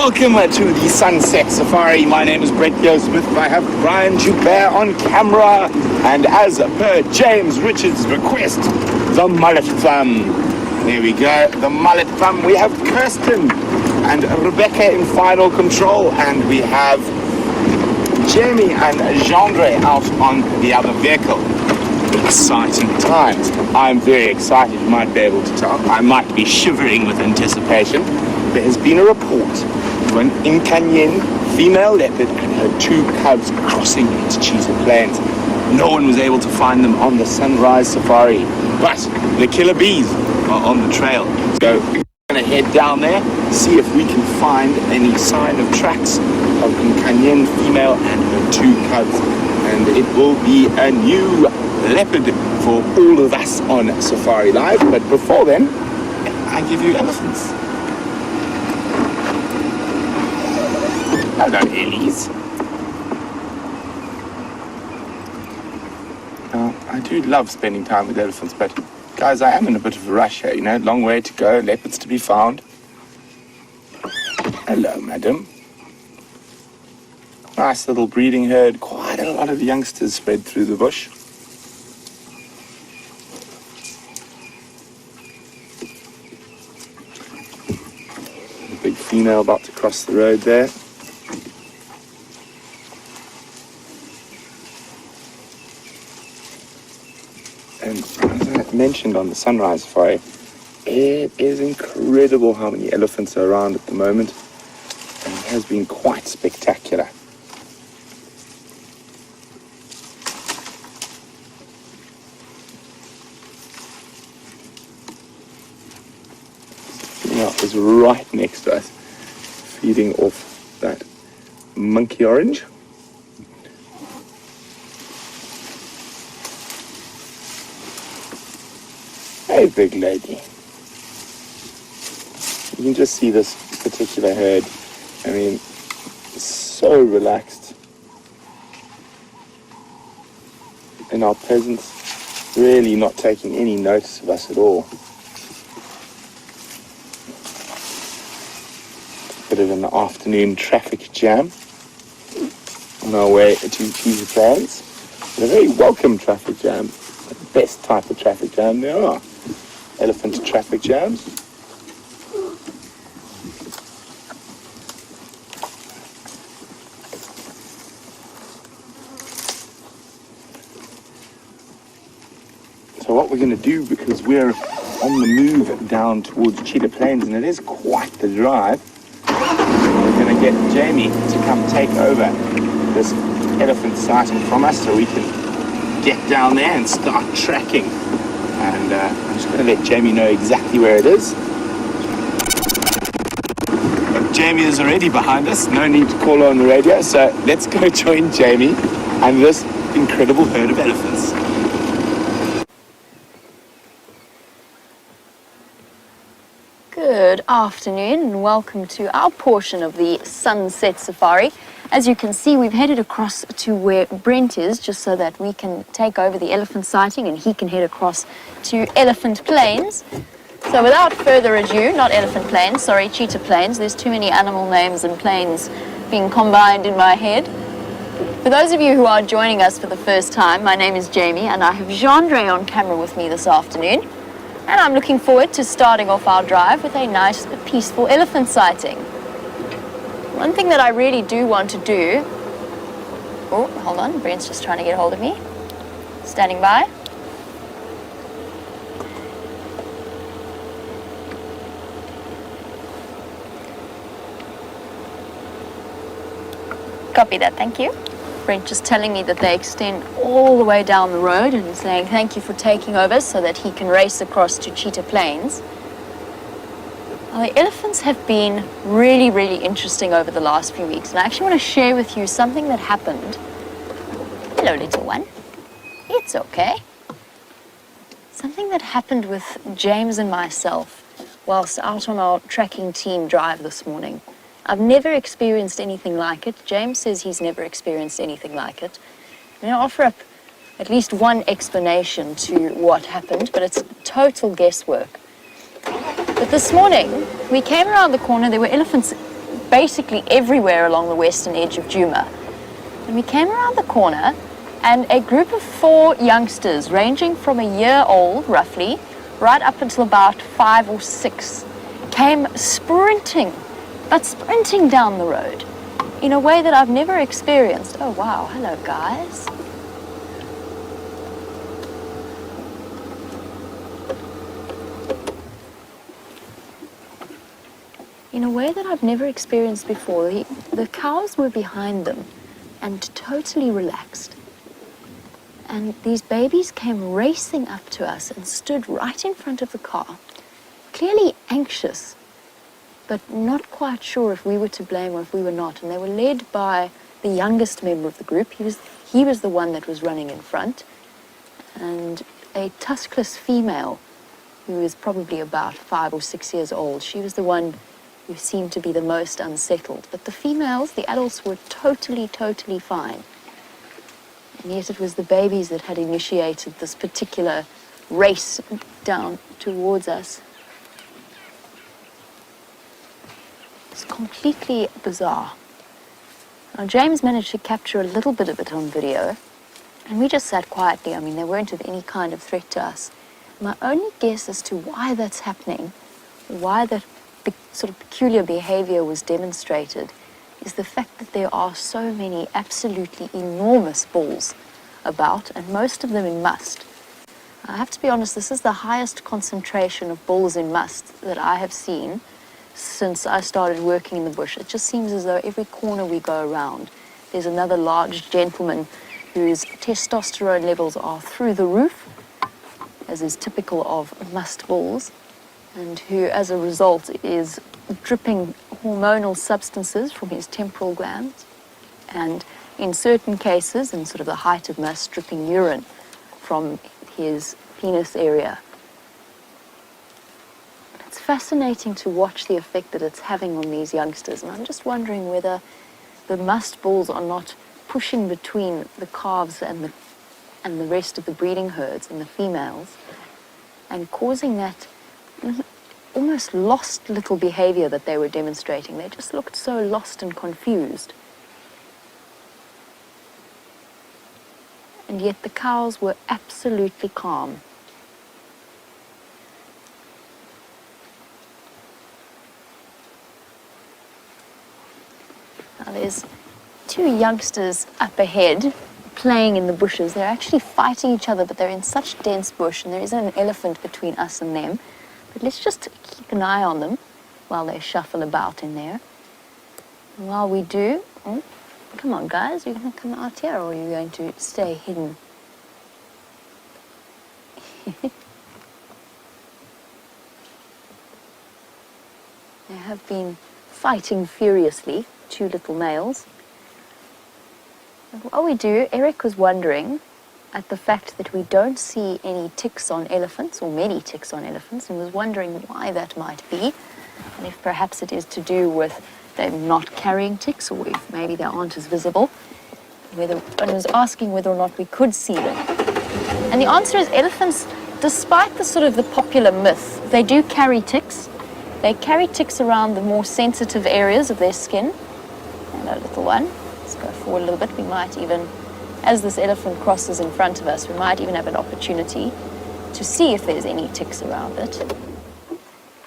Welcome to the Sunset Safari. My name is Brett Smith. I have Brian Joubert on camera. And as per James Richards' request, the mullet thumb. There we go, the mullet thumb. We have Kirsten and Rebecca in final control. And we have Jamie and Gendre out on the other vehicle. Exciting times. I'm very excited, you might be able to tell. I might be shivering with anticipation. There has been a report of an Incanyen female leopard and her 2 cubs crossing into Cheetah Plains. No one was able to find them on the Sunrise Safari, but the killer bees are on the trail. So we're going to head down there, see if we can find any sign of tracks of Incanyen female and her 2 cubs. And it will be a new leopard for all of us on Safari Live. But before then, I give you elephants. Hello, Ellies. I do love spending time with elephants, but guys, I am in a bit of a rush here, you know, long way to go, leopards to be found. Hello, madam. Nice little breeding herd, quite a lot of youngsters spread through the bush. A big female about to cross the road there. And as I mentioned on the Sunrise Safari, it is incredible how many elephants are around at the moment, and it has been quite spectacular. Female is right next to us, feeding off that monkey orange. Hey, big lady. You can just see this particular herd. I mean, so relaxed in our presence, really not taking any notice of us at all. Bit of an afternoon traffic jam on our way to Cheetah Plains. A very welcome traffic jam. The best type of traffic jam there are. Elephant traffic jams. So what we're going to do, because we're on the move down towards Cheetah Plains, and it is quite the drive, we're going to get Jamie to come take over this elephant sighting from us so we can get down there and start tracking. And I'm just going to let Jamie know exactly where it is. But Jamie is already behind us, no need to call her on the radio, so let's go join Jamie and this incredible herd of elephants. Good afternoon and welcome to our portion of the Sunset Safari. As you can see, we've headed across to where Brent is just so that we can take over the elephant sighting and he can head across to Elephant Plains. So without further ado, not Elephant Plains, sorry, Cheetah Plains. There's too many animal names and plains being combined in my head. For those of you who are joining us for the first time, my name is Jamie and I have Gendre on camera with me this afternoon. And I'm looking forward to starting off our drive with a nice, peaceful elephant sighting. One thing that I really do want to do... Oh, hold on, Brent's just trying to get hold of me. Standing by. Copy that, thank you. Brent just telling me that they extend all the way down the road and saying thank you for taking over so that he can race across to Cheetah Plains. Now, the elephants have been really, really interesting over the last few weeks, and I actually want to share with you something that happened. Hello, little one. It's okay. Something that happened with James and myself whilst out on our tracking team drive this morning. I've never experienced anything like it. James says he's never experienced anything like it. I'm going to offer up at least one explanation to what happened, but it's total guesswork. But this morning, we came around the corner, there were elephants basically everywhere along the western edge of Djuma. And we came around the corner, and a group of 4 youngsters, ranging from a year old, roughly, right up until about 5 or 6, came sprinting, but sprinting down the road in a way that I've never experienced. Oh wow, hello guys. In a way that I've never experienced before. The cows were behind them and totally relaxed. And these babies came racing up to us and stood right in front of the car, clearly anxious, but not quite sure if we were to blame or if we were not. And they were led by the youngest member of the group. He was the one that was running in front, and a tuskless female who was probably about 5 or 6 years old. She was the one who seemed to be the most unsettled. But the females, the adults, were totally fine. And yet it was the babies that had initiated this particular race down towards us. It's completely bizarre. Now, James managed to capture a little bit of it on video, and we just sat quietly. I mean, they weren't of any kind of threat to us. My only guess as to why that's happening, why that sort of peculiar behavior was demonstrated, is the fact that there are so many absolutely enormous bulls about, and most of them in must. I have to be honest, this is the highest concentration of bulls in must that I have seen since I started working in the bush. It just seems as though every corner we go around, there's another large gentleman whose testosterone levels are through the roof, as is typical of must bulls, and who, as a result, is dripping hormonal substances from his temporal glands, and in certain cases, in sort of the height of must, dripping urine from his penis area. It's fascinating to watch the effect that it's having on these youngsters, and I'm just wondering whether the must bulls are not pushing between the calves and the rest of the breeding herds and the females, and causing that almost lost little behavior that they were demonstrating. They just looked so lost and confused. And yet the cows were absolutely calm. Now there's 2 youngsters up ahead playing in the bushes. They're actually fighting each other, but they're in such dense bush, and there isn't an elephant between us and them. But let's just keep an eye on them while they shuffle about in there. And while we do, come on guys, are you going to come out here, or are you going to stay hidden? They have been fighting furiously, 2 little males. And while we do, Eric was wondering at the fact that we don't see any ticks on elephants, or many ticks on elephants, and was wondering why that might be, and if perhaps it is to do with them not carrying ticks, or if maybe they aren't as visible, and was asking whether or not we could see them. And the answer is elephants, despite the popular myth, they do carry ticks. They carry ticks around the more sensitive areas of their skin. Hello, little one. Let's go forward a little bit. We might even, as this elephant crosses in front of us, we might even have an opportunity to see if there's any ticks around it.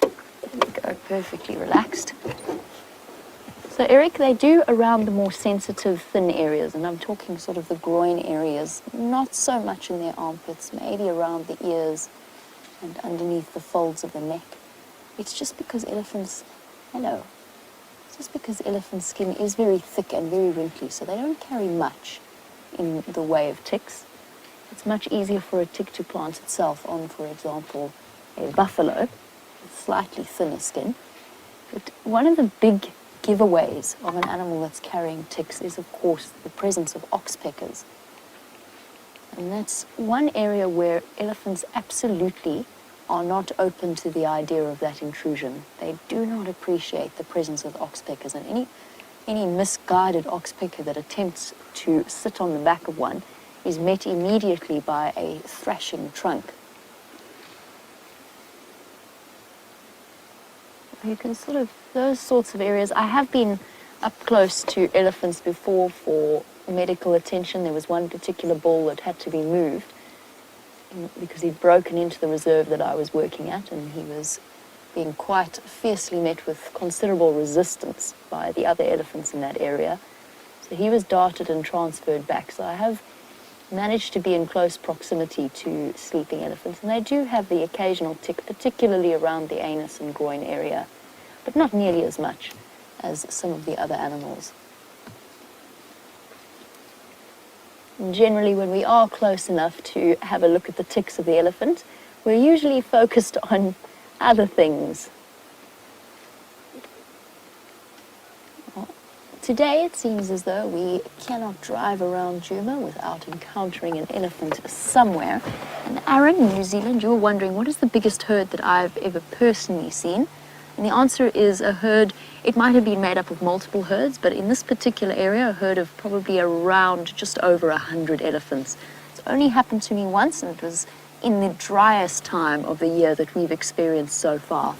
There we go, perfectly relaxed. So Eric, they do around the more sensitive, thin areas, and I'm talking sort of the groin areas, not so much in their armpits, maybe around the ears and underneath the folds of the neck. It's just because elephants, it's just because elephant skin is very thick and very wrinkly, so they don't carry much in the way of ticks. It's much easier for a tick to plant itself on, for example, a buffalo with slightly thinner skin. But one of the big giveaways of an animal that's carrying ticks is, of course, the presence of oxpeckers. And that's one area where elephants absolutely are not open to the idea of that intrusion. They do not appreciate the presence of oxpeckers, and any misguided oxpecker that attempts to sit on the back of one is met immediately by a thrashing trunk. You can sort of, those sorts of areas. I have been up close to elephants before for medical attention. There was one particular bull that had to be moved because he'd broken into the reserve that I was working at, and he was being quite fiercely met with considerable resistance by the other elephants in that area. So he was darted and transferred back. So I have managed to be in close proximity to sleeping elephants, and they do have the occasional tick, particularly around the anus and groin area, but not nearly as much as some of the other animals. And generally, when we are close enough to have a look at the ticks of the elephant, we're usually focused on other things. Today it seems as though we cannot drive around Djuma without encountering an elephant somewhere. And Aaron, in New Zealand, you were wondering, what is the biggest herd that I've ever personally seen? And the answer is a herd. It might have been made up of multiple herds, but in this particular area, a herd of probably around just over 100 elephants. It's only happened to me once, and it was in the driest time of the year that we've experienced so far.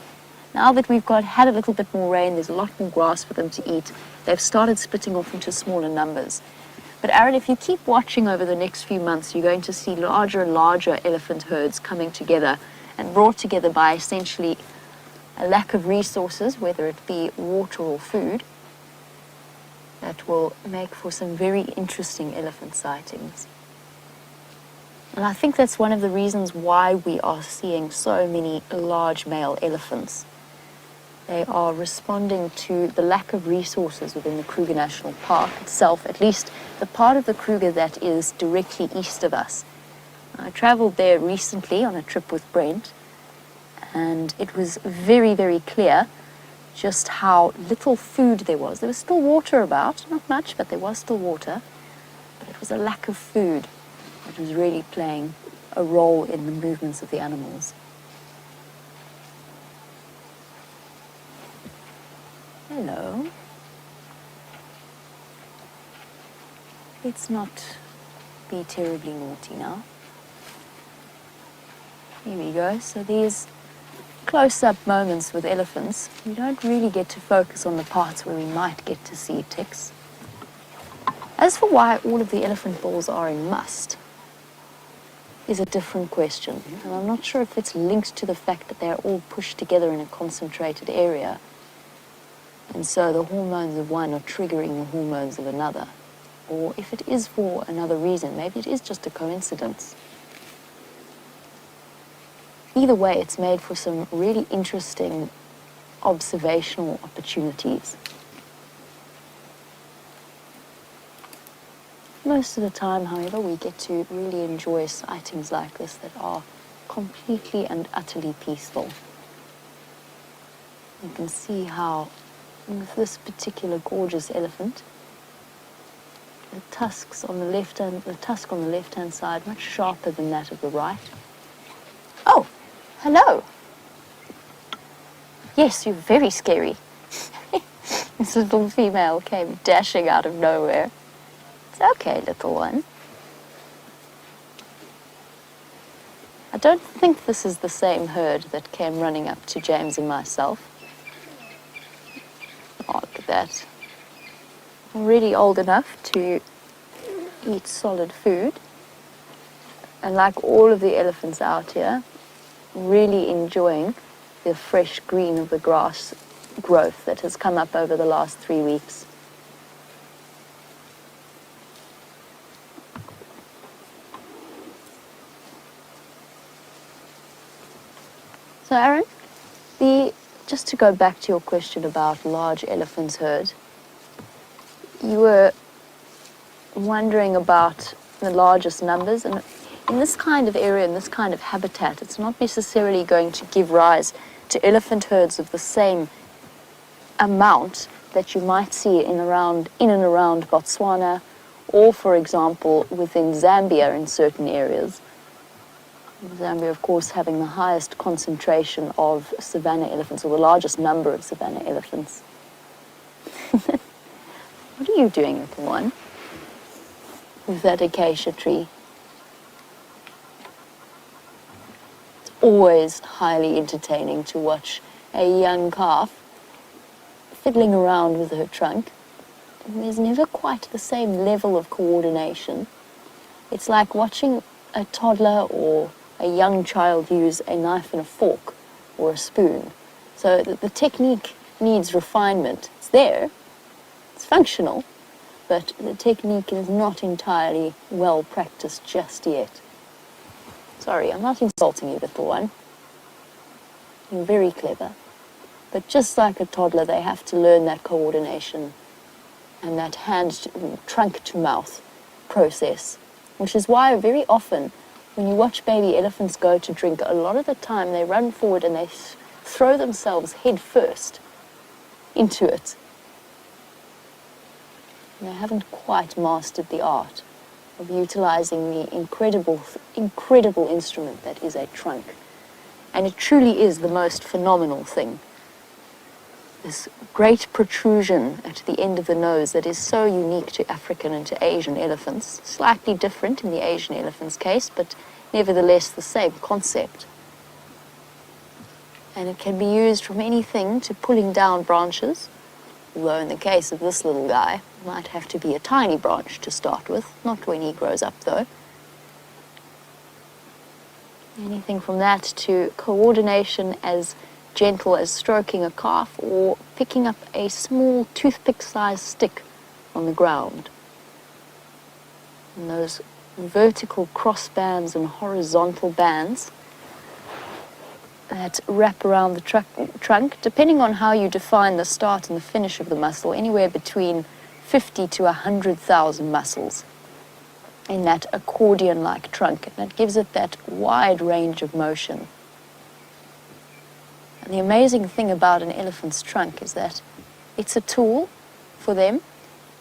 Now that we've had a little bit more rain, there's a lot more grass for them to eat. They've started splitting off into smaller numbers. But Aaron, if you keep watching over the next few months, you're going to see larger and larger elephant herds coming together and brought together by essentially a lack of resources, whether it be water or food, that will make for some very interesting elephant sightings. And I think that's one of the reasons why we are seeing so many large male elephants. They are responding to the lack of resources within the Kruger National Park itself, at least the part of the Kruger that is directly east of us. I traveled there recently on a trip with Brent, and it was very, very clear just how little food there was. There was still water about, not much, but there was still water. But it was a lack of food that was really playing a role in the movements of the animals. Hello. Let's not be terribly naughty now. Here we go. So these close-up moments with elephants, we don't really get to focus on the parts where we might get to see ticks. As for why all of the elephant bulls are in must is a different question. And I'm not sure if it's linked to the fact that they're all pushed together in a concentrated area. And so the hormones of one are triggering the hormones of another. Or if it is for another reason, maybe it is just a coincidence. Either way, it's made for some really interesting observational opportunities. Most of the time, however, we get to really enjoy sightings like this that are completely and utterly peaceful. You can see how, with this particular gorgeous elephant, the tusk on the left-hand side much sharper than that of the right. Oh, hello. Yes, you're very scary. This little female came dashing out of nowhere. It's okay, little one. I don't think this is the same herd that came running up to James and myself. Oh, look at that. Really old enough to eat solid food. And like all of the elephants out here, really enjoying the fresh green of the grass growth that has come up over the last 3 weeks. So Aaron, just to go back to your question about large elephants herd, you were wondering about the largest numbers, and in this kind of area, in this kind of habitat, it's not necessarily going to give rise to elephant herds of the same amount that you might see in and around Botswana, or for example within Zambia in certain areas. Zambia, of course, having the highest concentration of savanna elephants, or the largest number of savanna elephants. What are you doing, little one, with that acacia tree? It's always highly entertaining to watch a young calf fiddling around with her trunk, and there's never quite the same level of coordination. It's like watching a toddler or a young child use a knife and a fork or a spoon. So the technique needs refinement. It's there, it's functional, but the technique is not entirely well practiced just yet. Sorry, I'm not insulting you, little one. You're very clever. But just like a toddler, they have to learn that coordination and that trunk to mouth process, which is why very often when you watch baby elephants go to drink, a lot of the time they run forward and they throw themselves head first into it. And they haven't quite mastered the art of utilizing the incredible instrument that is a trunk. And it truly is the most phenomenal thing. This great protrusion at the end of the nose that is so unique to African and to Asian elephants, slightly different in the Asian elephant's case, but nevertheless the same concept. And it can be used from anything to pulling down branches, although in the case of this little guy, it might have to be a tiny branch to start with, not when he grows up though. Anything from that to coordination as gentle as stroking a calf or picking up a small toothpick-sized stick on the ground. And those vertical cross bands and horizontal bands that wrap around the trunk, depending on how you define the start and the finish of the muscle, anywhere between 50 to 100,000 muscles in that accordion-like trunk. And that gives it that wide range of motion. And the amazing thing about an elephant's trunk is that it's a tool for them,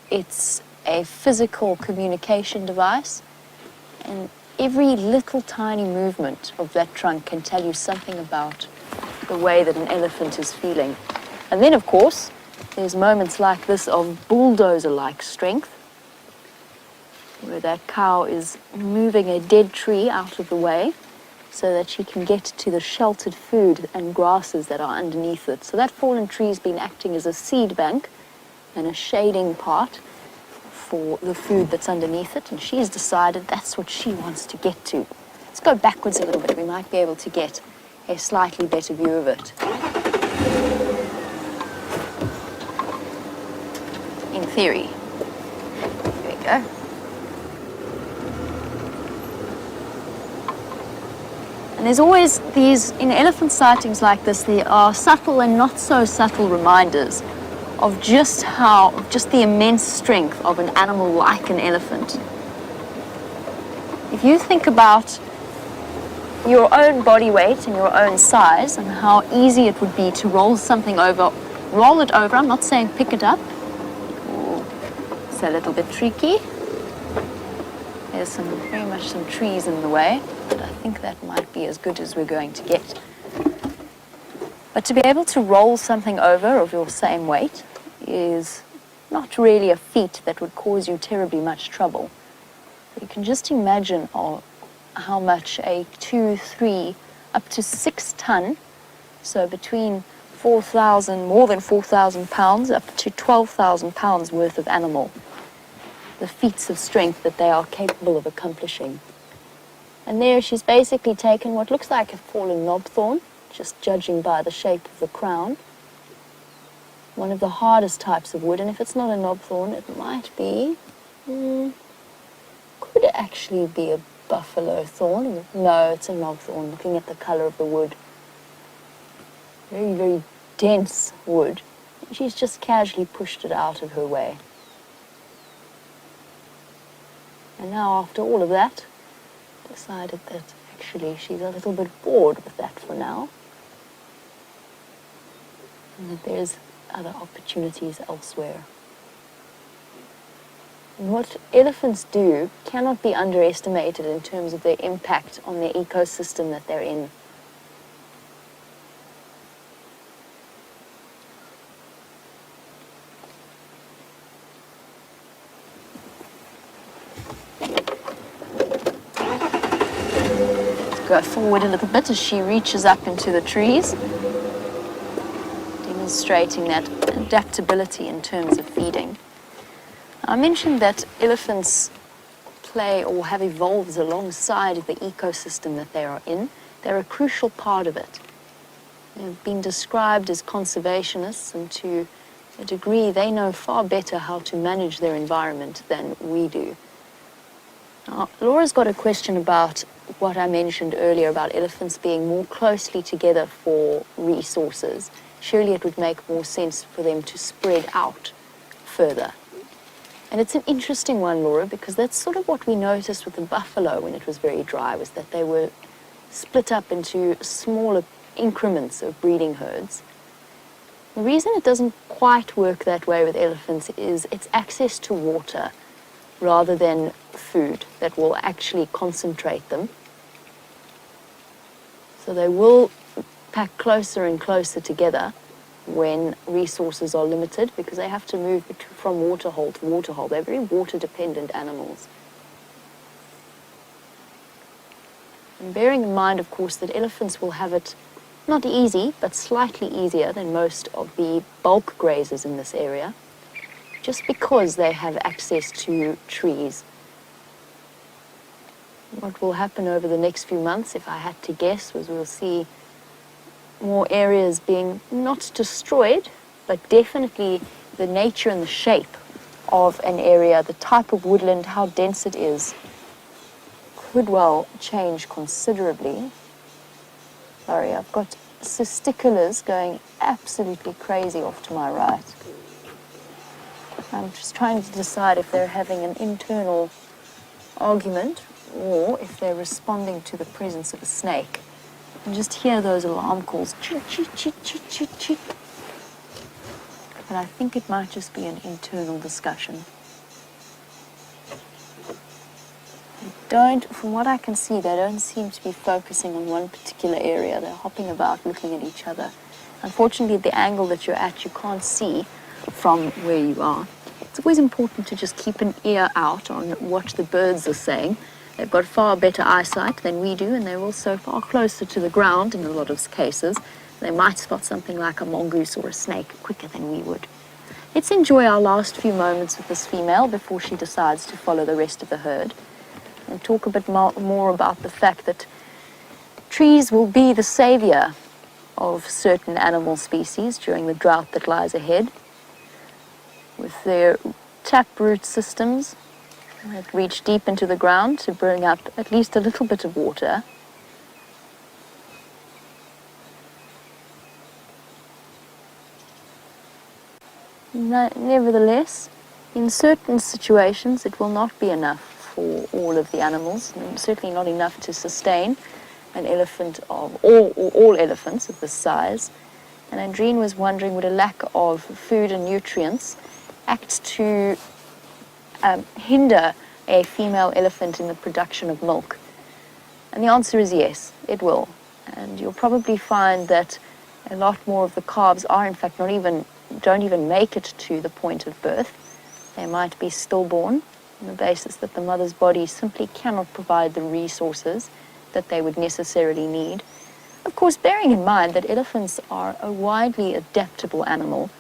it's a physical communication device, and every little tiny movement of that trunk can tell you something about the way that an elephant is feeling. And then, of course, there's moments like this of bulldozer-like strength, where that cow is moving a dead tree out of the way so that she can get to the sheltered food and grasses that are underneath it. So that fallen tree's been acting as a seed bank and a shading part for the food that's underneath it, and she's decided that's what she wants to get to. Let's go backwards a little bit. We might be able to get a slightly better view of it. In theory. There we go. And there's always these, in elephant sightings like this, there are subtle and not so subtle reminders of just the immense strength of an animal like an elephant. If you think about your own body weight and your own size and how easy it would be to roll something over, roll it over, I'm not saying pick it up. Ooh, it's a little bit tricky. There's very much some trees in the way, but I think that might be as good as we're going to get. But to be able to roll something over of your same weight is not really a feat that would cause you terribly much trouble. You can just imagine how much a 2, 3, up to 6 ton, so between 4,000, more than 4,000 pounds, up to 12,000 pounds worth of animal, the feats of strength that they are capable of accomplishing. And there she's basically taken what looks like a fallen knobthorn, just judging by the shape of the crown. One of the hardest types of wood, and if it's not a knobthorn, it might be, could it actually be a buffalo thorn? No, it's a knobthorn, looking at the color of the wood. Very, very dense wood. And she's just casually pushed it out of her way. And now, after all of that, decided that actually she's a little bit bored with that for now. And that there's other opportunities elsewhere. And what elephants do cannot be underestimated in terms of their impact on the ecosystem that they're in. Let's go forward a little bit as she reaches up into the trees. demonstrating that adaptability in terms of feeding. I mentioned that elephants play or have evolved alongside the ecosystem that they are in. They're a crucial part of it. They've been described as conservationists, and to a degree they know far better how to manage their environment than we do. Now, Laura's got a question about what I mentioned earlier about elephants being more closely together for resources. Surely it would make more sense for them to spread out further. And it's an interesting one, Laura, because that's sort of what we noticed with the buffalo when it was very dry, was that they were split up into smaller increments of breeding herds. The reason it doesn't quite work that way with elephants is it's access to water rather than food that will actually concentrate them. So they will pack closer and closer together when resources are limited, because they have to move from waterhole to waterhole. They're very water-dependent animals. And bearing in mind, of course, that elephants will have it not easy, but slightly easier than most of the bulk grazers in this area, just because they have access to trees. What will happen over the next few months, if I had to guess, was we'll see more areas being not destroyed, but definitely the nature and the shape of an area, the type of woodland, how dense it is, could well change considerably. Sorry, I've got cisticolas going absolutely crazy off to my right. I'm just trying to decide if they're having an internal argument or if they're responding to the presence of a snake. And just hear those alarm calls, cheet, cheet, cheet, cheet, cheet, cheet. But I think it might just be an internal discussion. From what I can see, they don't seem to be focusing on one particular area. They're hopping about, looking at each other. Unfortunately, at the angle that you're at, you can't see from where you are. It's always important to just keep an ear out on what the birds are saying. They've got far better eyesight than we do, and they're also far closer to the ground in a lot of cases. They might spot something like a mongoose or a snake quicker than we would. Let's enjoy our last few moments with this female before she decides to follow the rest of the herd, and talk a bit more about the fact that trees will be the savior of certain animal species during the drought that lies ahead, with their taproot systems that reach deep into the ground to bring up at least a little bit of water. Nevertheless, in certain situations it will not be enough for all of the animals, and certainly not enough to sustain an elephant of all elephants of this size. And Andreen was wondering, would a lack of food and nutrients act to hinder a female elephant in the production of milk? And the answer is yes, it will. And you'll probably find that a lot more of the calves are in fact don't even make it to the point of birth. They might be stillborn on the basis that the mother's body simply cannot provide the resources that they would necessarily need. Of course, bearing in mind that elephants are a widely adaptable animal,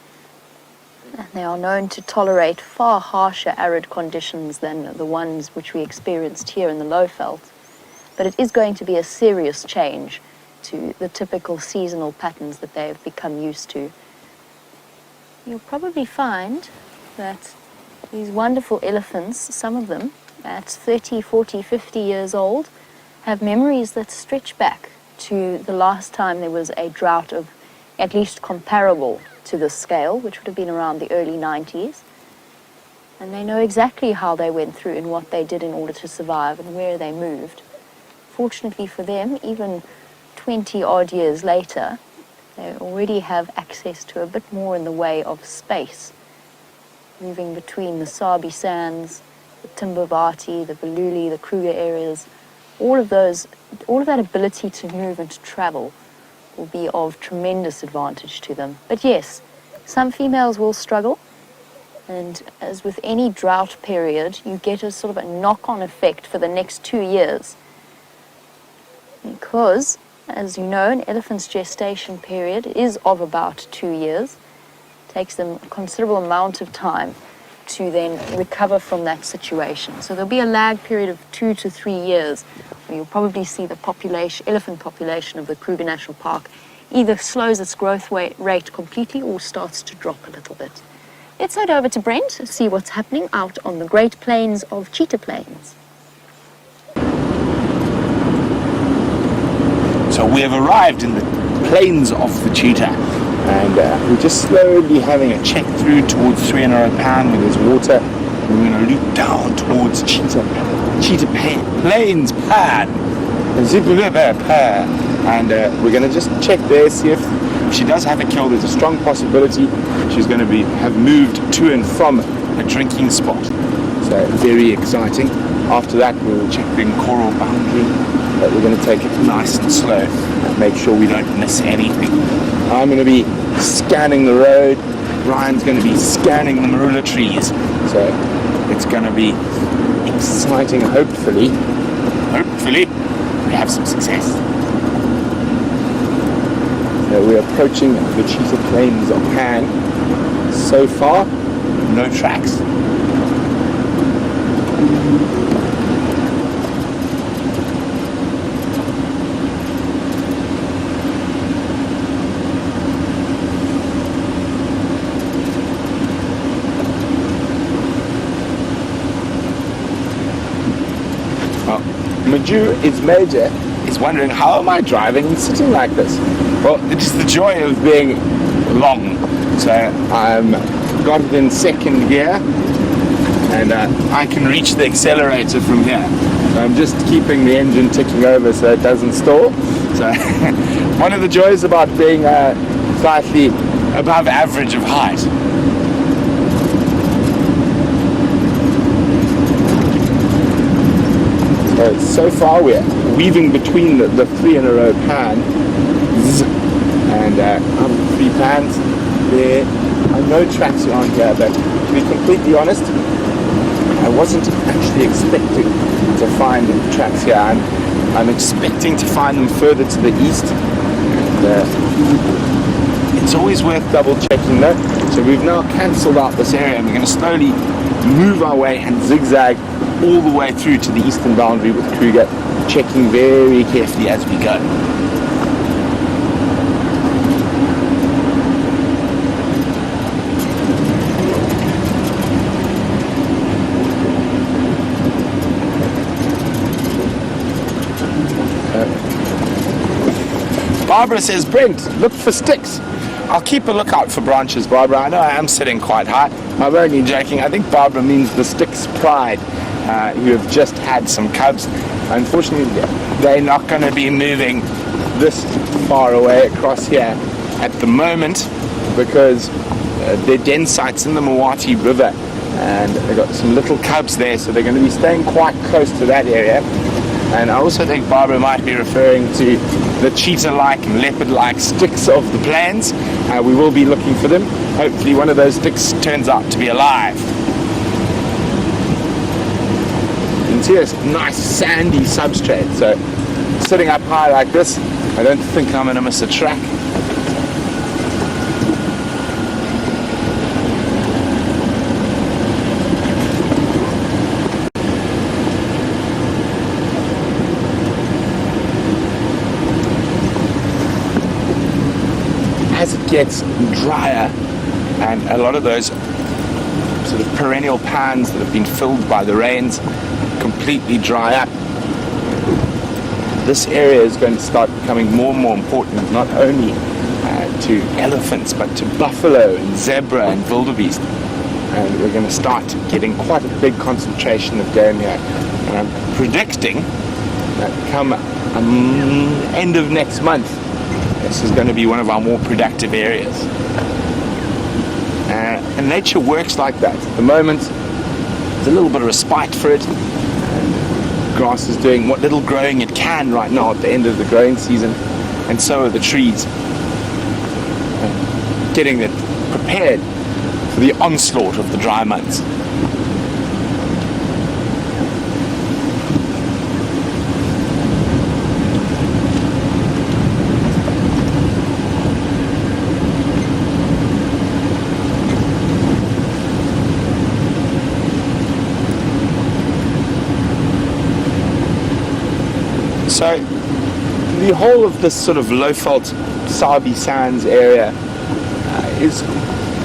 and they are known to tolerate far harsher arid conditions than the ones which we experienced here in the Lowveld. But it is going to be a serious change to the typical seasonal patterns that they have become used to. You'll probably find that these wonderful elephants, some of them at 30, 40, 50 years old, have memories that stretch back to the last time there was a drought of at least comparable to this scale, which would have been around the early 90s. And they know exactly how they went through and what they did in order to survive and where they moved. Fortunately for them, even 20 odd years later, they already have access to a bit more in the way of space, moving between the Sabi Sands, the Timbavati, the Baluli, the Kruger areas. All of that ability to move and to travel will be of tremendous advantage to them. But yes, some females will struggle, and as with any drought period, you get a sort of a knock-on effect for the next 2 years, because As you know, an elephant's gestation period is of about 2 years. It takes them a considerable amount of time to then recover from that situation. So there'll be a lag period of 2 to 3 years where you'll probably see the elephant population of the Kruger National Park either slows its growth rate completely or starts to drop a little bit. Let's head over to Brent and see what's happening out on the Great Plains of Cheetah Plains. So we have arrived in the plains of the cheetah, and we're just slowly having a check through towards 300 Pan where there's water. We're going to loop down towards Cheetah Plains Pan. And we're going to just check there, see if she does have a kill. There's a strong possibility she's going to have moved to and from a drinking spot. So very exciting. After that, we'll check the coral boundary, but we're going to take it nice and slow and make sure we don't miss anything. I'm going to be scanning the road. Brian's going to be scanning the marula trees. So it's going to be exciting. Hopefully we have some success. So we're approaching the Cheetah Plains of Pan. So far, no tracks. Maju is major is wondering, how am I driving and sitting like this? Well, it is the joy of being long. So I'm got it in second gear, and I can reach the accelerator from here. So I'm just keeping the engine ticking over so it doesn't stall. So one of the joys about being slightly above average of height. So far we're weaving between the 3 in a row pan, and 3 pans. There are no tracks around here, but to be completely honest, I wasn't actually expecting to find tracks here. I'm expecting to find them further to the east, and it's always worth double checking though. So we've now cancelled out this area, and we're going to slowly move our way and zigzag all the way through to the eastern boundary with Kruger, checking very carefully as we go. Barbara says, Brent, look for sticks. I'll keep a lookout for branches, Barbara. I know I am sitting quite high. I'm only joking. I think Barbara means the Styx Pride, who have just had some cubs. Unfortunately, they're not going to be moving this far away across here at the moment because their den site's in the Mawati River, and they've got some little cubs there, so they're going to be staying quite close to that area. And I also think Barbara might be referring to the cheetah-like and leopard-like sticks of the plains. We will be looking for them. Hopefully one of those sticks turns out to be alive. You can see this nice sandy substrate, so sitting up high like this, I don't think I'm going to miss a track. As it gets drier, and a lot of those sort of perennial pans that have been filled by the rains completely dry up, this area is going to start becoming more and more important, not only to elephants, but to buffalo and zebra and wildebeest. And we're going to start getting quite a big concentration of game here. And I'm predicting that come end of next month, this is going to be one of our more productive areas. And nature works like that. At the moment, there's a little bit of respite for it. Grass is doing what little growing it can right now at the end of the growing season, and so are the trees. Getting it prepared for the onslaught of the dry months. So the whole of this sort of low-fault Sabi Sands area is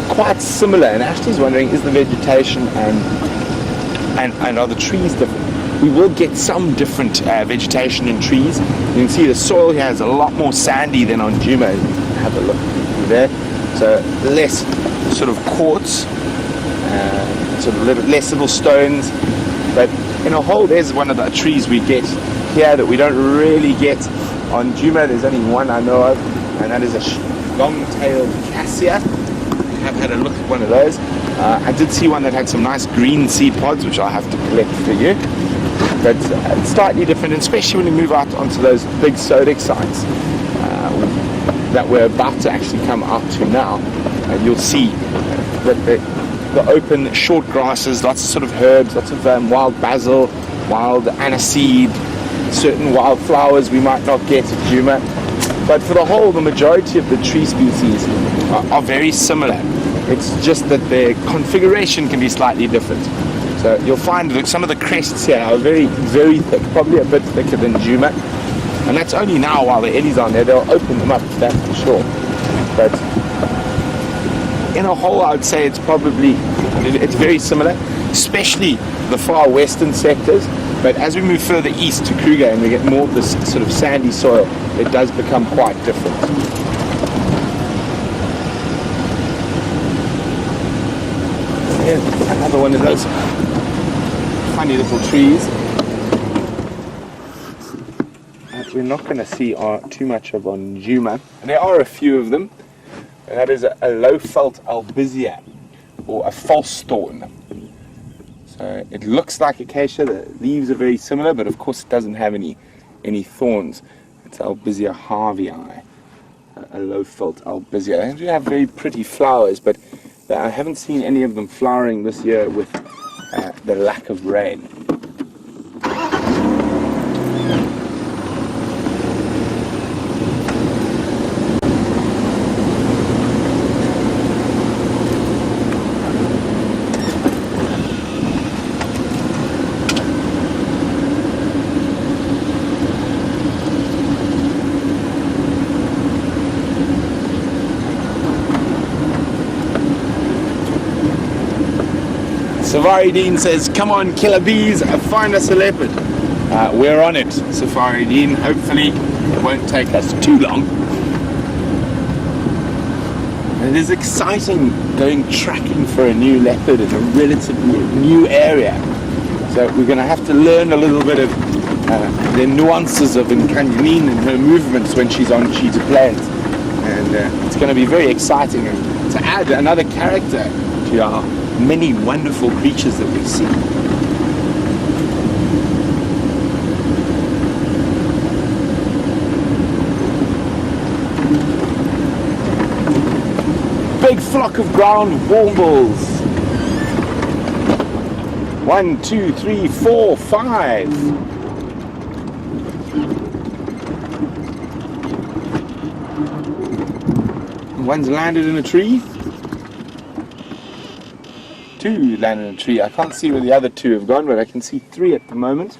quite similar, and Ashley's wondering, is the vegetation and are the trees different? We will get some different vegetation in trees. You can see the soil here is a lot more sandy than on Djuma. Have a look there. So less sort of quartz, sort of less little stones. But in a whole, there's one of the trees we get here that we don't really get on Djuma. There's only one I know of, and that is a long-tailed cassia. I have had a look at one of those. I did see one that had some nice green seed pods, which I'll have to collect for you. But it's slightly different, and especially when you move out onto those big sodic sites that we're about to actually come out to now. You'll see that the open short grasses, lots of sort of herbs, lots of wild basil, wild aniseed, certain wild flowers we might not get at Djuma. But for the whole, the majority of the tree species are very similar. It's just that their configuration can be slightly different. So you'll find that some of the crests here are very, very thick, probably a bit thicker than Djuma. And that's only now while the eddies are there. They'll open them up, that's for sure. But in a whole, I would say it's very similar, especially the far western sectors. But as we move further east to Kruger and we get more of this sort of sandy soil, it does become quite different. Here's another one of those funny little trees that we're not going to see too much of on Djuma. And there are a few of them, and that is a low-felt albizia, or a false thorn. So it looks like acacia, the leaves are very similar, but of course it doesn't have any thorns. It's Albizia harveyi, a low-felt albizia. And we have very pretty flowers, but I haven't seen any of them flowering this year with the lack of rain. Safari Dean says, come on killer bees, find us a leopard. We're on it, Safari Dean. Hopefully it won't take us too long. And it is exciting going tracking for a new leopard in a relatively new area. So we're going to have to learn a little bit of the nuances of Nkanjanine and her movements when she's on cheetah plains. And it's going to be very exciting to add another character to our many wonderful creatures that we see. Big flock of ground hornbills. 1, 2, 3, 4, 5. One's landed in a tree. 2 landed in a tree. I can't see where the other 2 have gone, but I can see 3 at the moment.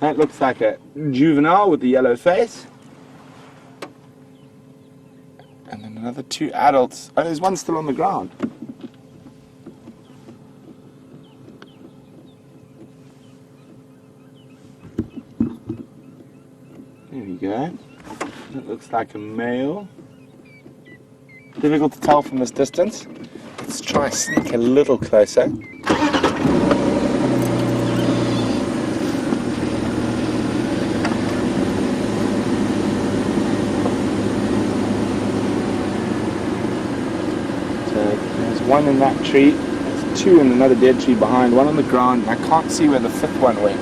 That looks like a juvenile with the yellow face. And then another 2 adults. Oh, there's one still on the ground. There we go. That looks like a male. Difficult to tell from this distance. Let's try sneak a little closer. There's one in that tree, there's 2 in another dead tree behind, one on the ground, and I can't see where the 5th one went.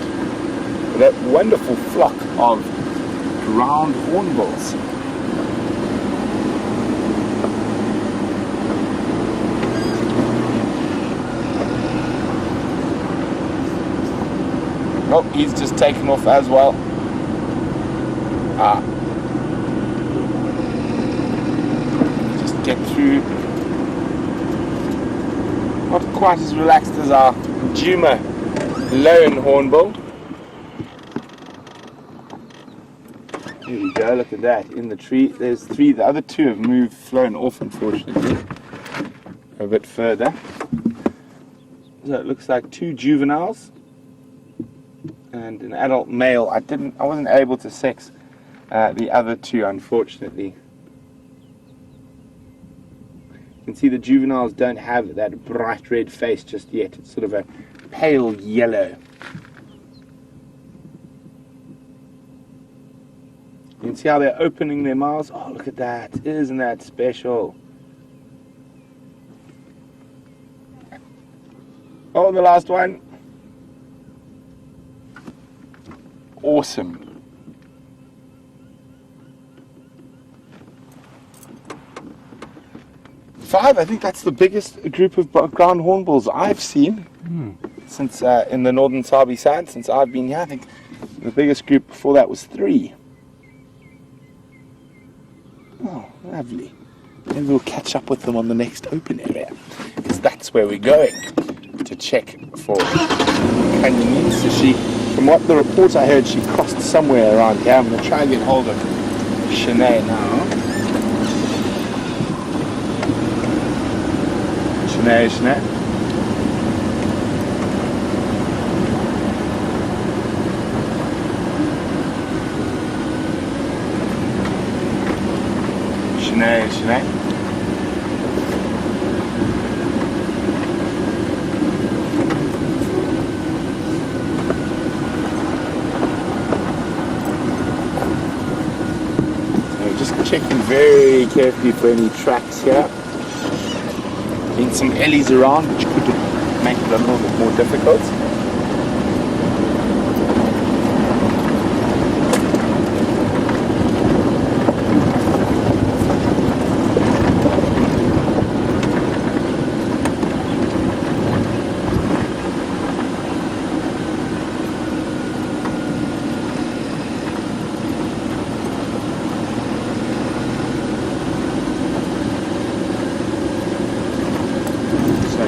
But that wonderful flock of ground hornbills. Oh, he's just taken off as well. Just get through. Not quite as relaxed as our Djuma lone hornbill. Here we go, look at that. In the tree, there's three. The other two have moved, flown off, unfortunately. A bit further. So it looks like two juveniles and an adult male. I wasn't able to sex the other two, unfortunately. You can see the juveniles don't have that bright red face just yet. It's sort of a pale yellow. You can see how they're opening their mouths. Oh, look at that. Isn't that special? Oh, the last one. Awesome. 5, I think that's the biggest group of ground hornbills I've seen since in the northern Sabi side, since I've been here. I think the biggest group before that was 3. Oh, lovely. Maybe we'll catch up with them on the next open area, because that's where we're going to check for canyoning. So from what the report I heard, she crossed somewhere around here. I'm going to try and get hold of Shanae now. Shanae. Shanae, So just checking very carefully for any tracks here. Been some ellies around, which could make it a little bit more difficult.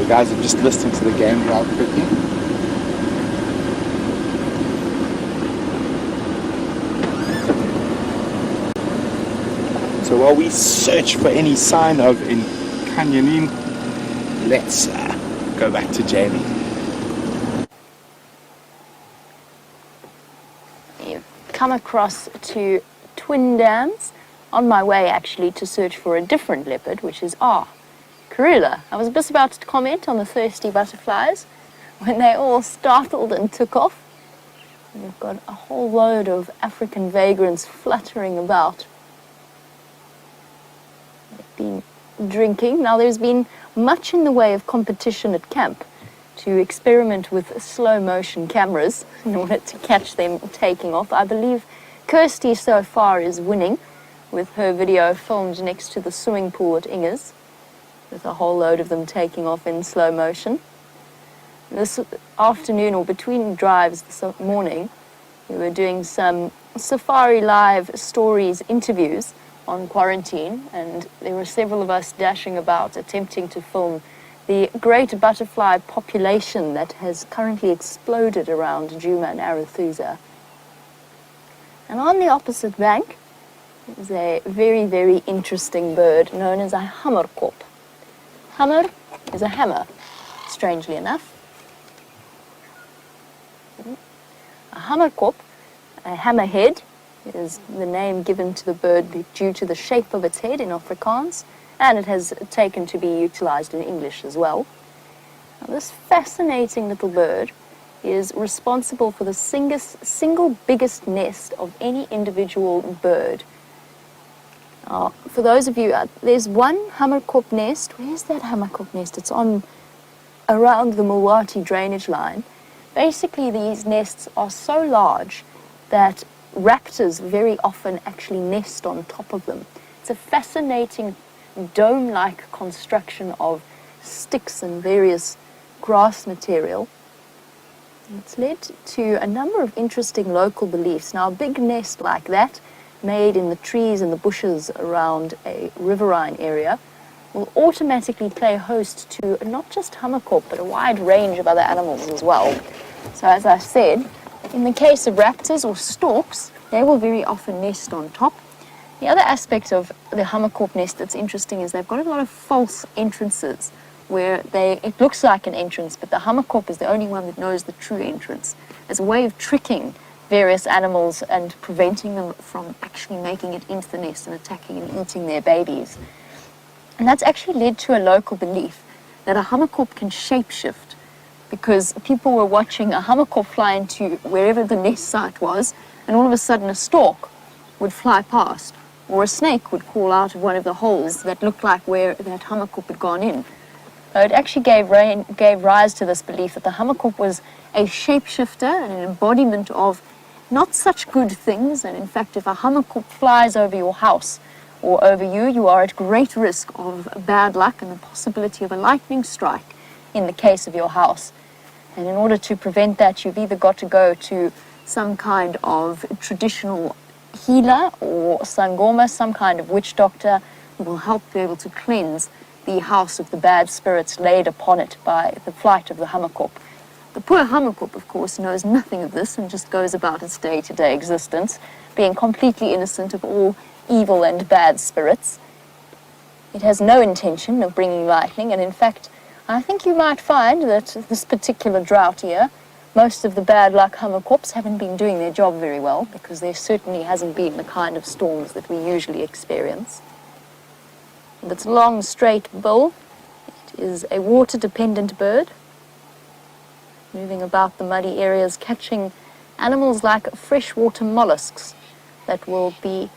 Guys, I'm just listening to the game drive quickly. So while we search for any sign of canyoning, let's go back to Jamie. You've come across to Twin Dams on my way actually to search for a different leopard, which is Karula. I was just about to comment on the thirsty butterflies when they all startled and took off. We've got a whole load of African vagrants fluttering about. They've been drinking. Now there's been much in the way of competition at camp to experiment with slow motion cameras in order to catch them taking off. I believe Kirsty so far is winning with her video filmed next to the swimming pool at Inger's, with a whole load of them taking off in slow motion. This afternoon, or between drives this morning, we were doing some Safari Live stories interviews on quarantine, and there were several of us dashing about attempting to film the great butterfly population that has currently exploded around Djuma Arathusa. And on the opposite bank is a very, very interesting bird known as a hammerkop. Hammer is a hammer, strangely enough. A hammerkop, a hammerhead, is the name given to the bird due to the shape of its head in Afrikaans, and it has taken to be utilized in English as well. Now, this fascinating little bird is responsible for the single biggest nest of any individual bird. For those of you, there's one hammerkop nest. Where's that hammerkop nest? It's on around the Mulwati drainage line. Basically, these nests are so large that raptors very often actually nest on top of them. It's a fascinating dome-like construction of sticks and various grass material. It's led to a number of interesting local beliefs. Now, a big nest like that, made in the trees and the bushes around a riverine area, will automatically play host to not just hammerkop, but a wide range of other animals as well. So as I said, in the case of raptors or storks, they will very often nest on top. The other aspect of the hammerkorp nest that's interesting is they've got a lot of false entrances where it looks like an entrance, but the hammerkorp is the only one that knows the true entrance, as a way of tricking various animals and preventing them from actually making it into the nest and attacking and eating their babies. And that's actually led to a local belief that a hammerkorp can shapeshift, because people were watching a hammerkorp fly into wherever the nest site was, and all of a sudden a stork would fly past, or a snake would crawl out of one of the holes that looked like where that hammerkorp had gone in. So it actually gave rise to this belief that the hammerkorp was a shapeshifter and an embodiment of not such good things, and in fact, if a hammerkorp flies over your house or over you, you are at great risk of bad luck and the possibility of a lightning strike in the case of your house. And in order to prevent that, you've either got to go to some kind of traditional healer or sangoma, some kind of witch doctor, who will help be able to cleanse the house of the bad spirits laid upon it by the flight of the hammerkorp. The poor hammerkorp, of course, knows nothing of this and just goes about its day-to-day existence, being completely innocent of all evil and bad spirits. It has no intention of bringing lightning, and in fact, I think you might find that this particular drought here, most of the bad luck hammerkorps haven't been doing their job very well, because there certainly hasn't been the kind of storms that we usually experience. With its long, straight bill, it is a water-dependent bird, moving about the muddy areas, catching animals like freshwater mollusks that will be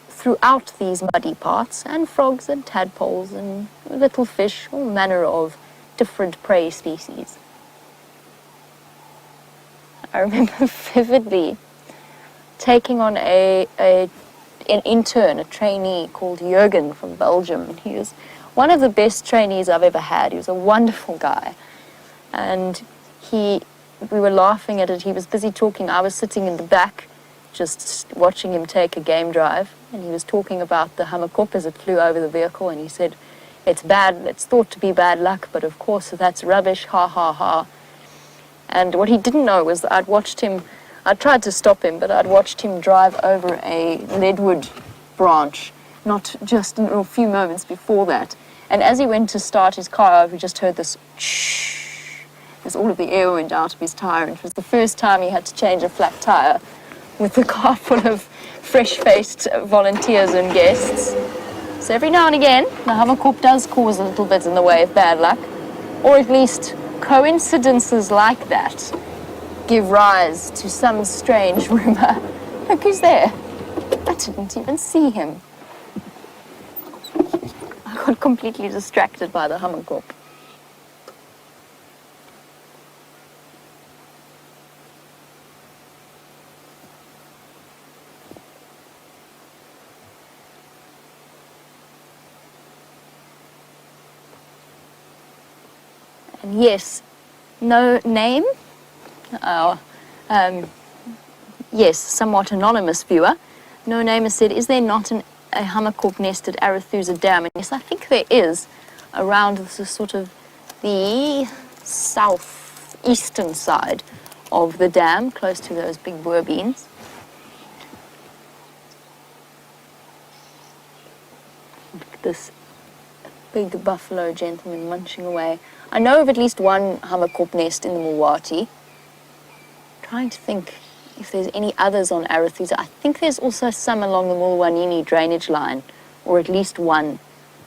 throughout these muddy parts, and frogs and tadpoles and little fish, all manner of different prey species. I remember vividly taking on an intern, a trainee called Jürgen from Belgium. And he was one of the best trainees I've ever had. He was a wonderful guy. And we were laughing at it. He was busy talking. I was sitting in the back just watching him take a game drive. And he was talking about the hammerkorp as it flew over the vehicle. And he said, it's bad, it's thought to be bad luck, but of course that's rubbish, ha ha ha. And what he didn't know was that I tried to stop him, but I'd watched him drive over a leadwood branch, not just a few moments before that. And as he went to start his car, we just heard this shh, as all of the air went out of his tire. And it was the first time he had to change a flat tire with the car full of fresh-faced volunteers and guests. So every now and again, the hammerkorp does cause a little bit in the way of bad luck, or at least coincidences like that give rise to some strange rumor. Look who's there. I didn't even see him. I got completely distracted by the hammerkorp. And yes, no name. Yes, somewhat anonymous viewer. No name has said, is there not a hammerkorp nest at Arathusa Dam? And yes, I think there is, around the southeastern side of the dam, close to those big boer beans. Look at this big buffalo gentleman munching away. I know of at least one hammerkorp nest in the Mulwati. Trying to think if there's any others on Arathusa. I think there's also some along the Mulwanini drainage line, or at least one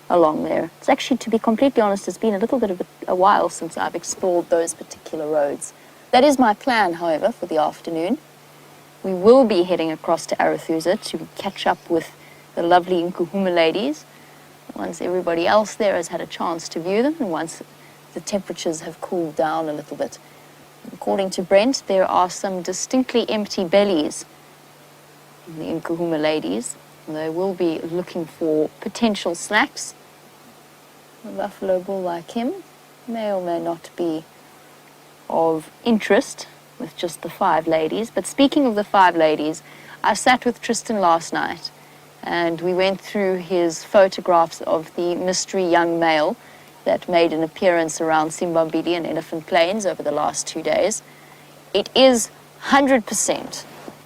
along there. It's actually, to be completely honest, it's been a little bit of a while since I've explored those particular roads. That is my plan, however, for the afternoon. We will be heading across to Arathusa to catch up with the lovely Nkuhuma ladies, once everybody else there has had a chance to view them, and once the temperatures have cooled down a little bit. According to Brent, there are some distinctly empty bellies in the Nkuhuma ladies. They will be looking for potential snacks. A buffalo bull like him may or may not be of interest with just the 5 ladies. But speaking of the 5 ladies, I sat with Tristan last night and we went through his photographs of the mystery young male that made an appearance around Simbambili and Elephant Plains over the last 2 days. It is 100%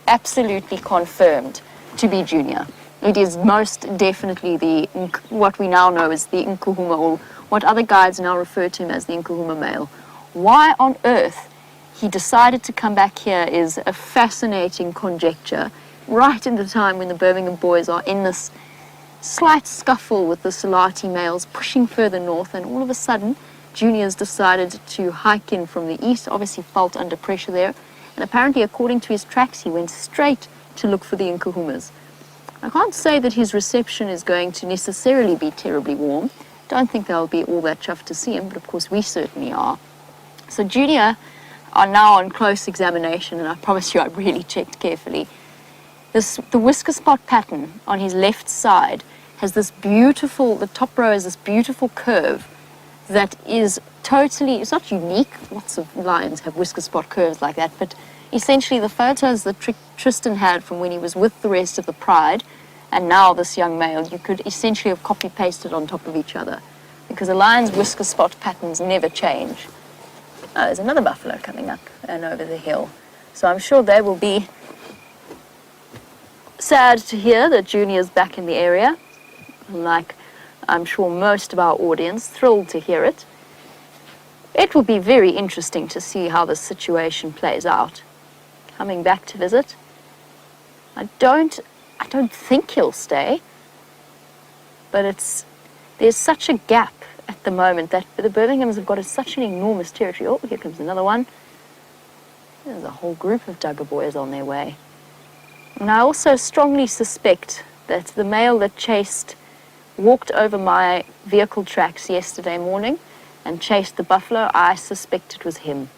absolutely confirmed to be Junior. It is most definitely what we now know as the Nkuhuma, or what other guides now refer to him as the Nkuhuma male. Why on earth he decided to come back here is a fascinating conjecture, right in the time when the Birmingham boys are in this slight scuffle with the Salati males pushing further north, and all of a sudden Junior's decided to hike in from the east, obviously felt under pressure there, and apparently according to his tracks he went straight to look for the Nkuhumas. I can't say that his reception is going to necessarily be terribly warm. Don't think they'll be all that chuffed to see him, but of course we certainly are. So Junior are now on close examination, and I promise you I really checked carefully. The whisker spot pattern on his left side has this beautiful, the top row has this beautiful curve that is totally, it's not unique, lots of lions have whisker spot curves like that, but essentially the photos that Tristan had from when he was with the rest of the pride and now this young male, you could essentially have copy-pasted on top of each other, because a lion's whisker spot patterns never change. There's another buffalo coming up and over the hill, so I'm sure they will be sad to hear that Junior's back in the area, like I'm sure most of our audience, thrilled to hear it. It will be very interesting to see how this situation plays out. Coming back to visit. I don't think he'll stay, but there's such a gap at the moment that the Birminghams have got such an enormous territory. Oh, here comes another one. There's a whole group of Duggar boys on their way. And I also strongly suspect that the male that walked over my vehicle tracks yesterday morning and chased the buffalo, I suspect it was him.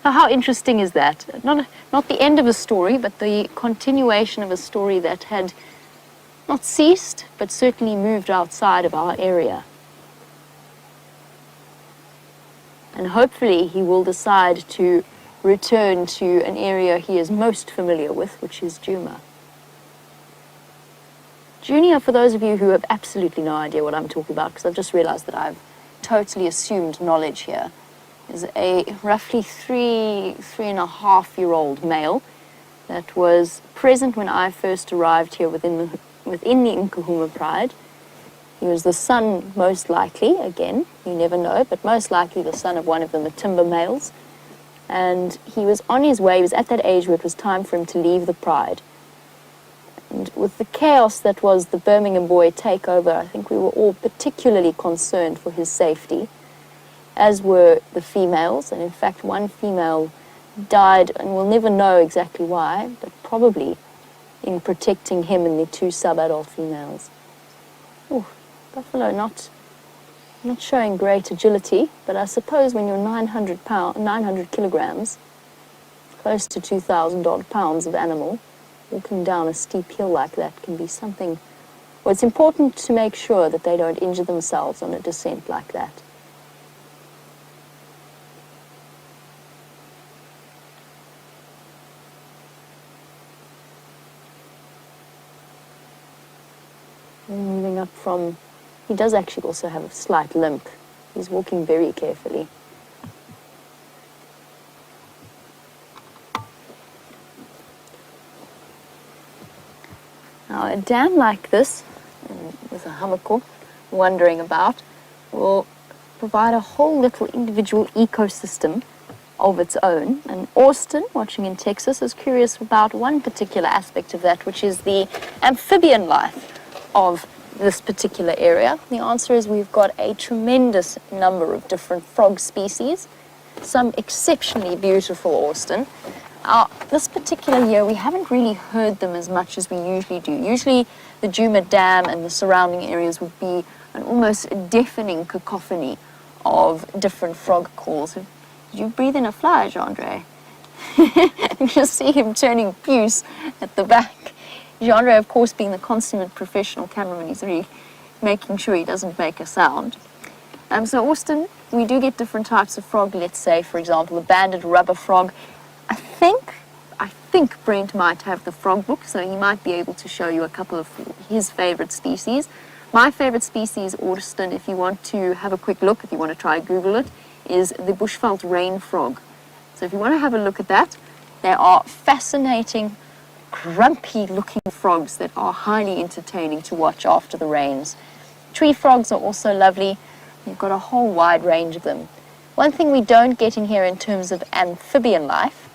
Now, how interesting is that? Not the end of a story, but the continuation of a story that had not ceased, but certainly moved outside of our area. And hopefully he will decide to return to an area he is most familiar with, which is Djuma. Junior, for those of you who have absolutely no idea what I'm talking about, because I've just realized that I've totally assumed knowledge here, is a roughly 3.5-year-old male that was present when I first arrived here within the Nkuhuma Pride. He was the son, most likely, again, you never know, but most likely the son of one of the Matimba males. And he was on his way, he was at that age where it was time for him to leave the Pride. And with the chaos that was the Birmingham boy takeover, I think we were all particularly concerned for his safety, as were the females. And in fact, one female died, and we'll never know exactly why, but probably in protecting him and the two sub-adult females. Ooh, buffalo not showing great agility, but I suppose when you're 900 kilograms, close to 2,000 odd pounds of animal, walking down a steep hill like that can be something. Well, it's important to make sure that they don't injure themselves on a descent like that. Moving up from, he does actually also have a slight limp. He's walking very carefully. Now, a dam like this, with a hummock wandering about, will provide a whole little individual ecosystem of its own. And Austin, watching in Texas, is curious about one particular aspect of that, which is the amphibian life of this particular area. The answer is we've got a tremendous number of different frog species, some exceptionally beautiful, Austin. This particular year, we haven't really heard them as much as we usually do. Usually the Djuma Dam and the surrounding areas would be an almost deafening cacophony of different frog calls. Did you breathe in a fly, Jeandre? You just see him turning puce at the back. Jeandre, of course, being the consummate professional cameraman, he's really making sure he doesn't make a sound. So Austin, we do get different types of frog. Let's say, for example, a banded rubber frog. I think Brent might have the frog book, so he might be able to show you a couple of his favorite species. My favorite species, Austin, if you want to have a quick look, if you want to try Google it, is the bushveld rain frog. So if you want to have a look at that, They are fascinating, grumpy looking frogs that are highly entertaining to watch after the rains. Tree frogs are also lovely. You've got a whole wide range of them. One thing we don't get in here in terms of amphibian life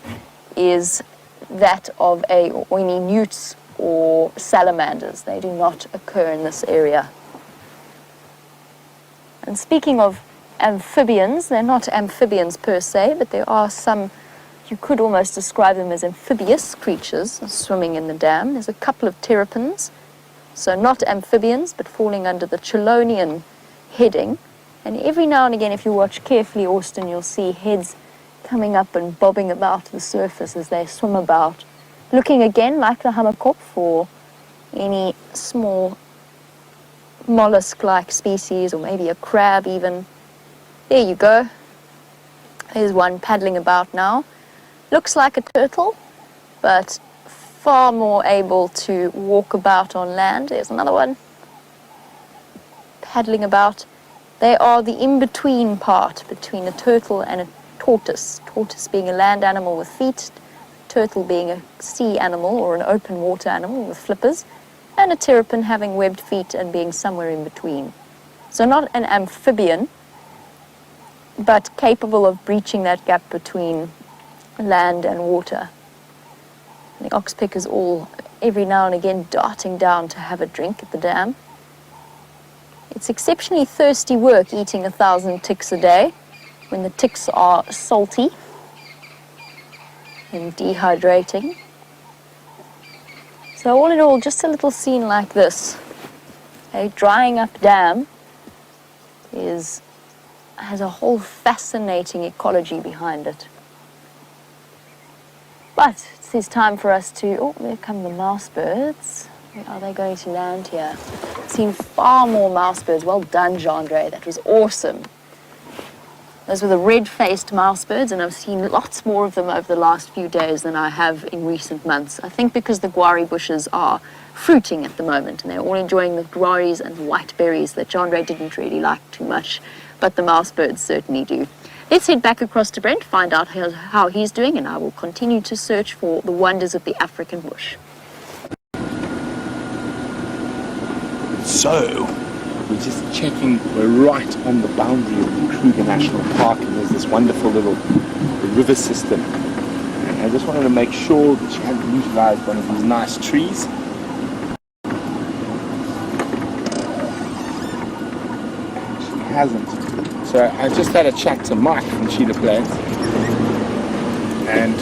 is that of any newts or salamanders. They do not occur in this area. And speaking of amphibians, they're not amphibians per se, but there are some, you could almost describe them as amphibious creatures swimming in the dam. There's a couple of terrapins, so not amphibians, but falling under the chelonian heading. And every now and again, if you watch carefully, Austin, you'll see heads coming up and bobbing about the surface as they swim about, looking again like the hammerkop for any small mollusk-like species, or maybe a crab even. There you go. There's one paddling about now. Looks like a turtle, but far more able to walk about on land. There's another one paddling about. They are the in-between part between a turtle and a tortoise. Tortoise being a land animal with feet, turtle being a sea animal or an open water animal with flippers, and a terrapin having webbed feet and being somewhere in between. So not an amphibian, but capable of breaching that gap between land and water. And the oxpeckers all, every now and again, darting down to have a drink at the dam. It's exceptionally thirsty work eating 1,000 ticks a day when the ticks are salty and dehydrating. So all in all, just a little scene like this, a drying up dam has a whole fascinating ecology behind it. But it's time for us to, oh, there come the mouse birds. Are they going to land here? I've seen far more mouse birds. Well done, Jean-Andre, that was awesome. Those were the red-faced mouse birds, and I've seen lots more of them over the last few days than I have in recent months. I think because the guari bushes are fruiting at the moment, and they're all enjoying the guaris and white berries that Jean-Andre didn't really like too much, but the mouse birds certainly do. Let's head back across to Brent, find out how he's doing, and I will continue to search for the wonders of the African bush. So, we're just checking, we're right on the boundary of the Kruger National Park, and there's this wonderful little river system. And I just wanted to make sure that she hadn't utilized one of these nice trees. She hasn't. So I just had a chat to Mike from Cheetah Plains, and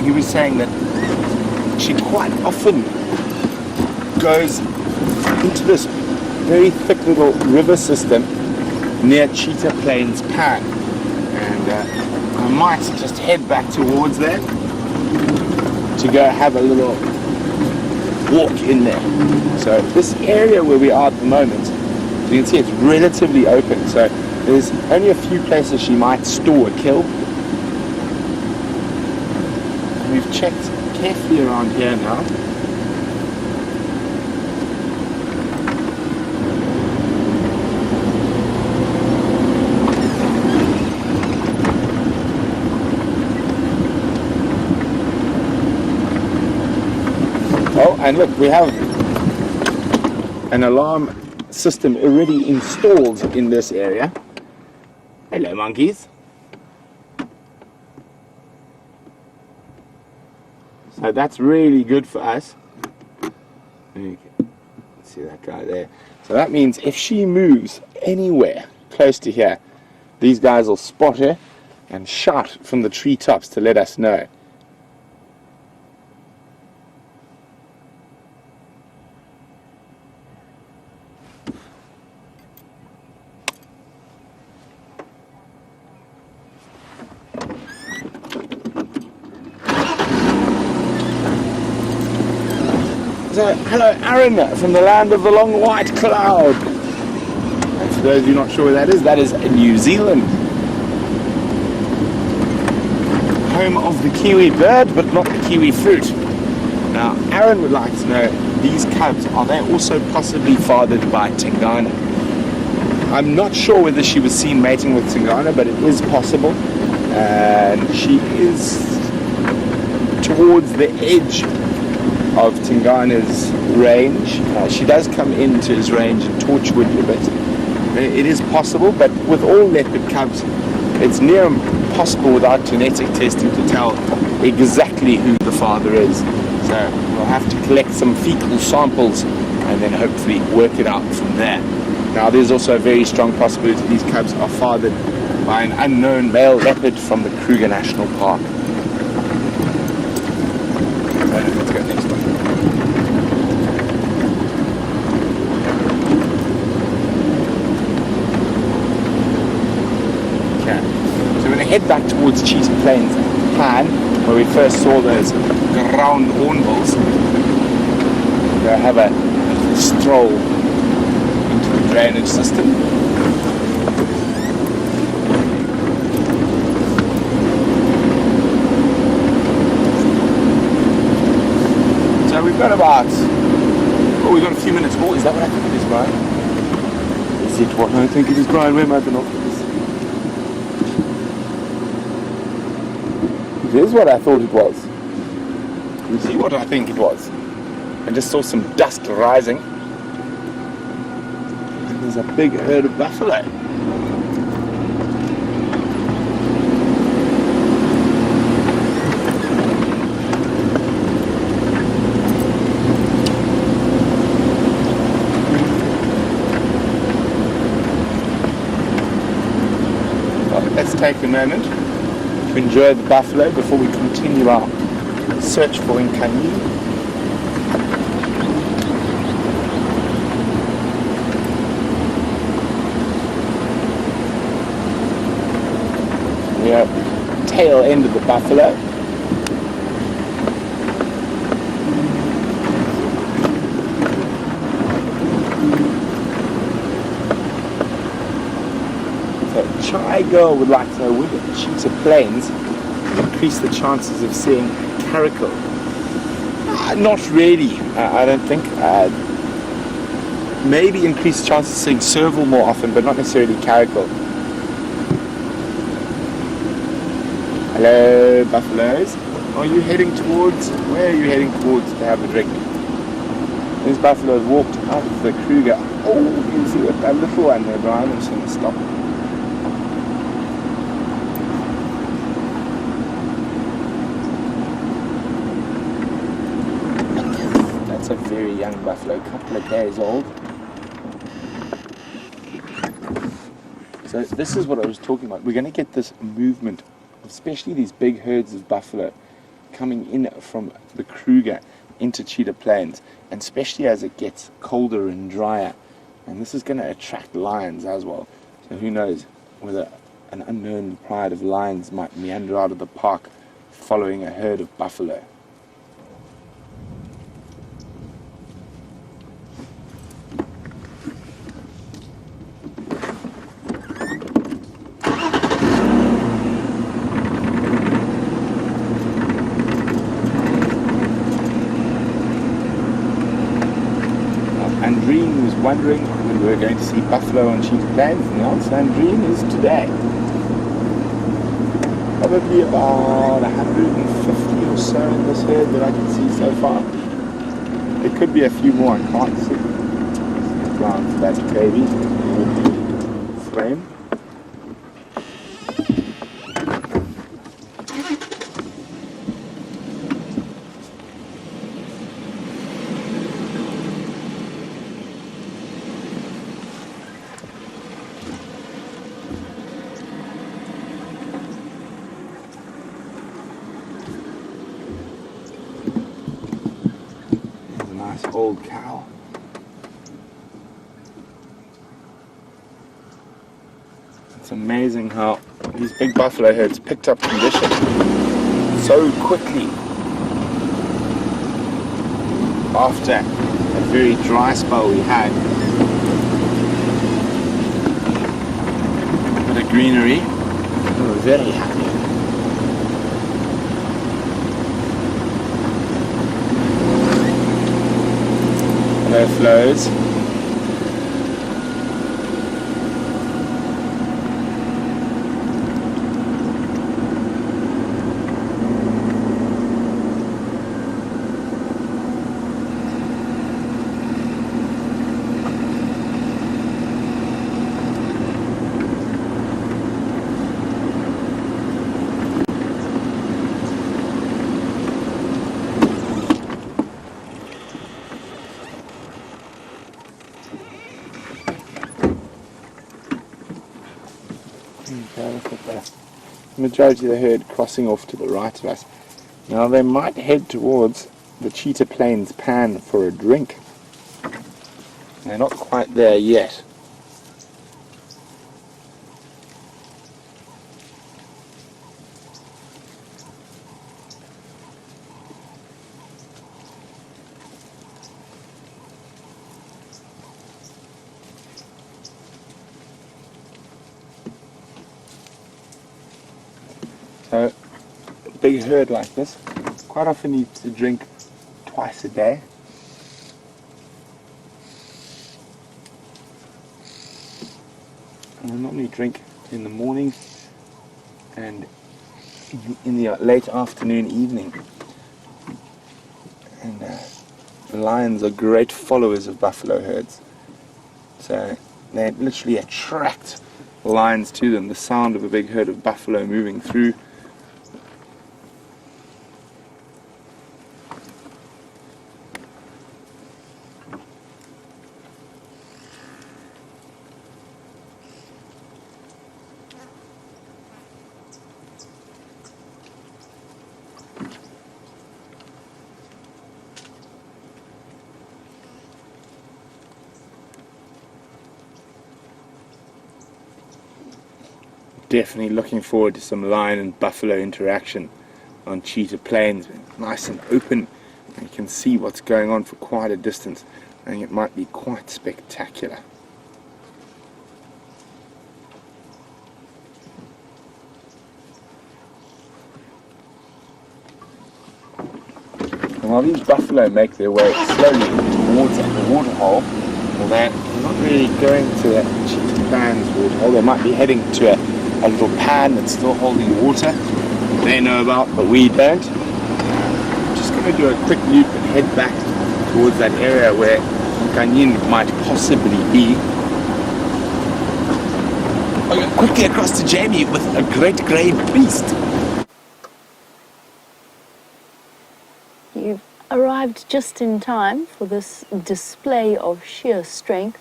he was saying that she quite often goes into this very thick little river system near Cheetah Plains Pan, and I might just head back towards there to go have a little walk in there. So this area where we are at the moment, you can see it's relatively open, so there's only a few places she might store a kill. We've checked carefully around here now. Oh, and look, we have an alarm system already installed in this area. Hello, monkeys. So that's really good for us. Okay. See that guy there. So that means if she moves anywhere close to here, these guys will spot her and shout from the treetops to let us know. So, hello Aaron from the land of the long white cloud. And for those of you not sure where that is New Zealand. Home of the kiwi bird, but not the kiwi fruit. Now, Aaron would like to know, these cubs, are they also possibly fathered by Tingana? I'm not sure whether she was seen mating with Tingana, but it is possible. and she is towards the edge of Tingana's range. She does come into his range in Torchwood a bit. It is possible, but with all leopard cubs, it's near impossible without genetic testing to tell exactly who the father is. So we'll have to collect some fecal samples and then hopefully work it out from there. Now there's also a very strong possibility these cubs are fathered by an unknown male leopard from the Kruger National Park. Let's go next one. Okay, so we're going to head back towards Cheetah Plains Plan, where we first saw those ground hornbills. We're going to have a stroll into the drainage system. So we've got about, we've got a few minutes more. Is that what I think it is, Brian? Is it what I think it is, Brian? Where am I binoculars? It is what I thought it was. You see what I think it was? I just saw some dust rising. And there's a big herd of buffalo. Well, let's take a moment to enjoy the buffalo before we continue our search for Nkanyini. We are at the tail end of the buffalo. So Chai Girl would like to know, would Cheetah Plains increase the chances of seeing caracal? Not really, I don't think. Maybe increase the chances of seeing serval more often, but not necessarily caracal. Hello, buffaloes. Are you heading towards, where are you heading towards to have a drink? These buffaloes walked out of the Kruger. Oh, you see that little one there, Brian? I'm just going to stop. That's a very young buffalo, a couple of days old. So this is what I was talking about. We're going to get this movement, especially these big herds of buffalo coming in from the Kruger into Cheetah Plains, and especially as it gets colder and drier. And this is going to attract lions as well. So who knows whether an unknown pride of lions might meander out of the park following a herd of buffalo. Andreen was wondering when we were going to see buffalo on Cheetah Plains, and the answer, Andreen, is today. Probably about 150 or so in this herd that I can see so far. There could be a few more, I can't see. Around for that baby frame. Old cow. It's amazing how these big buffalo herds picked up condition so quickly after a very dry spell we had. A bit of greenery. We were very happy. Hello, flows. Okay, look at that. The majority of the herd crossing off to the right of us. Now they might head towards the Cheetah Plains pan for a drink. They're not quite there yet. So, a big herd like this quite often needs to drink twice a day. And they normally drink in the morning and in the late afternoon, evening. And the lions are great followers of buffalo herds. So they literally attract lions to them. The sound of a big herd of buffalo moving through. Definitely looking forward to some lion and buffalo interaction on Cheetah Plains. Nice and open. You can see what's going on for quite a distance. I think it might be quite spectacular. And while these buffalo make their way slowly towards the waterhole, well, they're not really going to that Cheetah Plains waterhole. They might be heading to a little pan that's still holding water they know about, but we don't. I'm just going to do a quick loop and head back towards that area where Kanyin might possibly be. I'll go quickly across to Jamie with a great grey beast. You've arrived just in time for this display of sheer strength,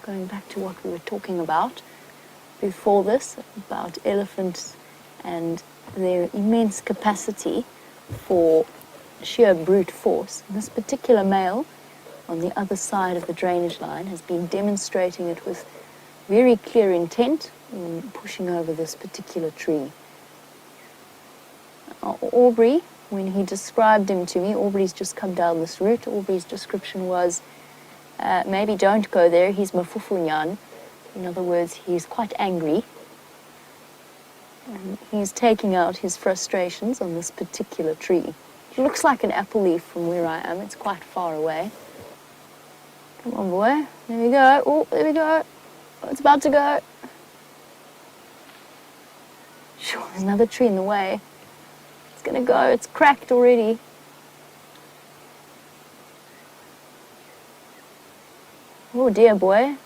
going back to what we were talking about before this, about elephants and their immense capacity for sheer brute force. And this particular male on the other side of the drainage line has been demonstrating it with very clear intent in pushing over this particular tree. Aubrey, when he described him to me, Aubrey's just come down this route. Aubrey's description was, maybe don't go there, he's mafufunyan. In other words, he's quite angry. And he's taking out his frustrations on this particular tree. It looks like an apple leaf from where I am. It's quite far away. Come on, boy. There we go. Oh, there we go. Oh, it's about to go. Sure, there's another tree in the way. It's gonna go. It's cracked already. Oh dear, boy.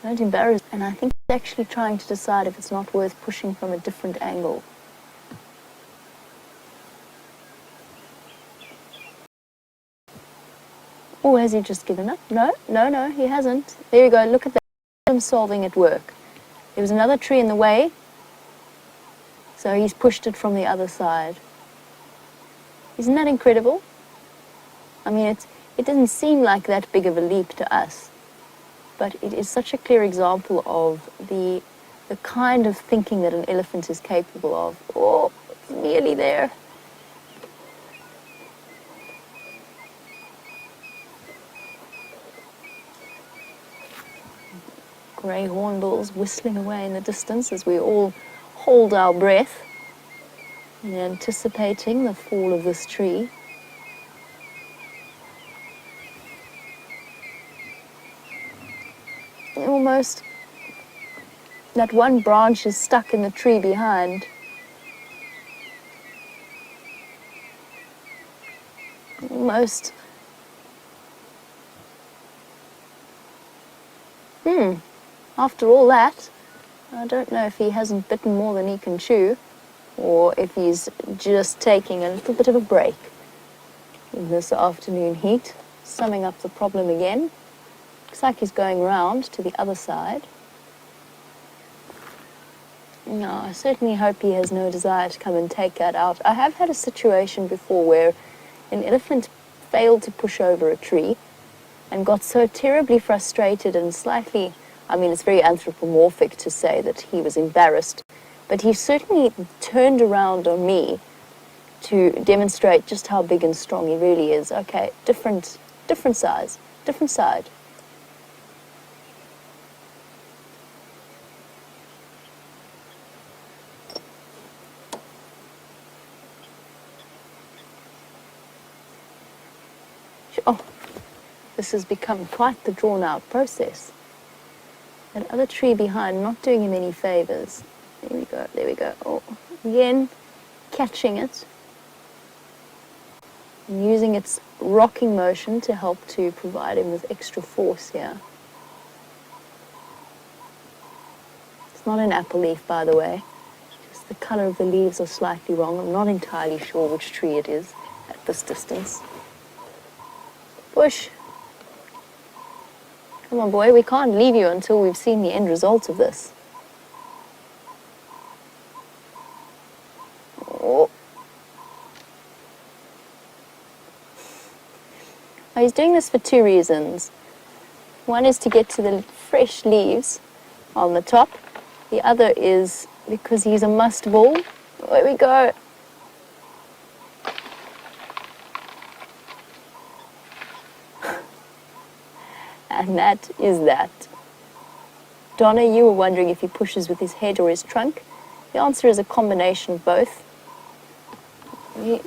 Don't embarrass. And I think he's actually trying to decide if it's not worth pushing from a different angle. Oh, has he just given up? No, he hasn't. There you go. Look at that. Problem solving at work. There was another tree in the way, so he's pushed it from the other side. Isn't that incredible? I mean, it doesn't seem like that big of a leap to us, but it is such a clear example of the kind of thinking that an elephant is capable of. Oh, it's nearly there. Grey hornbills whistling away in the distance as we all hold our breath in anticipating the fall of this tree. Almost that one branch is stuck in the tree behind. Almost. After all that, I don't know if he hasn't bitten more than he can chew, or if he's just taking a little bit of a break in this afternoon heat. Summing up the problem again. Looks like he's going round to the other side. No, I certainly hope he has no desire to come and take that out. I have had a situation before where an elephant failed to push over a tree and got so terribly frustrated and slightly, I mean, it's very anthropomorphic to say that he was embarrassed, but he certainly turned around on me to demonstrate just how big and strong he really is. Okay, different size, different side. Oh, this has become quite the drawn-out process. That other tree behind, not doing him any favors. There we go, there we go. Oh, again, catching it. And using its rocking motion to help to provide him with extra force here. It's not an apple leaf, by the way. Just the color of the leaves are slightly wrong. I'm not entirely sure which tree it is at this distance. Push. Come on, boy, we can't leave you until we've seen the end result of this. Oh. Well, he's doing this for two reasons. One is to get to the fresh leaves on the top. The other is because he's a must ball. There we go. And that is that. Donna, you were wondering if he pushes with his head or his trunk. The answer is a combination of both. We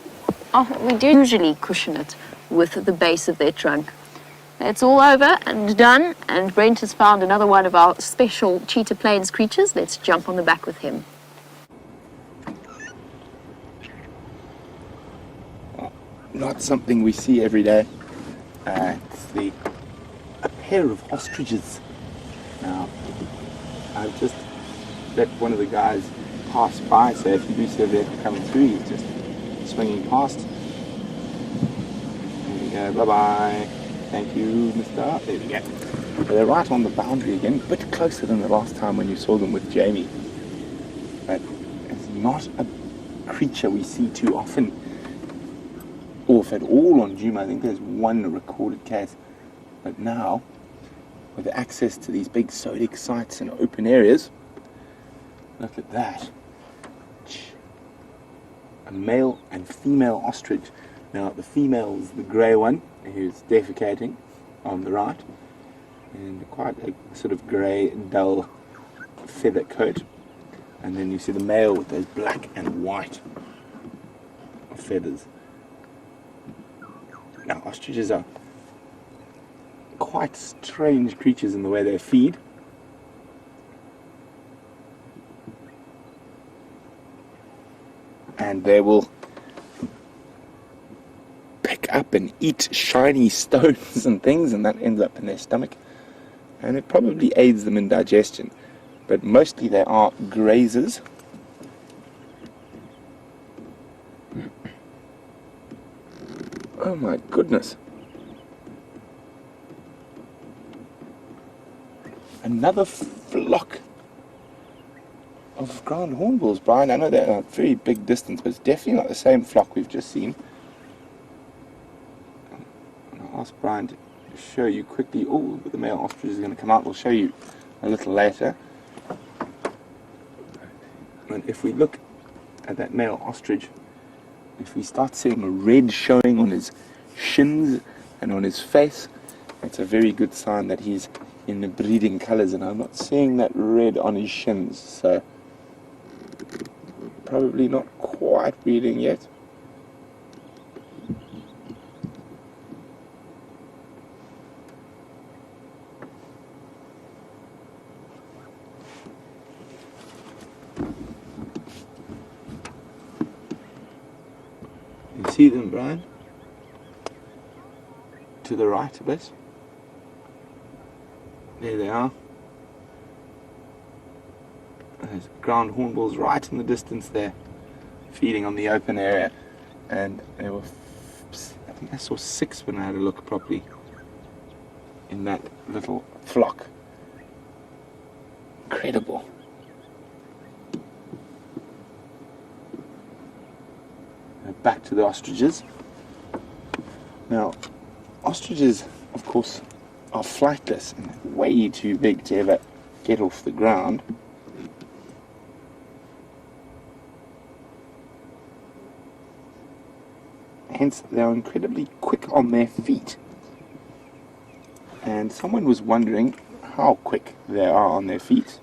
do usually cushion it with the base of their trunk. It's all over and done, and Brent has found another one of our special Cheetah Plains creatures. Let's jump on the back with him. Not something we see every day. It's a pair of ostriches. Now, I've just let one of the guys pass by, so if you do see a vehicle coming through, he's just swinging past. There we go, bye-bye. Thank you, mister. There we go. So they're right on the boundary again, a bit closer than the last time when you saw them with Jamie. But it's not a creature we see too often, or if at all on Djuma. I think there's one recorded case. But now, with access to these big sodic sites and open areas, look at that. A male and female ostrich. Now, the female is the grey one, who's defecating on the right, and quite a sort of grey, dull feather coat. And then you see the male with those black and white feathers. Now, ostriches are quite strange creatures in the way they feed. And they will pick up and eat shiny stones and things, and that ends up in their stomach. And it probably aids them in digestion. But mostly they are grazers. Oh my goodness. Another flock of ground hornbills, Brian. I know they're a very big distance, but it's definitely not the same flock we've just seen. I'll ask Brian to show you quickly. Oh, the male ostrich is going to come out. We'll show you a little later. And if we look at that male ostrich, if we start seeing a red showing on his shins and on his face, it's a very good sign that he's in the breeding colors, and I'm not seeing that red on his shins, so probably not quite breeding yet. You see them, Brian? To the right a bit. There they are. There's ground hornbills right in the distance there, feeding on the open area. And there were, I think I saw 6 when I had a look properly in that little flock. Incredible. back to the ostriches. Now, ostriches, of course, are flightless and way too big to ever get off the ground. Hence, they're incredibly quick on their feet. And someone was wondering how quick they are on their feet.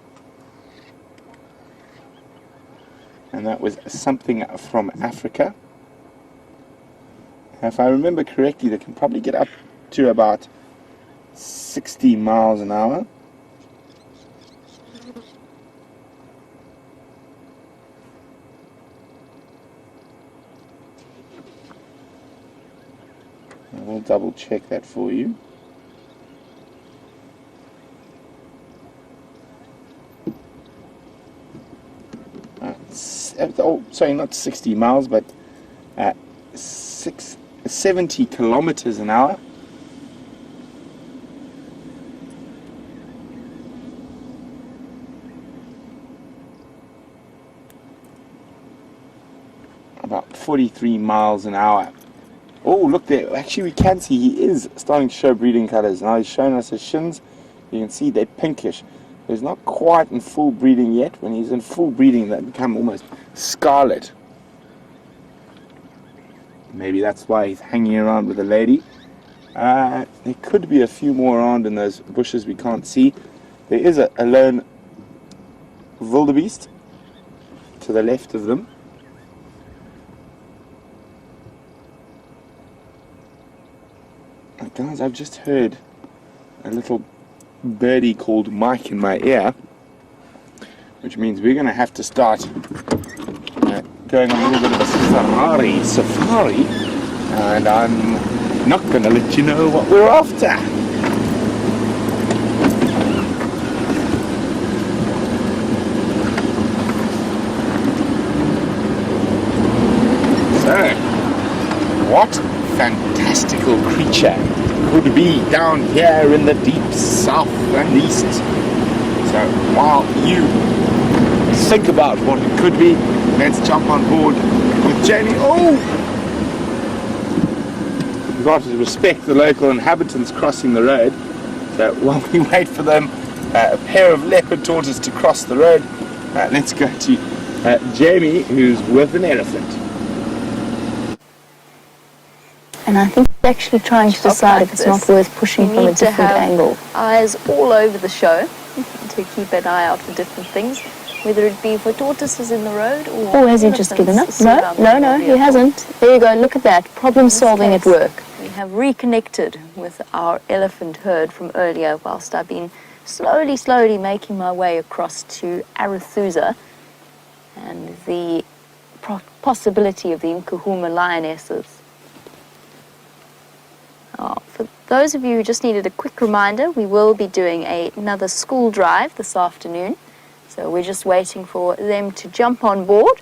And that was something from Africa. If I remember correctly, they can probably get up to about 60 miles an hour. I will double check that for you. Oh, sorry, not 60 miles, but 70 kilometers an hour. About 43 miles an hour. Oh, look there. Actually, we can see he is starting to show breeding colors. Now he's showing us his shins. You can see they're pinkish. He's not quite in full breeding yet. When he's in full breeding, they become almost scarlet. Maybe that's why he's hanging around with a lady. There could be a few more around in those bushes we can't see. There is a lone wildebeest to the left of them. Guys, I've just heard a little birdie called Mike in my ear, which means we're going to have to start going on a little bit of a safari, and I'm not going to let you know what we're after. So, what fantastical creature could be down here in the deep south and east? So while you think about what it could be, let's jump on board with Jamie. Oh! We've got to respect the local inhabitants crossing the road. So while we wait for them, a pair of leopard tortoises to cross the road, let's go to Jamie, who's with an elephant. And I think he's actually trying to decide if it's not worth pushing from a different angle. Eyes all over the show to keep an eye out for different things, whether it be for tortoises in the road or has he just given up? No, he hasn't. There you go, look at that. Problem solving at work. We have reconnected with our elephant herd from earlier whilst I've been slowly making my way across to Arathusa and the possibility of the Nkahuma lionesses. For those of you who just needed a quick reminder, we will be doing another school drive this afternoon. So we're just waiting for them to jump on board.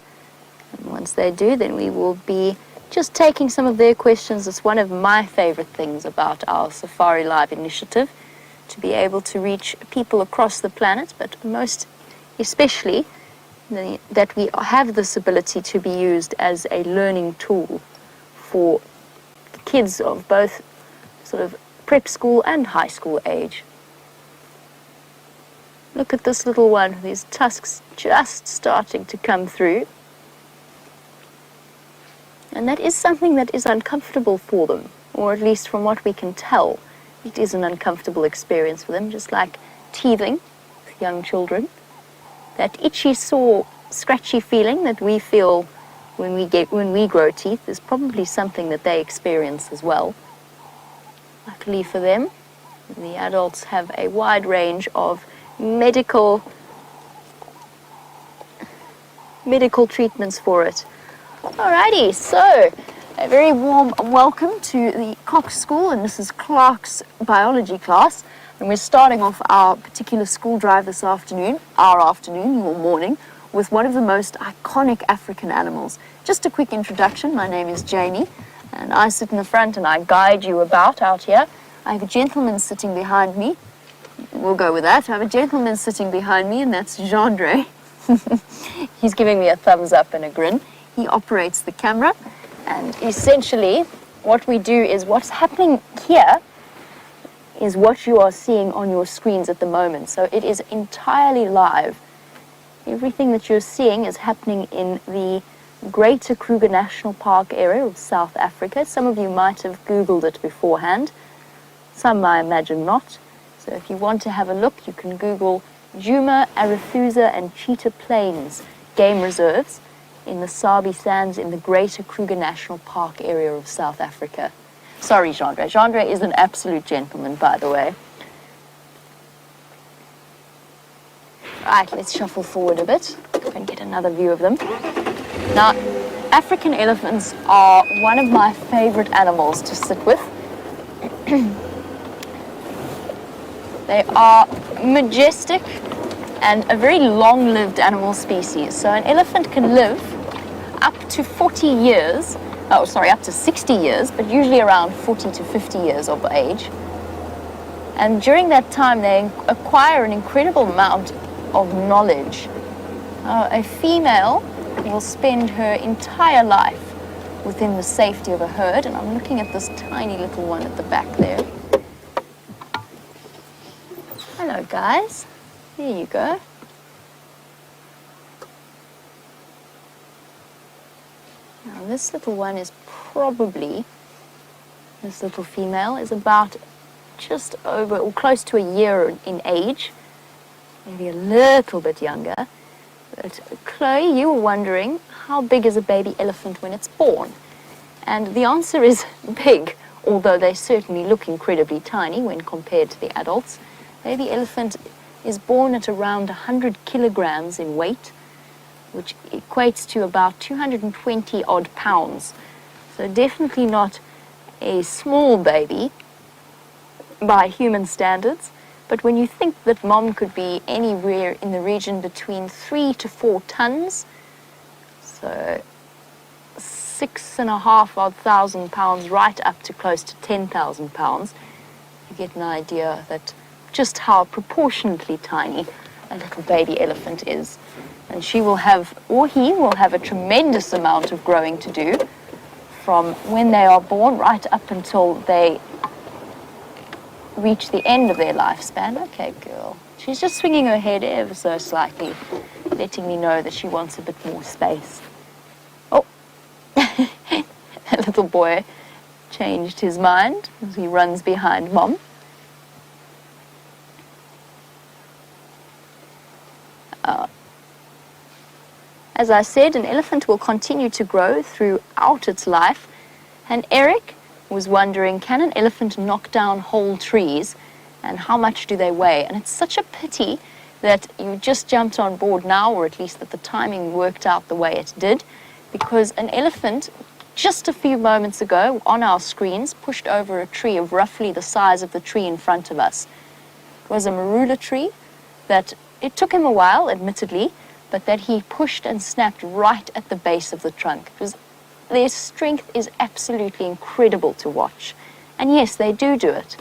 And once they do, then we will be just taking some of their questions. It's one of my favorite things about our Safari Live initiative, to be able to reach people across the planet, but most especially that we have this ability to be used as a learning tool for the kids of both sort of prep school and high school age. Look at this little one with his tusks just starting to come through. And that is something that is uncomfortable for them, or at least from what we can tell, it is an uncomfortable experience for them, just like teething with young children. That itchy, sore, scratchy feeling that we feel when we grow teeth is probably something that they experience as well. Luckily for them, the adults have a wide range of medical treatments for it. Alrighty, so a very warm welcome to the Cox School and Mrs. Clark's biology class. And we're starting off our particular school drive this afternoon, your morning, with one of the most iconic African animals. Just a quick introduction, my name is Jamie, and I sit in the front and I guide you about out here. I have a gentleman sitting behind me. We'll go with that. I have a gentleman sitting behind me, and that's Jean-Dre. He's giving me a thumbs up and a grin. He operates the camera. And essentially, what we do is what's happening here is what you are seeing on your screens at the moment. So it is entirely live. Everything that you're seeing is happening in the Greater Kruger National Park area of South Africa. Some of you might have Googled it beforehand. Some, I imagine, not. So if you want to have a look, you can Google Djuma Arathusa and Cheetah Plains game reserves in the Sabi Sands in the Greater Kruger National Park area of South Africa. Sorry, Jeandre. Jeandre is an absolute gentleman, by the way. Right, let's shuffle forward a bit and get another view of them. Now, African elephants are one of my favorite animals to sit with. They are majestic and a very long-lived animal species. So an elephant can live up to 40 years, up to 60 years, but usually around 40 to 50 years of age. And during that time, they acquire an incredible amount of knowledge. A female will spend her entire life within the safety of a herd, and I'm looking at this tiny little one at the back there. Hello, guys. There you go. Now, this little one is probably, this little female is about just over or close to a year in age, maybe a little bit younger. But Chloe, you were wondering, how big is a baby elephant when it's born? And the answer is big, although they certainly look incredibly tiny when compared to the adults. Baby elephant is born at around 100 kilograms in weight, which equates to about 220 odd pounds. So definitely not a small baby by human standards. But when you think that mom could be anywhere in the region between 3 to 4 tons, so 6,500 odd pounds, right up to close to 10,000 pounds, you get an idea that just how proportionately tiny a little baby elephant is. And she will have, or he will have, a tremendous amount of growing to do from when they are born right up until they reach the end of their lifespan. Okay, girl. She's just swinging her head ever so slightly, letting me know that she wants a bit more space. Oh, that little boy changed his mind as he runs behind mom. As I said, an elephant will continue to grow throughout its life. And Eric was wondering, can an elephant knock down whole trees, and how much do they weigh? And it's such a pity that you just jumped on board now, or at least that the timing worked out the way it did, because an elephant, just a few moments ago on our screens, pushed over a tree of roughly the size of the tree in front of us. It was a marula tree that it took him a while, admittedly, but that he pushed and snapped right at the base of the trunk. Their strength is absolutely incredible to watch. And yes, they do it.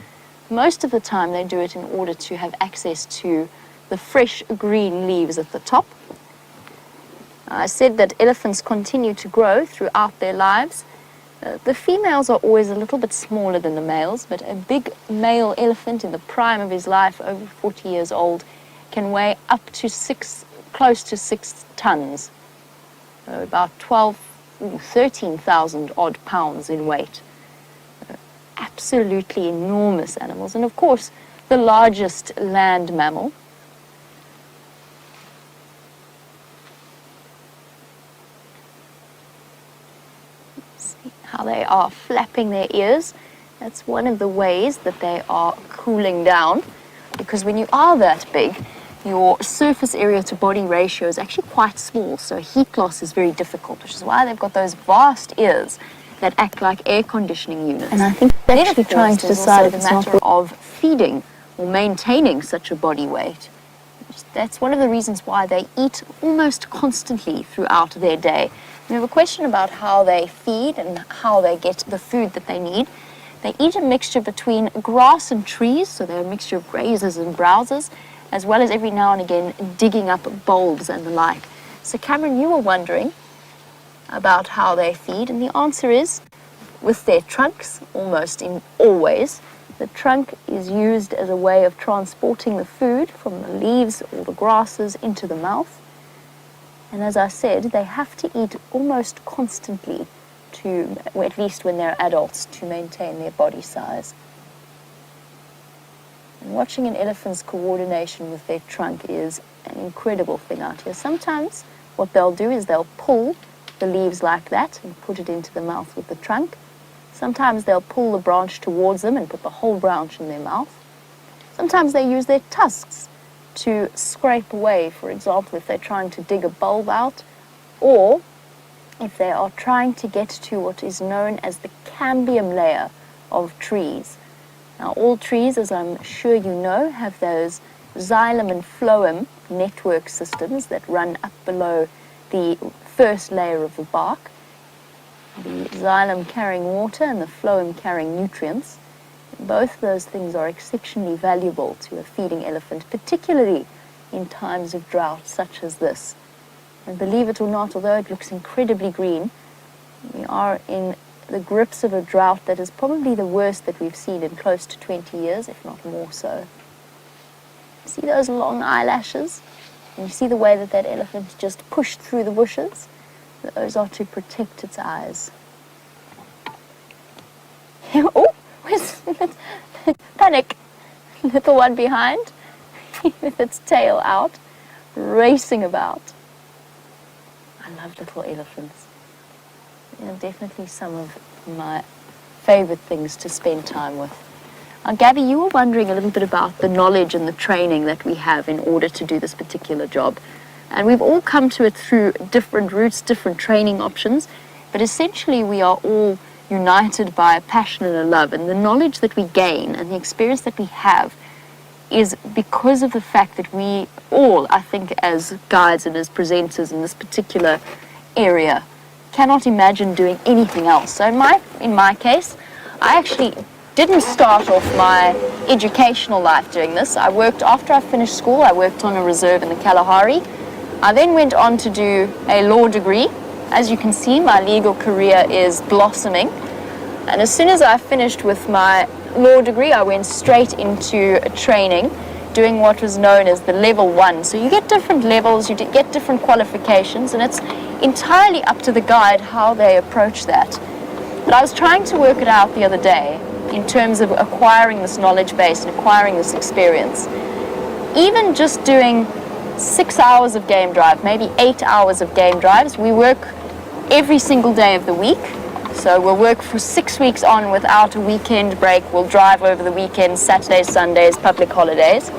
Most of the time they do it in order to have access to the fresh green leaves at the top. I said that elephants continue to grow throughout their lives. The females are always a little bit smaller than the males, but a big male elephant in the prime of his life, over 40 years old, can weigh up to close to 6 tons, about 13,000 odd pounds in weight. Absolutely enormous animals. And of course, the largest land mammal. See how they are flapping their ears. That's one of the ways that they are cooling down, because when you are that big, your surface area to body ratio is actually quite small, so heat loss is very difficult, which is why they've got those vast ears that act like air conditioning units. And I think they're actually trying to decide if it's matter of feeding or maintaining such a body weight. That's one of the reasons why they eat almost constantly throughout their day. We have a question about how they feed and how they get the food that they need. They eat a mixture between grass and trees, so they're a mixture of grazers and browsers, as well as every now and again digging up bulbs and the like. So Cameron, you were wondering, about how they feed, and the answer is with their trunks, always. The trunk is used as a way of transporting the food from the leaves or the grasses into the mouth. And as I said, they have to eat almost constantly or at least when they're adults, to maintain their body size. And watching an elephant's coordination with their trunk is an incredible thing out here. Sometimes what they'll do is they'll pull the leaves like that and put it into the mouth with the trunk. Sometimes they'll pull the branch towards them and put the whole branch in their mouth. Sometimes they use their tusks to scrape away, for example, if they're trying to dig a bulb out, or if they are trying to get to what is known as the cambium layer of trees. Now, all trees, as I'm sure you know, have those xylem and phloem network systems that run up below the first layer of the bark. The xylem carrying water and the phloem carrying nutrients. Both of those things are exceptionally valuable to a feeding elephant, particularly in times of drought such as this. And believe it or not, although it looks incredibly green, we are in the grips of a drought that is probably the worst that we've seen in close to 20 years, if not more so. See those long eyelashes? And you see the way that elephant just pushed through the bushes? Those are to protect its eyes. Oh, where's panic? Little one behind, with its tail out, racing about. I love little elephants. They're definitely some of my favorite things to spend time with. Now, Gabby, you were wondering a little bit about the knowledge and the training that we have in order to do this particular job. And we've all come to it through different routes, different training options, but essentially we are all united by a passion and a love, and the knowledge that we gain and the experience that we have is because of the fact that we all, I think, as guides and as presenters in this particular area, cannot imagine doing anything else. So in my case, I actually didn't start off my educational life doing this. After I finished school, I worked on a reserve in the Kalahari. I then went on to do a law degree. As you can see, my legal career is blossoming. And as soon as I finished with my law degree, I went straight into training, doing what was known as the level 1. So you get different levels, you get different qualifications, and it's entirely up to the guide how they approach that. But I was trying to work it out the other day in terms of acquiring this knowledge base and acquiring this experience. Even just doing 6 hours of game drive, maybe 8 hours of game drives. We work every single day of the week. So we'll work for 6 weeks on without a weekend break. We'll drive over the weekends, Saturdays, Sundays, public holidays.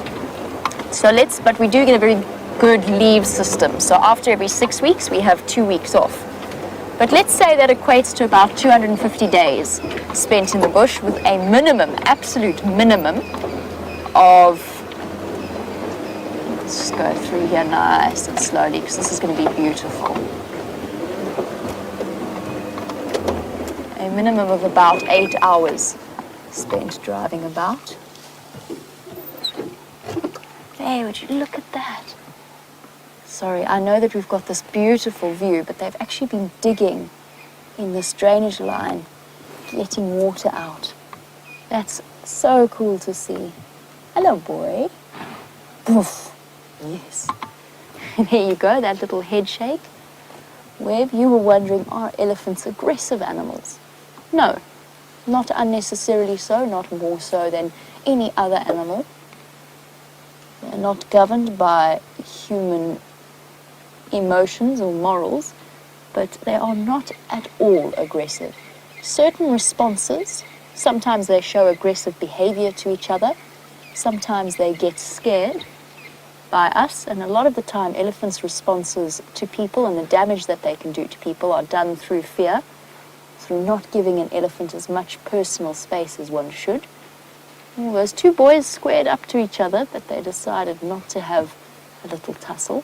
But we do get a very good leave system. So after every 6 weeks, we have 2 weeks off. But let's say that equates to about 250 days spent in the bush with a minimum, absolute minimum of, let's just go through here nice and slowly because this is going to be beautiful. A minimum of about 8 hours spent driving about. Hey, would you look at that? Sorry, I know that we've got this beautiful view, but they've actually been digging in this drainage line, getting water out. That's so cool to see. Hello, boy. Poof. Yes. There you go, that little head shake. Webb, you were wondering, are elephants aggressive animals? No, not unnecessarily so, not more so than any other animal. They're not governed by human emotions or morals, but they are not at all aggressive. Certain responses, sometimes they show aggressive behavior to each other, sometimes they get scared by us, and a lot of the time elephants' responses to people and the damage that they can do to people are done through fear, through not giving an elephant as much personal space as one should. Well, those two boys squared up to each other, but they decided not to have a little tussle.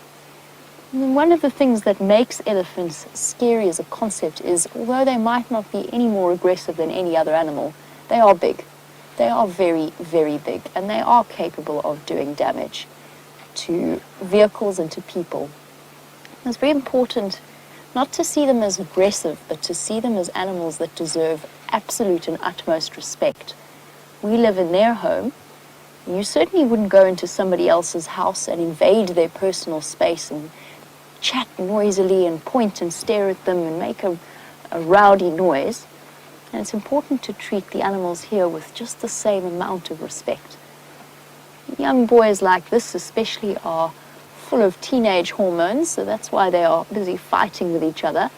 And one of the things that makes elephants scary as a concept is, although they might not be any more aggressive than any other animal, they are big. They are very, very big, and they are capable of doing damage to vehicles and to people. It's very important not to see them as aggressive, but to see them as animals that deserve absolute and utmost respect. We live in their home. You certainly wouldn't go into somebody else's house and invade their personal space and chat noisily and point and stare at them and make a rowdy noise. And it's important to treat the animals here with just the same amount of respect. Young boys like this especially are full of teenage hormones, so that's why they are busy fighting with each other.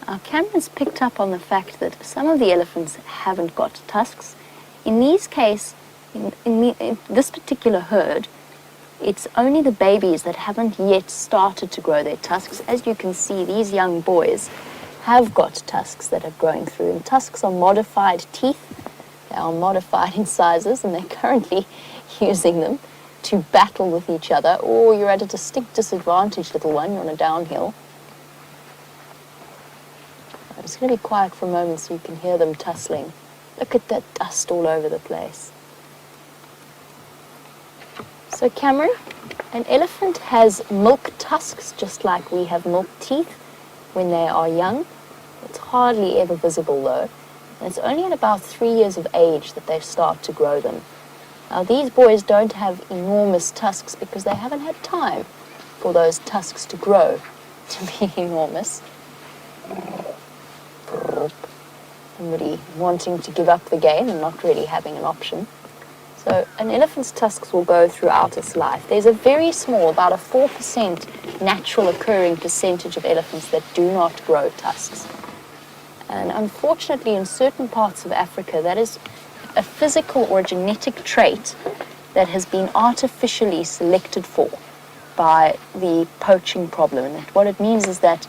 Our camera's picked up on the fact that some of the elephants haven't got tusks. In this particular herd, it's only the babies that haven't yet started to grow their tusks. As you can see, these young boys have got tusks that are growing through, and tusks are modified teeth. They are modified in sizes, and they're currently using them to battle with each other. Or you're at a distinct disadvantage, little one, you're on a downhill. I'm just going to be quiet for a moment so you can hear them tussling. Look at that dust all over the place. So Cameron, an elephant has milk tusks just like we have milk teeth when they are young. It's hardly ever visible though. And it's only at about 3 years of age that they start to grow them. Now these boys don't have enormous tusks because they haven't had time for those tusks to grow to be enormous. Somebody wanting to give up the game and not really having an option. So an elephant's tusks will go throughout its life. There's a very small, about a 4% natural occurring percentage of elephants that do not grow tusks. And unfortunately, in certain parts of Africa, that is a physical or a genetic trait that has been artificially selected for by the poaching problem. And what it means is that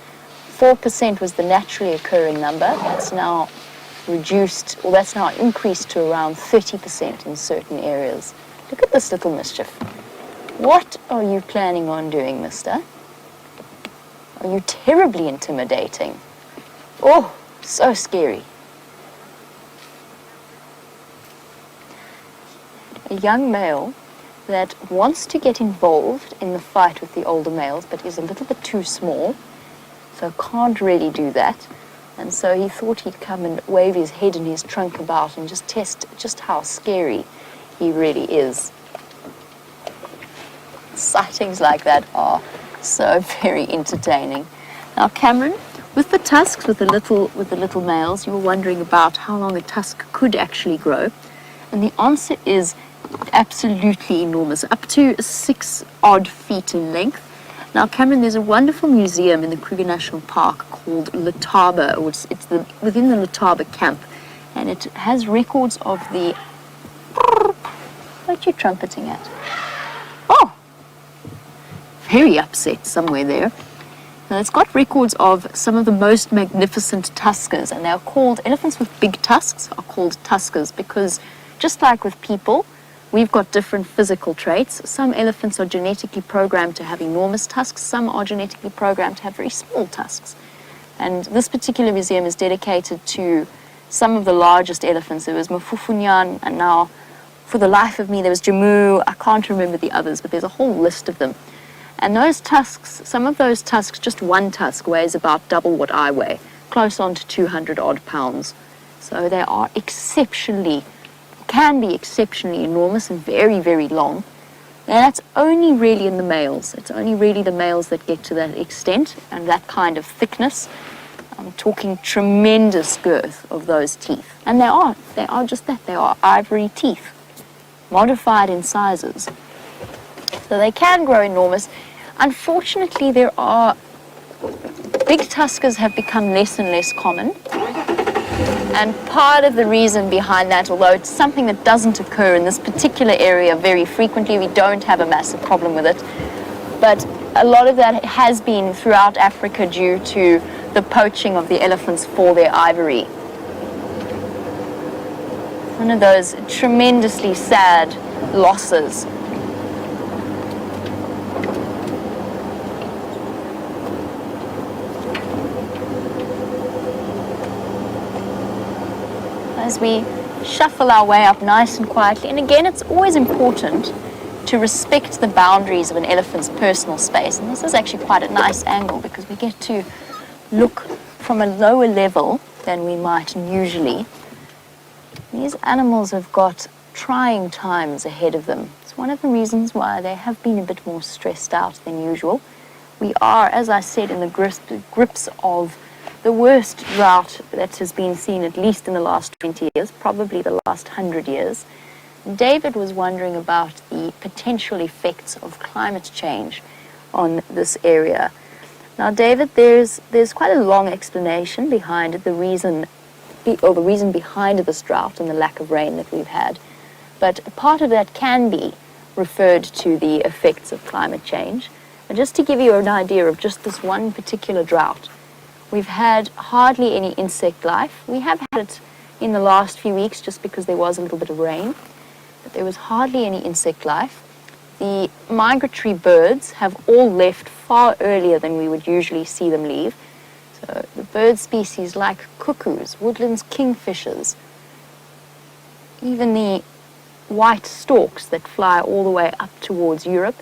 4% was the naturally occurring number. That's now reduced, or that's now increased to around 30% in certain areas. Look at this little mischief. What are you planning on doing, mister? Are you terribly intimidating? Oh, so scary. A young male that wants to get involved in the fight with the older males, but is a little bit too small, so can't really do that. And so he thought he'd come and wave his head and his trunk about and just test just how scary he really is. Sightings like that are so very entertaining. Now, Cameron, with the tusks, with the little males, you were wondering about how long a tusk could actually grow. And the answer is absolutely enormous, up to 6 odd feet in length. Now, Cameron, there's a wonderful museum in the Kruger National Park called Letaba, or it's within the Letaba camp, and it has records of the... What are you trumpeting at? Oh! Very upset somewhere there. Now, it's got records of some of the most magnificent tuskers, and they're called, elephants with big tusks are called tuskers because, just like with people, we've got different physical traits. Some elephants are genetically programmed to have enormous tusks. Some are genetically programmed to have very small tusks. And this particular museum is dedicated to some of the largest elephants. There was Mfufunyan, and now, for the life of me, there was Jamu. I can't remember the others, but there's a whole list of them. And those tusks, some of those tusks, just one tusk weighs about double what I weigh, close on to 200 odd pounds. So they are can be exceptionally enormous and very, very long. And that's only really in the males. It's only really the males that get to that extent and that kind of thickness. I'm talking tremendous girth of those teeth. And they are just that. They are ivory teeth, modified in sizes. So they can grow enormous. Unfortunately, big tuskers have become less and less common. And part of the reason behind that, although it's something that doesn't occur in this particular area very frequently, we don't have a massive problem with it, but a lot of that has been throughout Africa due to the poaching of the elephants for their ivory. One of those tremendously sad losses. As we shuffle our way up nice and quietly. And again, it's always important to respect the boundaries of an elephant's personal space. And this is actually quite a nice angle because we get to look from a lower level than we might usually. These animals have got trying times ahead of them. It's one of the reasons why they have been a bit more stressed out than usual. We are, as I said, in the grips of the worst drought that has been seen at least in the last 20 years, probably the last 100 years. David was wondering about the potential effects of climate change on this area. Now, David, there's quite a long explanation behind the reason behind this drought and the lack of rain that we've had. But part of that can be referred to the effects of climate change. And just to give you an idea of just this one particular drought, we've had hardly any insect life. We have had it in the last few weeks just because there was a little bit of rain, but there was hardly any insect life. The migratory birds have all left far earlier than we would usually see them leave. So the bird species like cuckoos, woodlands kingfishers, even the white storks that fly all the way up towards Europe,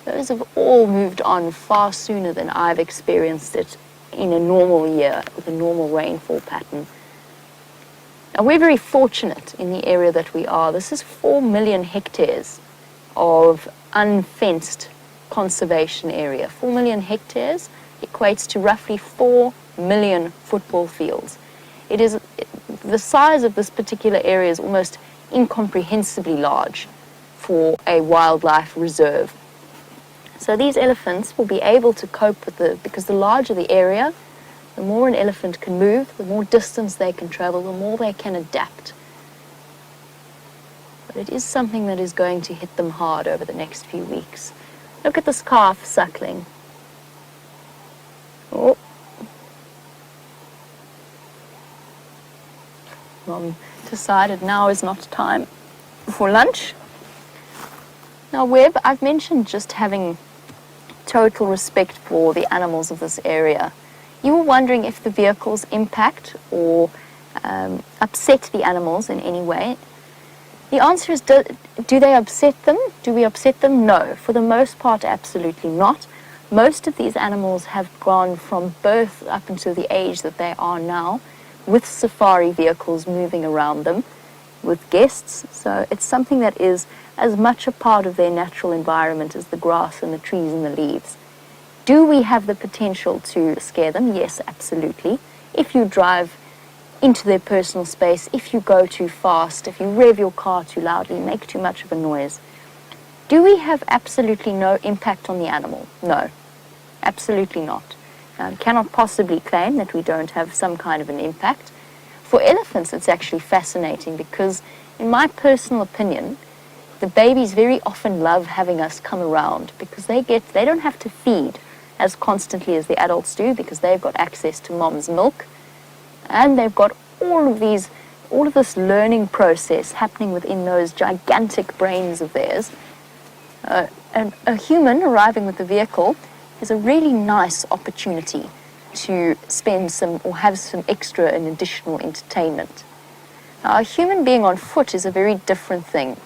those have all moved on far sooner than I've experienced it in a normal year with a normal rainfall pattern. Now, we're very fortunate in the area that we are. This is 4 million hectares of unfenced conservation area. 4 million hectares equates to roughly 4 million football fields. The size of this particular area is almost incomprehensibly large for a wildlife reserve. So these elephants will be able to cope with because the larger the area, the more an elephant can move, the more distance they can travel, the more they can adapt. But it is something that is going to hit them hard over the next few weeks. Look at this calf suckling. Oh. Mom decided now is not time for lunch. Now, Webb, I've mentioned just having total respect for the animals of this area. You were wondering if the vehicles impact or upset the animals in any way. The answer is, do they upset them? Do we upset them? No. For the most part, absolutely not. Most of these animals have gone from birth up until the age that they are now with safari vehicles moving around them with guests. So it's something that is as much a part of their natural environment as the grass and the trees and the leaves. Do we have the potential to scare them? Yes, absolutely. If you drive into their personal space, if you go too fast, if you rev your car too loudly, make too much of a noise. Do we have absolutely no impact on the animal? No, absolutely not. Cannot possibly claim that we don't have some kind of an impact. For elephants, it's actually fascinating because, in my personal opinion, the babies very often love having us come around because they don't have to feed as constantly as the adults do because they've got access to mom's milk, and they've got all of this learning process happening within those gigantic brains of theirs. And a human arriving with the vehicle is a really nice opportunity to spend some or have some extra and additional entertainment. Now, a human being on foot is a very different thing.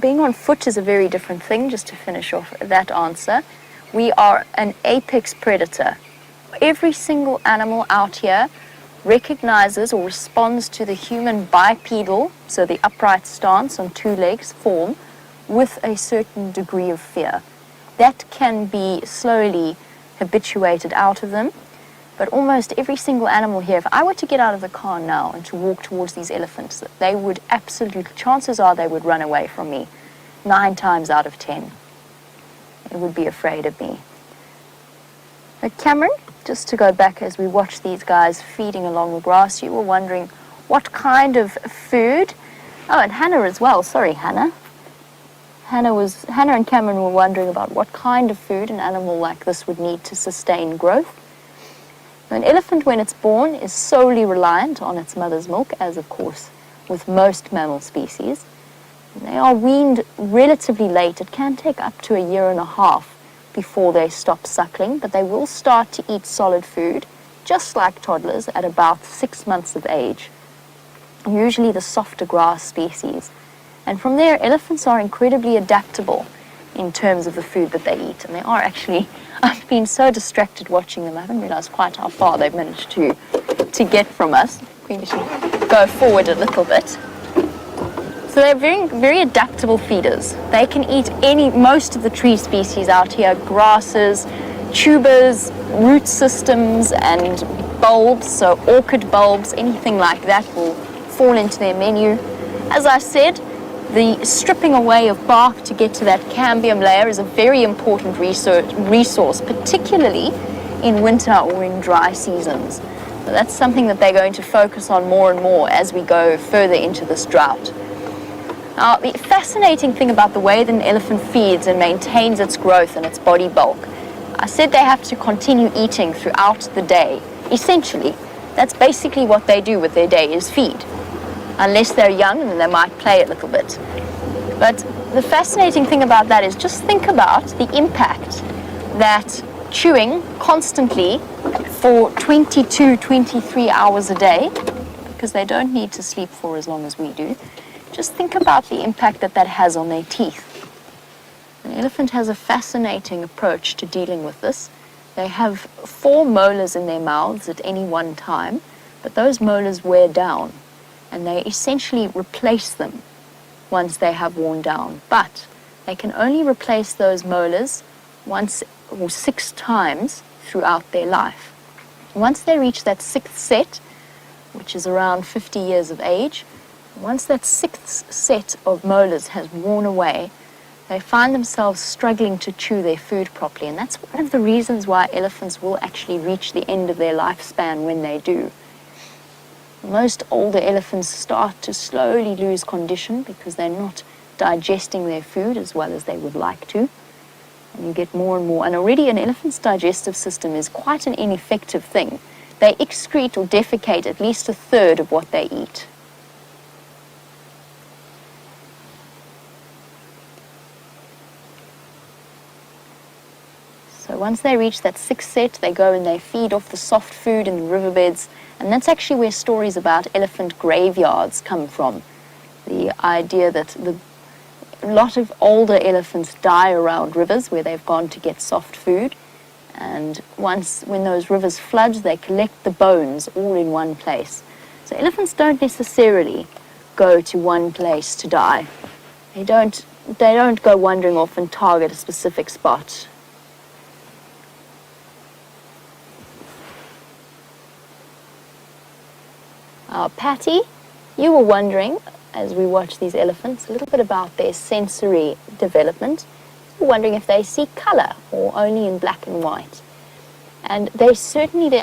Being on foot is a very different thing, just to finish off that answer. We are an apex predator. Every single animal out here recognizes or responds to the human bipedal, so the upright stance on two legs form, with a certain degree of fear. That can be slowly habituated out of them, but almost every single animal here, if I were to get out of the car now and to walk towards these elephants, they would absolutely, chances are they would run away from me 9 times out of 10. They would be afraid of me. Now, Cameron, just to go back as we watch these guys feeding along the grass, you were wondering what kind of food. Oh, and Hannah as well. Sorry, Hannah. Hannah and Cameron were wondering about what kind of food an animal like this would need to sustain growth. An elephant, when it's born, is solely reliant on its mother's milk, as of course with most mammal species. They are weaned relatively late. It can take up to 1.5 years before they stop suckling, but they will start to eat solid food, just like toddlers, at about 6 months of age, usually the softer grass species. And from there, elephants are incredibly adaptable in terms of the food that they eat. And they are actually, I've been so distracted watching them, I haven't realized quite how far they've managed to get from us. We should go forward a little bit. So they're very, very adaptable feeders. They can eat most of the tree species out here, grasses, tubers, root systems, and bulbs, so orchid bulbs, anything like that will fall into their menu. As I said, the stripping away of bark to get to that cambium layer is a very important resource, particularly in winter or in dry seasons. So that's something that they're going to focus on more and more as we go further into this drought. Now, the fascinating thing about the way that an elephant feeds and maintains its growth and its body bulk, I said they have to continue eating throughout the day. Essentially, that's basically what they do with their day, is feed. Unless they're young, and they might play a little bit. But the fascinating thing about that is just think about the impact that chewing constantly for 22, 23 hours a day, because they don't need to sleep for as long as we do, just think about the impact that has on their teeth. An elephant has a fascinating approach to dealing with this. They have 4 molars in their mouths at any one time, but those molars wear down, and they essentially replace them once they have worn down. But they can only replace those molars once or 6 times throughout their life. Once they reach that 6th set, which is around 50 years of age, once that 6th set of molars has worn away, they find themselves struggling to chew their food properly. And that's one of the reasons why elephants will actually reach the end of their lifespan when they do. Most older elephants start to slowly lose condition because they're not digesting their food as well as they would like to. And you get more and more. And already an elephant's digestive system is quite an ineffective thing. They excrete or defecate at least 1/3 of what they eat. So once they reach that 6th set, they go and they feed off the soft food in the riverbeds. And that's actually where stories about elephant graveyards come from. The idea that a lot of older elephants die around rivers where they've gone to get soft food. And when those rivers flood, they collect the bones all in one place. So elephants don't necessarily go to one place to die. They don't go wandering off and target a specific spot. Patty, you were wondering, as we watch these elephants, a little bit about their sensory development. You were wondering if they see color or only in black and white. And their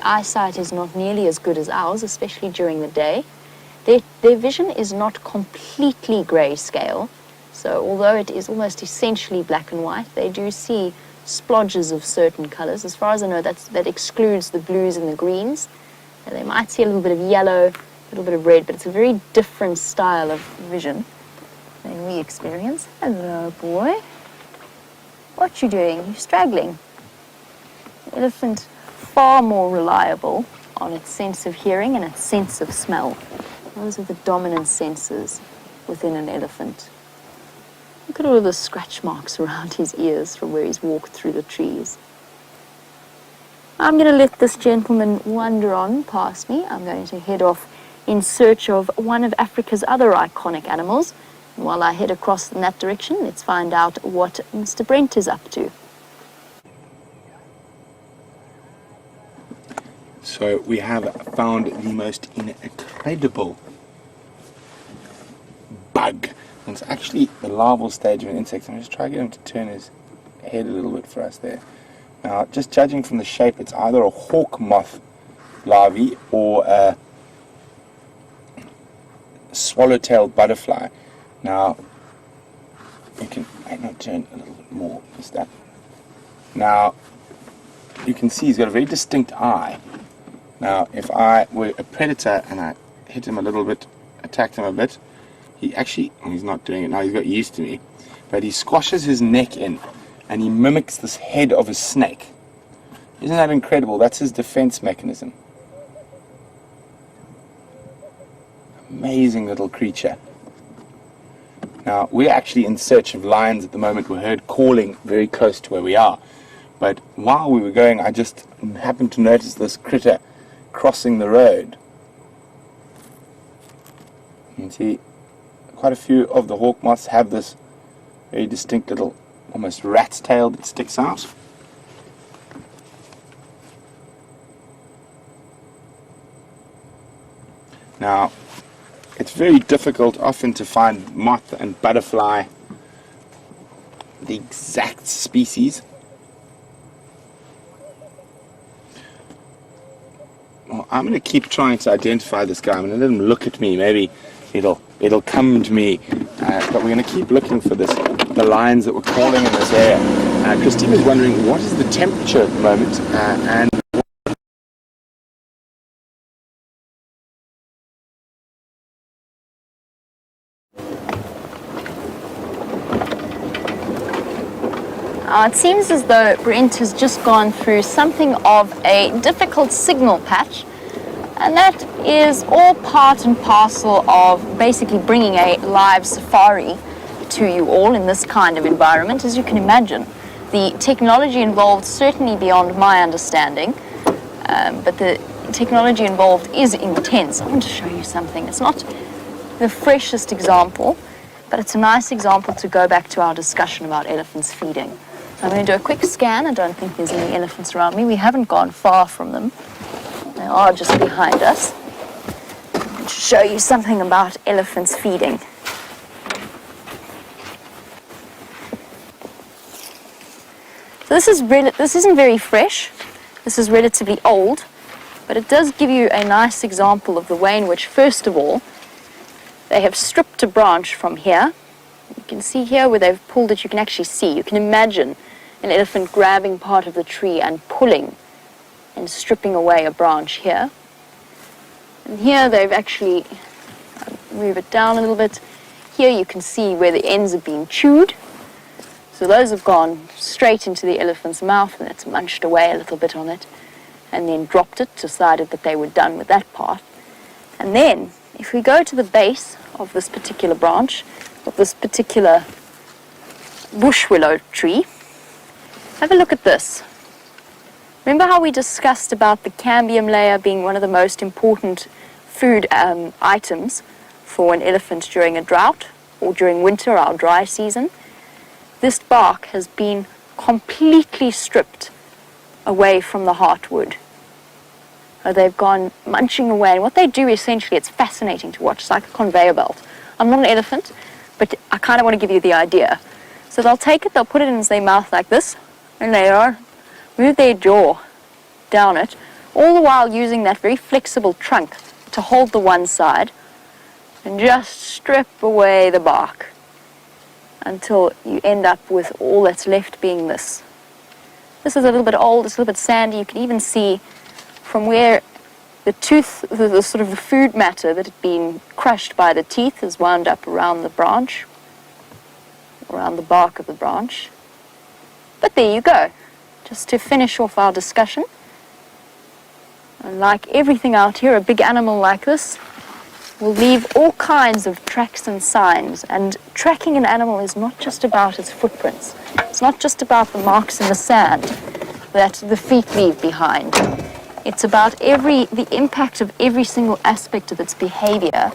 eyesight is not nearly as good as ours, especially during the day. Their vision is not completely grayscale. So although it is almost essentially black and white, they do see splodges of certain colors. As far as I know, that excludes the blues and the greens. And they might see a little bit of yellow, a little bit of red, but it's a very different style of vision than we experience. Hello, boy. What you doing? You're straggling. The elephant, far more reliable on its sense of hearing and its sense of smell. Those are the dominant senses within an elephant. Look at all of the scratch marks around his ears from where he's walked through the trees. I'm going to let this gentleman wander on past me. I'm going to head off in search of one of Africa's other iconic animals. And while I head across in that direction, let's find out what Mr. Brent is up to. So we have found the most incredible bug. And it's actually the larval stage of an insect. I'm just trying to get him to turn his head a little bit for us there. Now, just judging from the shape, it's either a hawk moth larvae or a swallow-tailed butterfly. Now, you can turn a little bit more. Just that. Now, you can see he's got a very distinct eye. Now, if I were a predator and I hit him a little bit, attacked him a bit, he's not doing it now, he's got used to me, but he squashes his neck in and he mimics this head of a snake. Isn't that incredible? That's his defense mechanism. Amazing little creature. Now, we're actually in search of lions at the moment. We heard calling very close to where we are. But while we were going, I just happened to notice this critter crossing the road. You can see quite a few of the hawk moths have this very distinct little, almost rat's tail that sticks out. Now, it's very difficult often to find moth and butterfly, the exact species. Well, I'm going to keep trying to identify this guy. I'm going to let him look at me. Maybe it'll come to me. But we're going to keep looking for the lions that were calling in this area. Christina's wondering what is the temperature at the moment, and it seems as though Brent has just gone through something of a difficult signal patch, and that is all part and parcel of basically bringing a live safari to you all in this kind of environment. As you can imagine, the technology involved certainly beyond my understanding, but the technology involved is intense. I want to show you something. It's not the freshest example, but it's a nice example to go back to our discussion about elephants feeding. So I'm going to do a quick scan. I don't think there's any elephants around me. We haven't gone far from them. They are just behind us. To show you something about elephants feeding. So this isn't very fresh. This is relatively old, but it does give you a nice example of the way in which, first of all, they have stripped a branch from here. You can see here where they've pulled it, you can actually see. You can imagine an elephant grabbing part of the tree and pulling and stripping away a branch here. And here they've actually, move it down a little bit. Here you can see where the ends have been chewed. So those have gone straight into the elephant's mouth, and it's munched away a little bit on it, and then dropped it, decided that they were done with that part. And then, if we go to the base of this particular branch, of this particular bush willow tree, have a look at this. Remember how we discussed about the cambium layer being one of the most important food items for an elephant during a drought or during winter, our dry season? This bark has been completely stripped away from the heartwood. They've gone munching away, and what they do essentially, it's fascinating to watch. It's like a conveyor belt. I'm not an elephant, but I kind of want to give you the idea. So they'll take it, they'll put it in their mouth like this, and they move their jaw down it, all the while using that very flexible trunk to hold the one side, and just strip away the bark until you end up with all that's left being this. This is a little bit old, it's a little bit sandy. You can even see from where the tooth, the sort of the food matter that had been crushed by the teeth is wound up around the branch, around the bark of the branch. But there you go. Just to finish off our discussion, and like everything out here, a big animal like this will leave all kinds of tracks and signs. And tracking an animal is not just about its footprints. It's not just about the marks in the sand that the feet leave behind. It's about the impact of every single aspect of its behavior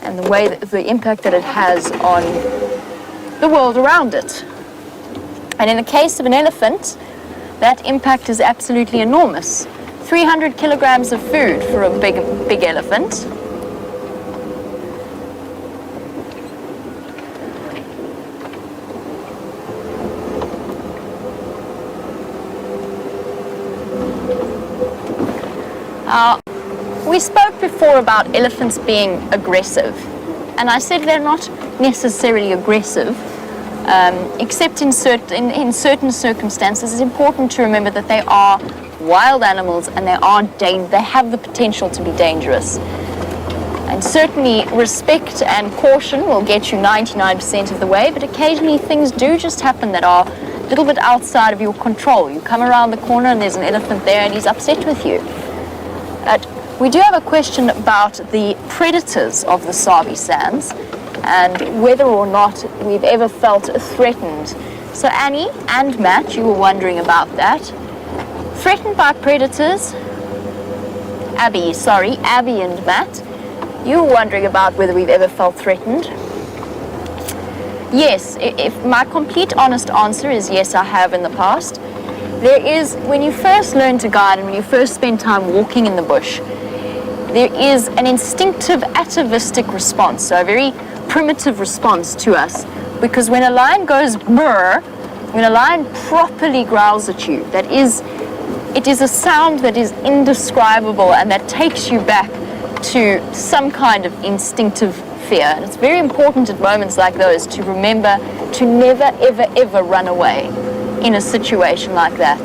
and the way that the impact that it has on the world around it. And in the case of an elephant, that impact is absolutely enormous. 300 kilograms of food for a big elephant. We spoke before about elephants being aggressive, and I said they're not necessarily aggressive, except in certain circumstances. It's important to remember that they are wild animals and they have the potential to be dangerous. And certainly respect and caution will get you 99% of the way, but occasionally things do just happen that are a little bit outside of your control. You come around the corner and there's an elephant there and he's upset with you. We do have a question about the predators of the Sabi Sands and whether or not we've ever felt threatened. So Annie and Matt, you were wondering about that. Threatened by predators? Abby and Matt, you were wondering about whether we've ever felt threatened. Yes, if my complete honest answer is yes, I have in the past. There is, when you first learn to guide and when you first spend time walking in the bush, there is an instinctive atavistic response, so a very primitive response to us. Because when a lion goes brr, when a lion properly growls at you, it is a sound that is indescribable and that takes you back to some kind of instinctive fear. And it's very important at moments like those to remember to never, ever, ever run away in a situation like that.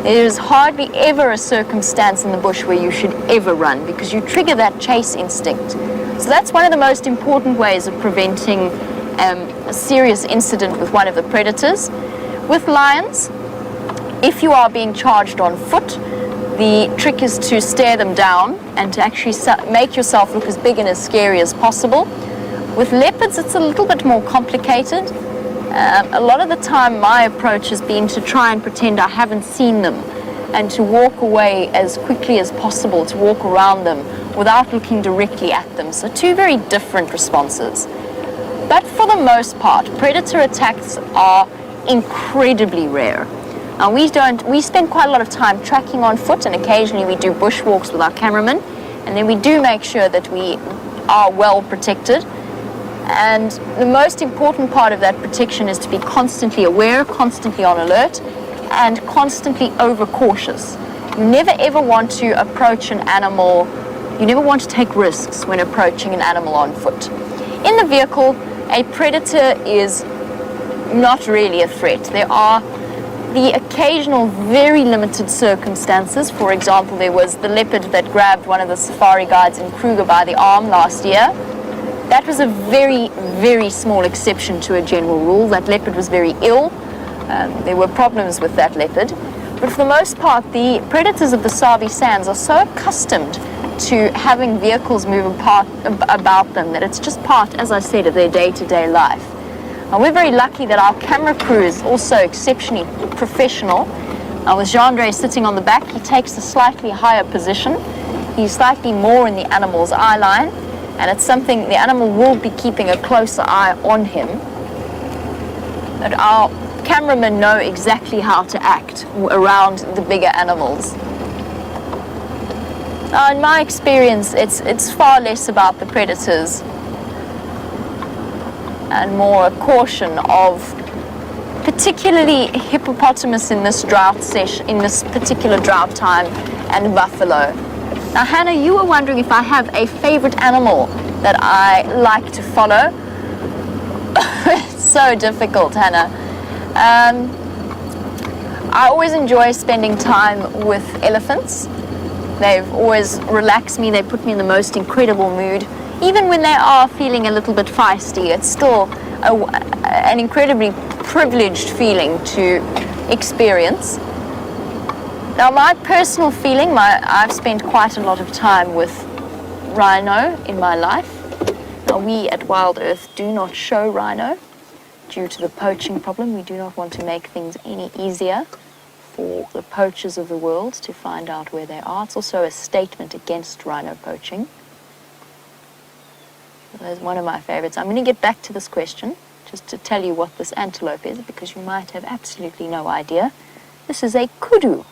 There is hardly ever a circumstance in the bush where you should ever run because you trigger that chase instinct. So that's one of the most important ways of preventing a serious incident with one of the predators. With lions, if you are being charged on foot, the trick is to stare them down and to actually make yourself look as big and as scary as possible. With leopards, it's a little bit more complicated. A lot of the time, my approach has been to try and pretend I haven't seen them and to walk away as quickly as possible, to walk around them without looking directly at them. So two very different responses. But for the most part, predator attacks are incredibly rare. And we spend quite a lot of time tracking on foot, and occasionally we do bushwalks with our cameraman, and then we do make sure that we are well protected. And the most important part of that protection is to be constantly aware, constantly on alert, and constantly overcautious. You never ever want to approach an animal, you never want to take risks when approaching an animal on foot. In the vehicle, a predator is not really a threat. There are the occasional very limited circumstances. For example, there was the leopard that grabbed one of the safari guides in Kruger by the arm last year. That was a very, very small exception to a general rule. That leopard was very ill. There were problems with that leopard. But for the most part, the predators of the Sabi Sands are so accustomed to having vehicles move about them that it's just part, as I said, of their day-to-day life. And we're very lucky that our camera crew is also exceptionally professional. With Jean-Andre sitting on the back, he takes a slightly higher position. He's slightly more in the animal's eye line, and it's something the animal will be keeping a closer eye on him. But our cameramen know exactly how to act around the bigger animals. Now, in my experience, it's far less about the predators and more a caution of particularly hippopotamus in this drought session, in this particular drought time, and buffalo. Now, Hannah, you were wondering if I have a favorite animal that I like to follow. It's so difficult, Hannah. I always enjoy spending time with elephants. They've always relaxed me. They put me in the most incredible mood. Even when they are feeling a little bit feisty, it's still an incredibly privileged feeling to experience. Now, my personal feeling, I've spent quite a lot of time with rhino in my life. Now, we at Wild Earth do not show rhino due to the poaching problem. We do not want to make things any easier for the poachers of the world to find out where they are. It's also a statement against rhino poaching. That's one of my favorites. I'm going to get back to this question just to tell you what this antelope is, because you might have absolutely no idea. This is a kudu.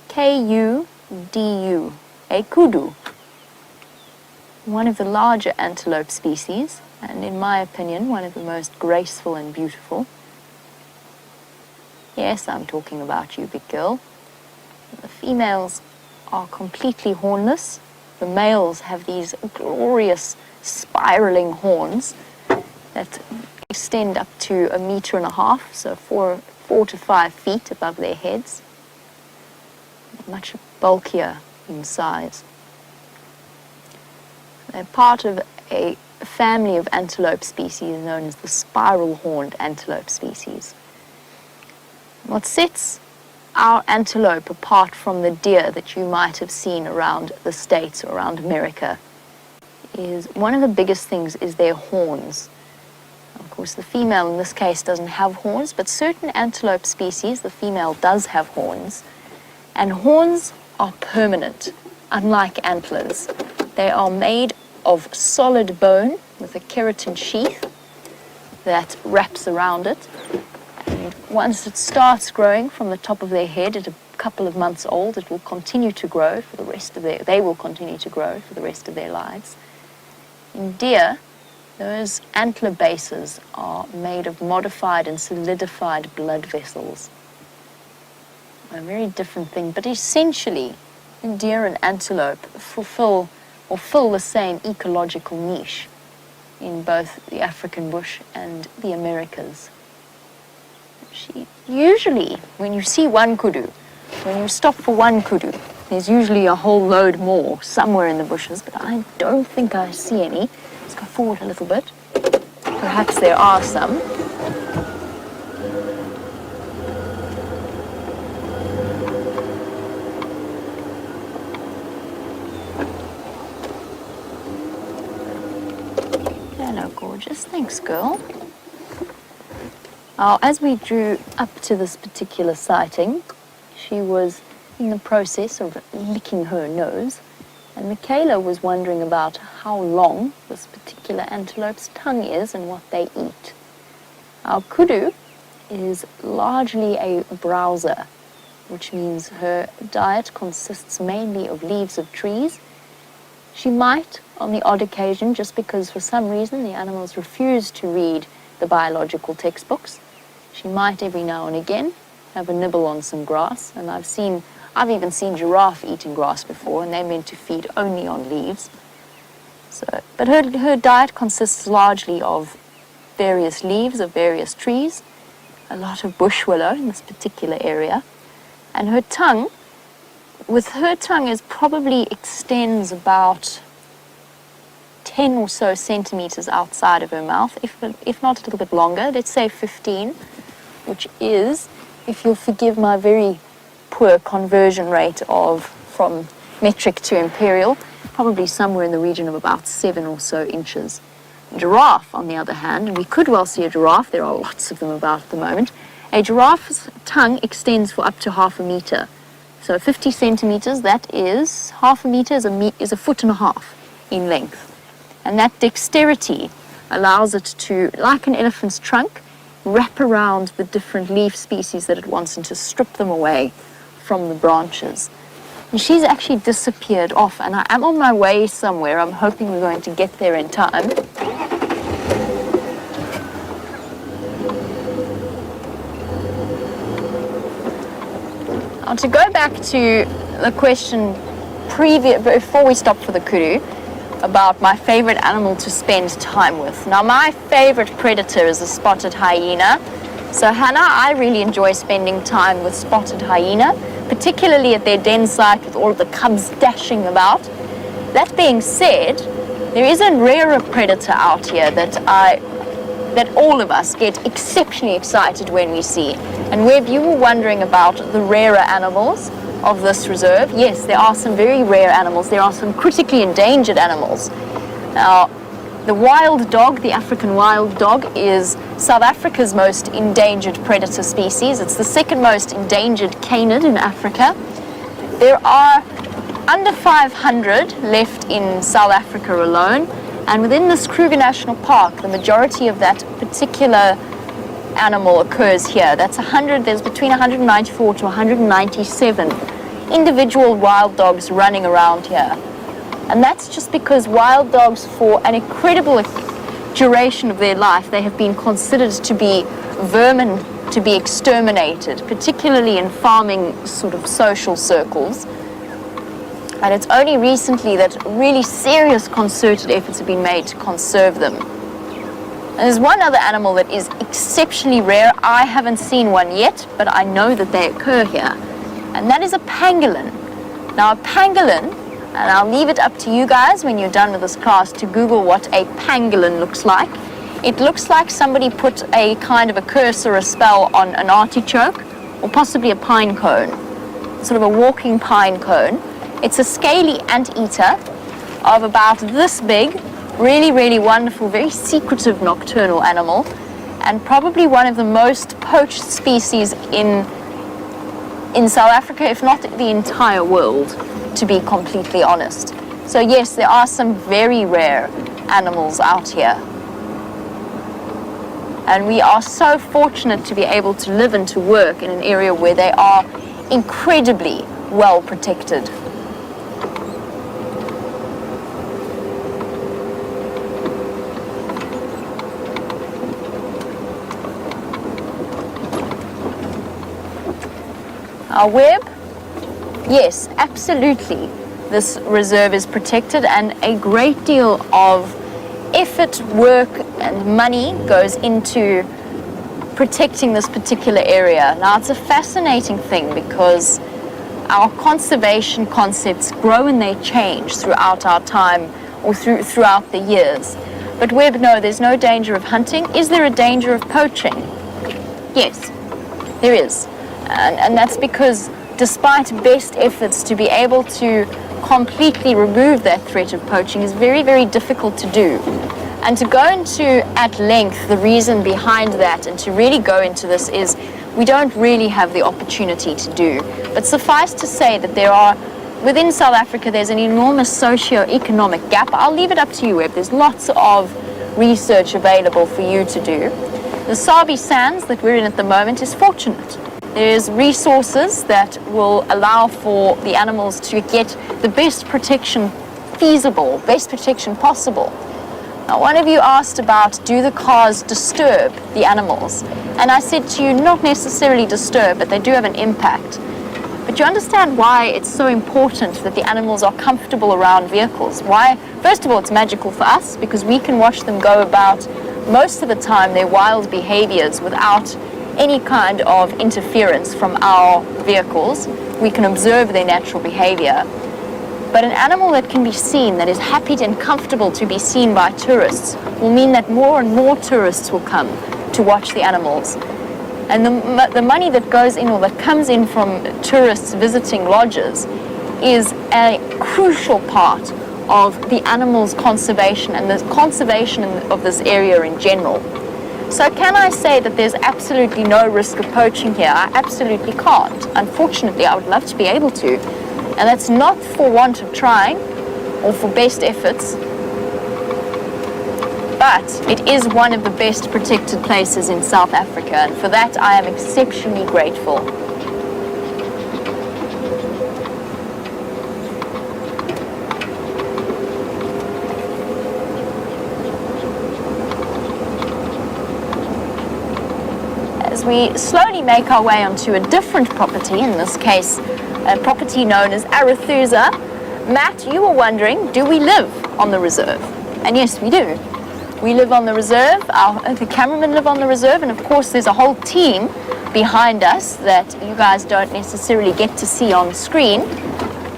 K-U-D-U. A kudu. One of the larger antelope species, and in my opinion, one of the most graceful and beautiful. Yes, I'm talking about you, big girl. The females are completely hornless. The males have these glorious spiraling horns that extend up to 1.5 meters, so 4 to 5 feet above their heads. Much bulkier in size. They're part of a family of antelope species known as the spiral-horned antelope species. What sets our antelope apart from the deer that you might have seen around the States or around America is one of the biggest things is their horns. Of course, the female in this case doesn't have horns, but certain antelope species, the female does have horns. And horns are permanent, unlike antlers. They are made of solid bone with a keratin sheath that wraps around it. And once it starts growing from the top of their head at a couple of months old, it will continue to grow for the rest of they will continue to grow for the rest of their lives. In deer, those antler bases are made of modified and solidified blood vessels. A very different thing, but essentially, deer and antelope fill the same ecological niche in both the African bush and the Americas. Usually, when you see one kudu, when you stop for one kudu, there's usually a whole load more somewhere in the bushes, but I don't think I see any. Let's go forward a little bit. Perhaps there are some. Hello, gorgeous. Thanks, girl. As we drew up to this particular sighting, she was in the process of licking her nose, and Michaela was wondering about how long this particular antelope's tongue is and what they eat. Our kudu is largely a browser, which means her diet consists mainly of leaves of trees. She might, on the odd occasion, just because for some reason the animals refuse to read the biological textbooks, she might every now and again have a nibble on some grass. And I've even seen giraffe eating grass before, and they're meant to feed only on leaves. But her diet consists largely of various leaves of various trees, a lot of bush willow in this particular area, and her tongue is probably extends about 10 or so centimeters outside of her mouth, if not a little bit longer, let's say 15, which is, if you'll forgive my very poor conversion rate from metric to imperial, probably somewhere in the region of about 7 or so inches. Giraffe, on the other hand, and we could well see a giraffe, there are lots of them about at the moment, a giraffe's tongue extends for up to 1/2 meter. So 50 centimeters, that is, 1/2 meter is a foot and a half in length. And that dexterity allows it to, like an elephant's trunk, wrap around the different leaf species that it wants and to strip them away from the branches. And she's actually disappeared off, and I am on my way somewhere. I'm hoping we're going to get there in time. Now, to go back to the question before we stopped for the kudu, about my favorite animal to spend time with. Now, my favorite predator is a spotted hyena. So, Hannah, I really enjoy spending time with spotted hyena, particularly at their den site with all of the cubs dashing about. That being said, there is a rarer predator out here that all of us get exceptionally excited when we see. And Webb, you were wondering about the rarer animals of this reserve. Yes, there are some very rare animals. There are some critically endangered animals. Now, the wild dog, the African wild dog, is South Africa's most endangered predator species. It's the second most endangered canid in Africa. There are under 500 left in South Africa alone, and within this Kruger National Park, the majority of that particular animal occurs here. There's between 194 to 197 individual wild dogs running around here. And that's just because wild dogs, for an incredible duration of their life, they have been considered to be vermin to be exterminated, particularly in farming sort of social circles. And it's only recently that really serious concerted efforts have been made to conserve them. And there's one other animal that is exceptionally rare. I haven't seen one yet, but I know that they occur here. And that is a pangolin. Now, a pangolin And I'll leave it up to you guys when you're done with this class to Google what a pangolin looks like. It looks like somebody put a kind of a curse or a spell on an artichoke or possibly a pine cone, sort of a walking pine cone. It's a scaly anteater of about this big, really, really wonderful, very secretive nocturnal animal, and probably one of the most poached species in South Africa, if not the entire world, to be completely honest. So yes, there are some very rare animals out here. And we are so fortunate to be able to live and to work in an area where they are incredibly well protected. Our web, yes, absolutely. This reserve is protected, and a great deal of effort, work, and money goes into protecting this particular area. Now, it's a fascinating thing because our conservation concepts grow and they change throughout our time or throughout the years. But Webb, no, there's no danger of hunting. Is there a danger of poaching? Yes, there is. And that's because despite best efforts to be able to completely remove that threat of poaching is very, very difficult to do. And to go into at length the reason behind that and to really go into this is we don't really have the opportunity to do. But suffice to say that there are, within South Africa, there's an enormous socio-economic gap. I'll leave it up to you, Webb. There's lots of research available for you to do. The Sabi Sands that we're in at the moment is fortunate. There's resources that will allow for the animals to get the best protection feasible, best protection possible. Now, one of you asked about, do the cars disturb the animals? And I said to you, not necessarily disturb, but they do have an impact. But you understand why it's so important that the animals are comfortable around vehicles. Why? First of all, it's magical for us because we can watch them go about most of the time their wild behaviors without any kind of interference from our vehicles. We can observe their natural behavior. But an animal that can be seen, that is happy and comfortable to be seen by tourists, will mean that more and more tourists will come to watch the animals. And the money that goes in or that comes in from tourists visiting lodges is a crucial part of the animals' conservation and the conservation of this area in general. So can I say that there's absolutely no risk of poaching here? I absolutely can't. Unfortunately, I would love to be able to. And that's not for want of trying or for best efforts, but it is one of the best protected places in South Africa, and for that I am exceptionally grateful. As we slowly make our way onto a different property, in this case a property known as Arathusa, Matt, you were wondering, do we live on the reserve? And yes, we do. We live on the reserve, the cameramen live on the reserve, and of course there's a whole team behind us that you guys don't necessarily get to see on screen,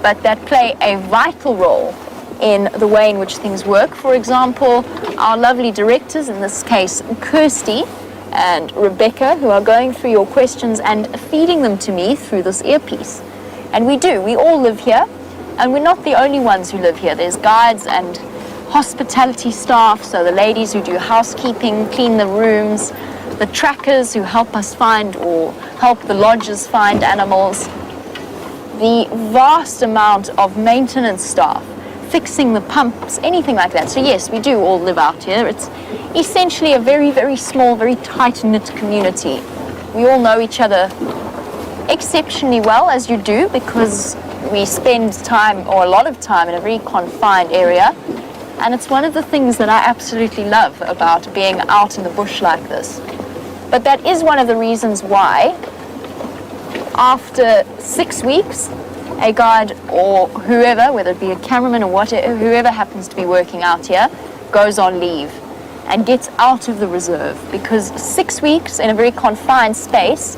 but that play a vital role in the way in which things work. For example, our lovely directors, in this case Kirsty and Rebecca, who are going through your questions and feeding them to me through this earpiece. And we all live here, and we're not the only ones who live here. There's guides and hospitality staff, so the ladies who do housekeeping, clean the rooms, the trackers who help us find or help the lodges find animals, the vast amount of maintenance staff, fixing the pumps, anything like that. So yes, we do all live out here. It's essentially a very, very small, very tight-knit community. We all know each other exceptionally well, as you do, because we spend time, or a lot of time, in a very confined area. And it's one of the things that I absolutely love about being out in the bush like this. But that is one of the reasons why, after 6 weeks, a guide or whoever, whether it be a cameraman or whatever, whoever happens to be working out here, goes on leave and gets out of the reserve, because 6 weeks in a very confined space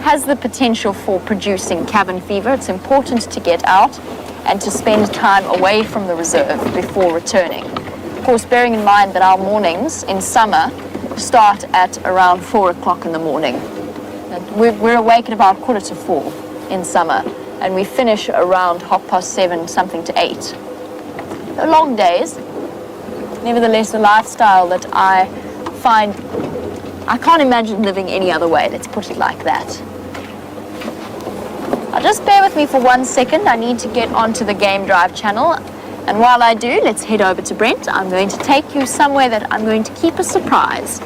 has the potential for producing cabin fever. It's important to get out, and to spend time away from the reserve before returning. Of course, bearing in mind that our mornings in summer start at around 4 o'clock in the morning. We're awake at about 4:45 in summer, and we finish around 7:30, something to 8. They're long days. Nevertheless, a lifestyle that I find I can't imagine living any other way, let's put it like that. Now just bear with me for 1 second. I need to get onto the Game Drive channel. And while I do, let's head over to Brent. I'm going to take you somewhere that I'm going to keep a surprise.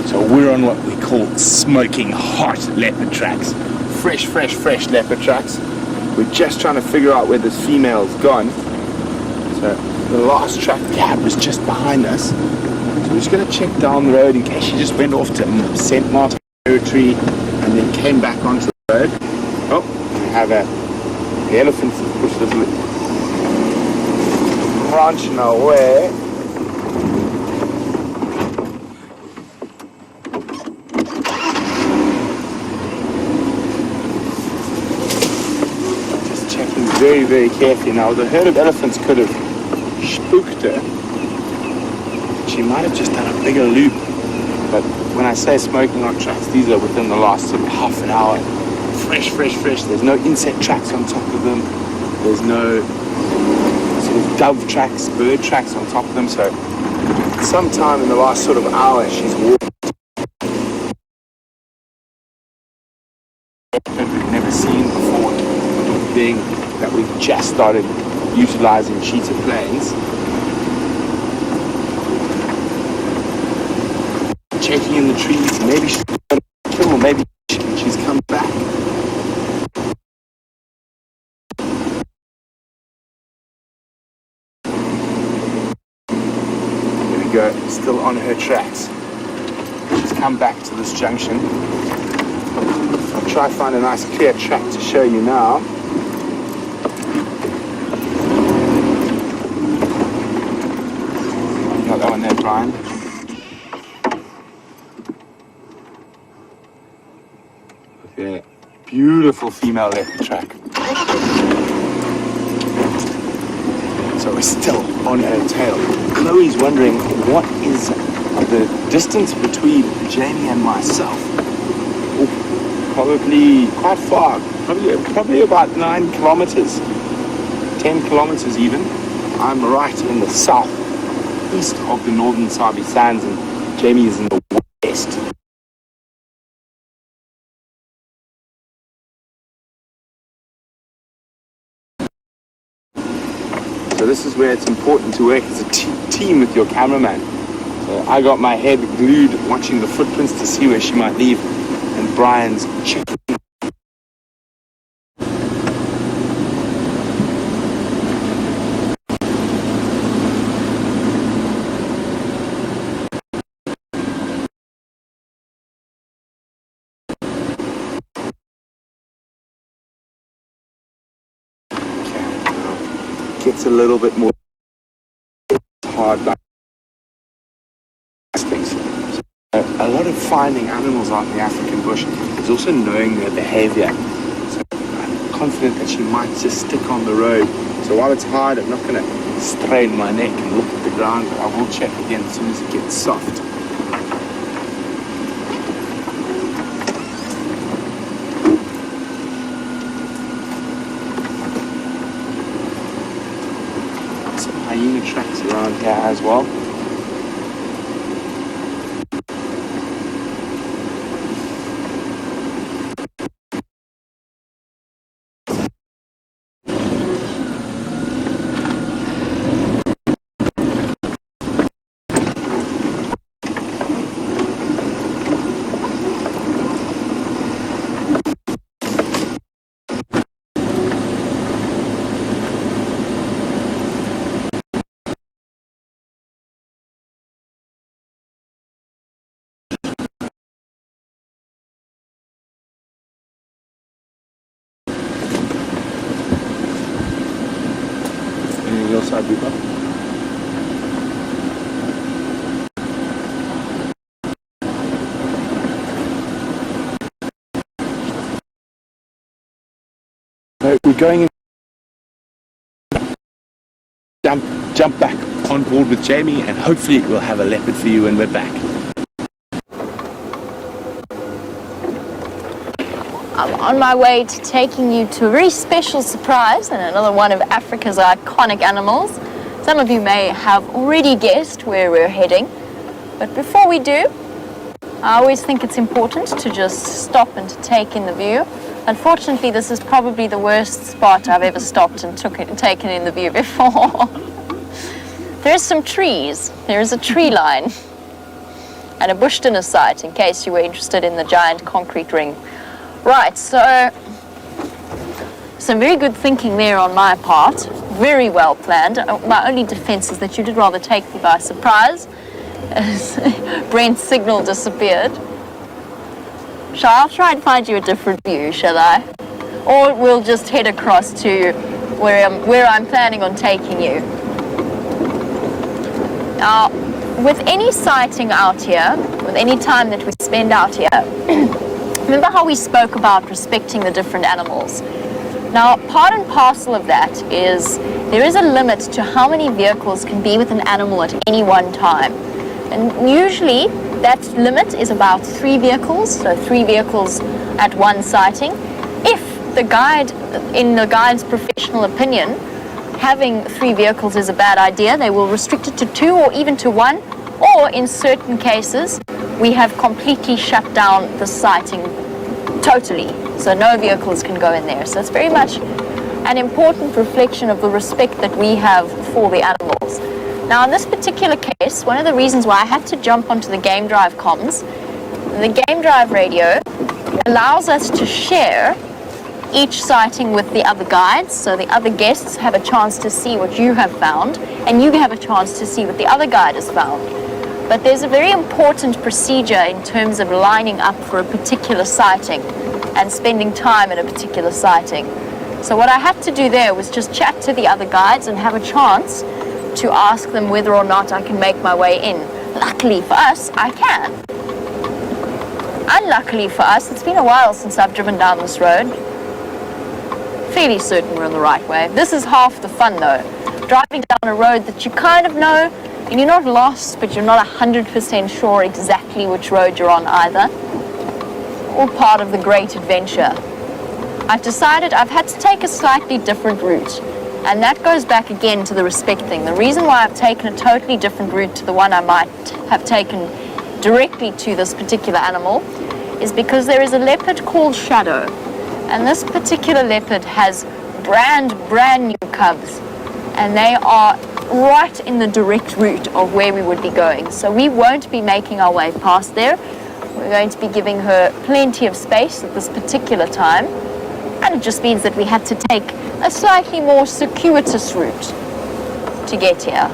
So we're on what we call smoking hot leopard tracks. Fresh leopard tracks. We're just trying to figure out where this female's gone. So the last track we had was just behind us. So we're just going to check down the road in case she just went off to St. Martin territory and then came back onto the road. Oh, we have the elephants have pushed us branching our way. Just checking very carefully now. The herd of elephants could have spooked her. She might have just done a bigger loop. But when I say smoking hot tracks, these are within the last sort of half an hour. Fresh. There's no insect tracks on top of them. There's no sort of dove tracks, bird tracks on top of them. So sometime in the last sort of hour, she's walked. We've never seen before, being that we've just started utilizing cheetah plains. Checking in the trees, maybe she's got a kill, maybe she's come back. There we go, still on her tracks. She's come back to this junction. I'll try to find a nice clear track to show you now. Got that one there, Brian. Okay, beautiful female leopard track. So we're still on her tail. Chloe's wondering what is the distance between Jamie and myself. Oh, probably quite far. Probably about 9 kilometers, 10 kilometers even. I'm right in the southeast of the northern Sabi Sands, and Jamie is in the west. So this is where it's important to work as a team with your cameraman. So I got my head glued watching the footprints to see where she might leave, and Brian's checking. Gets a little bit more hard like things. So a lot of finding animals out in the African bush is also knowing their behavior. So I'm confident that she might just stick on the road. So while it's hard, I'm not going to strain my neck and look at the ground, but I will check again as soon as it gets soft. Hyena tracks around here as well. we're going in. Jump back on board with Jamie, and hopefully we'll have a leopard for you when we're back. I'm on my way to taking you to a very special surprise and another one of Africa's iconic animals. Some of you may have already guessed where we're heading, but before we do, I always think it's important to just stop and to take in the view. Unfortunately, this is probably the worst spot I've ever stopped and taken in the view before. There's some trees. There's a tree line and a bush dinner site, in case you were interested in the giant concrete ring. Right, so some very good thinking there on my part. Very well planned. My only defense is that you did rather take me by surprise as Brent's signal disappeared. I'll try and find you a different view, shall I? Or we'll just head across to where I'm planning on taking you. Now, with any sighting out here, with any time that we spend out here, remember how we spoke about respecting the different animals? Now, part and parcel of that is there is a limit to how many vehicles can be with an animal at any one time. And usually that limit is about 3 vehicles, so 3 vehicles at one sighting. If the guide, in the guide's professional opinion, having 3 vehicles is a bad idea, they will restrict it to 2 or even to 1, or in certain cases, we have completely shut down the sighting totally, so no vehicles can go in there. So it's very much an important reflection of the respect that we have for the animals. Now, in this particular case, one of the reasons why I had to jump onto the Game Drive comms, the Game Drive radio allows us to share each sighting with the other guides, so the other guests have a chance to see what you have found, and you have a chance to see what the other guide has found. But there's a very important procedure in terms of lining up for a particular sighting and spending time at a particular sighting. So what I had to do there was just chat to the other guides and have a chance to ask them whether or not I can make my way in. Luckily for us, I can. Unluckily for us, it's been a while since I've driven down this road. Fairly certain we're on the right way. This is half the fun though. Driving down a road that you kind of know, and you're not lost, but you're not 100% sure exactly which road you're on either. All part of the great adventure. I've decided I've had to take a slightly different route, and that goes back again to the respect thing. The reason why I've taken a totally different route to the one I might have taken directly to this particular animal is because there is a leopard called Shadow, and this particular leopard has brand new cubs, and they are right in the direct route of where we would be going. So we won't be making our way past there. We're going to be giving her plenty of space at this particular time, and it just means that we had to take a slightly more circuitous route to get here.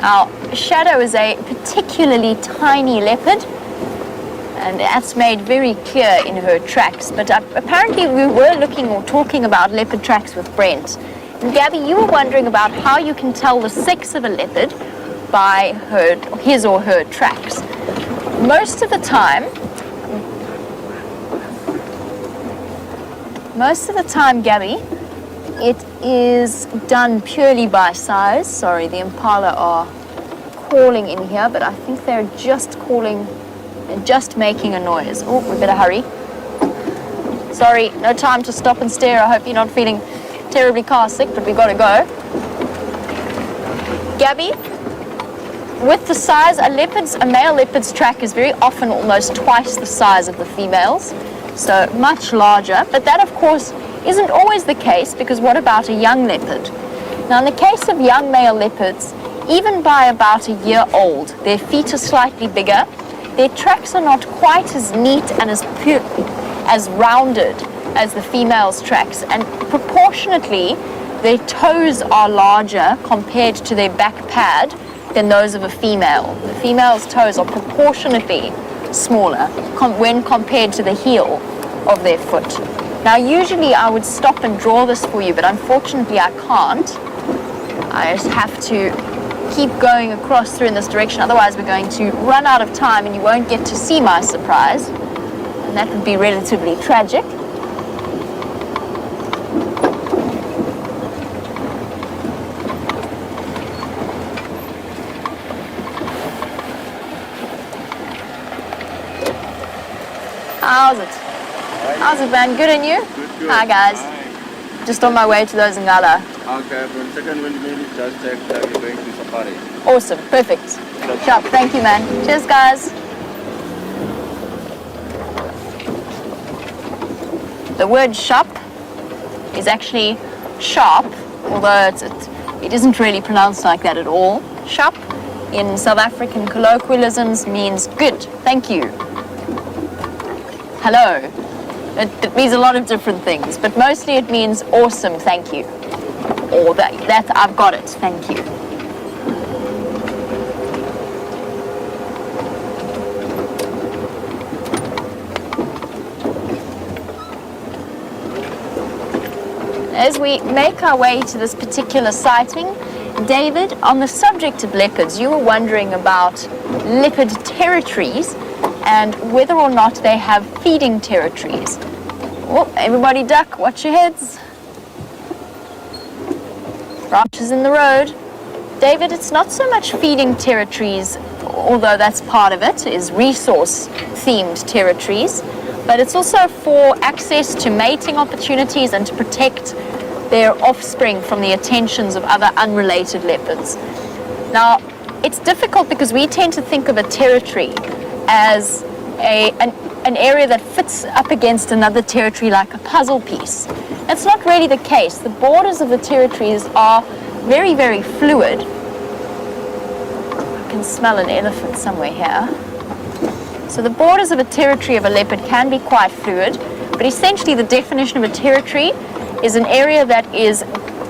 Now, Shadow is a particularly tiny leopard, and that's made very clear in her tracks. But apparently we were looking or talking about leopard tracks with Brent. And Gabby, you were wondering about how you can tell the sex of a leopard by his or her tracks. Most of the time, Gabby, it is done purely by size. Sorry, the impala are calling in here, but I think they're just making a noise. Oh, we better hurry. Sorry, no time to stop and stare. I hope you're not feeling terribly car sick, but we've got to go. Gabby, with the size, a male leopard's track is very often almost twice the size of the females, so much larger. But that, of course, isn't always the case, because what about a young leopard? Now, in the case of young male leopards, even by about a year old, their feet are slightly bigger, their tracks are not quite as neat and as rounded as the female's tracks, and proportionately, their toes are larger compared to their back pad than those of a female. The female's toes are proportionately smaller when compared to the heel of their foot. Now, usually I would stop and draw this for you, but unfortunately I can't. I just have to keep going across through in this direction. Otherwise, we're going to run out of time and you won't get to see my surprise. And that would be relatively tragic. How's it? How's it, man? Good, and you? Good. Hi, guys. Hi. Just on my way to those Ngala. Okay, for the second one, maybe just check that you're going to safari. Awesome. Perfect. Sharp. Thank you, man. Cheers, guys. The word shop is actually sharp, although it isn't really pronounced like that at all. Shop in South African colloquialisms means good. Thank you. Hello. It means a lot of different things, but mostly it means awesome, thank you. Or that I've got it, thank you. As we make our way to this particular sighting, David, on the subject of leopards, you were wondering about leopard territories and whether or not they have feeding territories. Oh, everybody duck, watch your heads. Branches in the road. David, it's not so much feeding territories, although that's part of it, is resource-themed territories, but it's also for access to mating opportunities and to protect their offspring from the attentions of other unrelated leopards. Now, it's difficult because we tend to think of a territory as an area that fits up against another territory like a puzzle piece. That's not really the case. The borders of the territories are very, very fluid. I can smell an elephant somewhere here. So the borders of a territory of a leopard can be quite fluid, but essentially the definition of a territory is an area that is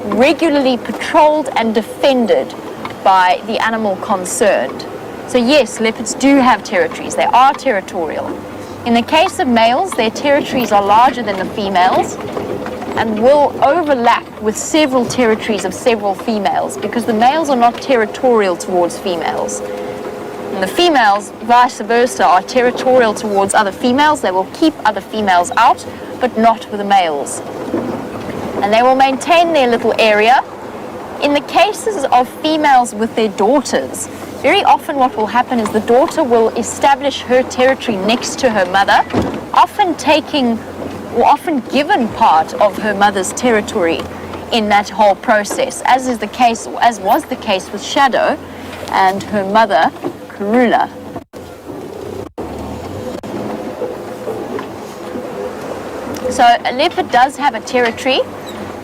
regularly patrolled and defended by the animal concerned. So yes, leopards do have territories. They are territorial. In the case of males, their territories are larger than the females and will overlap with several territories of several females because the males are not territorial towards females. And the females, vice versa, are territorial towards other females. They will keep other females out, but not with the males. And they will maintain their little area. In the cases of females with their daughters, very often what will happen is the daughter will establish her territory next to her mother, often taking or often given part of her mother's territory in that whole process, as was the case with Shadow and her mother, Karula. So a leopard does have a territory.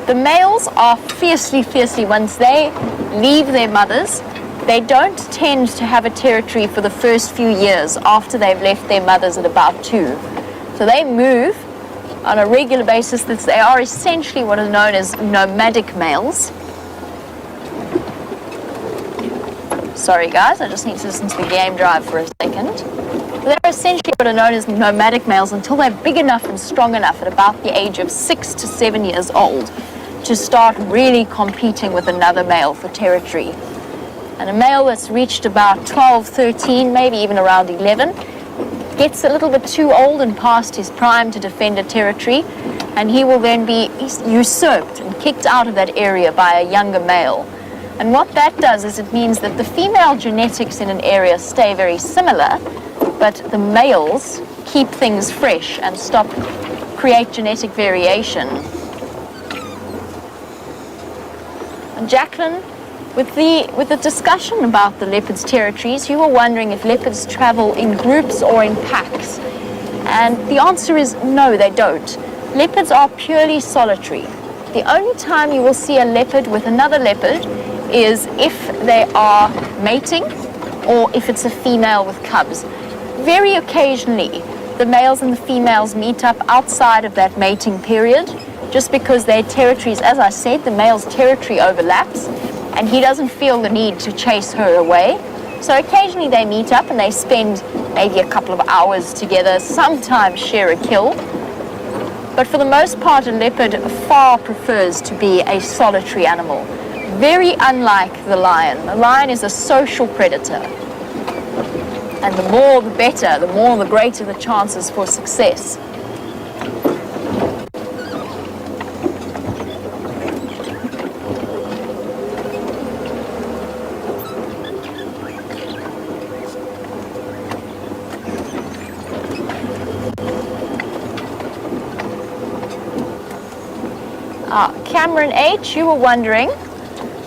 The males are fiercely, once they leave their mothers, they don't tend to have a territory for the first few years after they've left their mothers at about 2. So they move on a regular basis. They are essentially what is known as nomadic males. Sorry guys, I just need to listen to the game drive for a second. They're essentially what are known as nomadic males until they're big enough and strong enough at about the age of 6 to 7 years old to start really competing with another male for territory. And a male that's reached about 12, 13, maybe even around 11, gets a little bit too old and past his prime to defend a territory, and he will then be usurped and kicked out of that area by a younger male. And what that does is it means that the female genetics in an area stay very similar, but the males keep things fresh and create genetic variation. And Jacqueline, with the discussion about the leopard's territories, you were wondering if leopards travel in groups or in packs. And the answer is no, they don't. Leopards are purely solitary. The only time you will see a leopard with another leopard is if they are mating or if it's a female with cubs. Very occasionally, the males and the females meet up outside of that mating period, just because their territories, as I said, the male's territory overlaps, and he doesn't feel the need to chase her away. So occasionally they meet up and they spend maybe a couple of hours together, sometimes share a kill. But for the most part, a leopard far prefers to be a solitary animal. very unlike the lion. The lion is a social predator. And the more the better, the more the greater the chances for success. Cameron H., you were wondering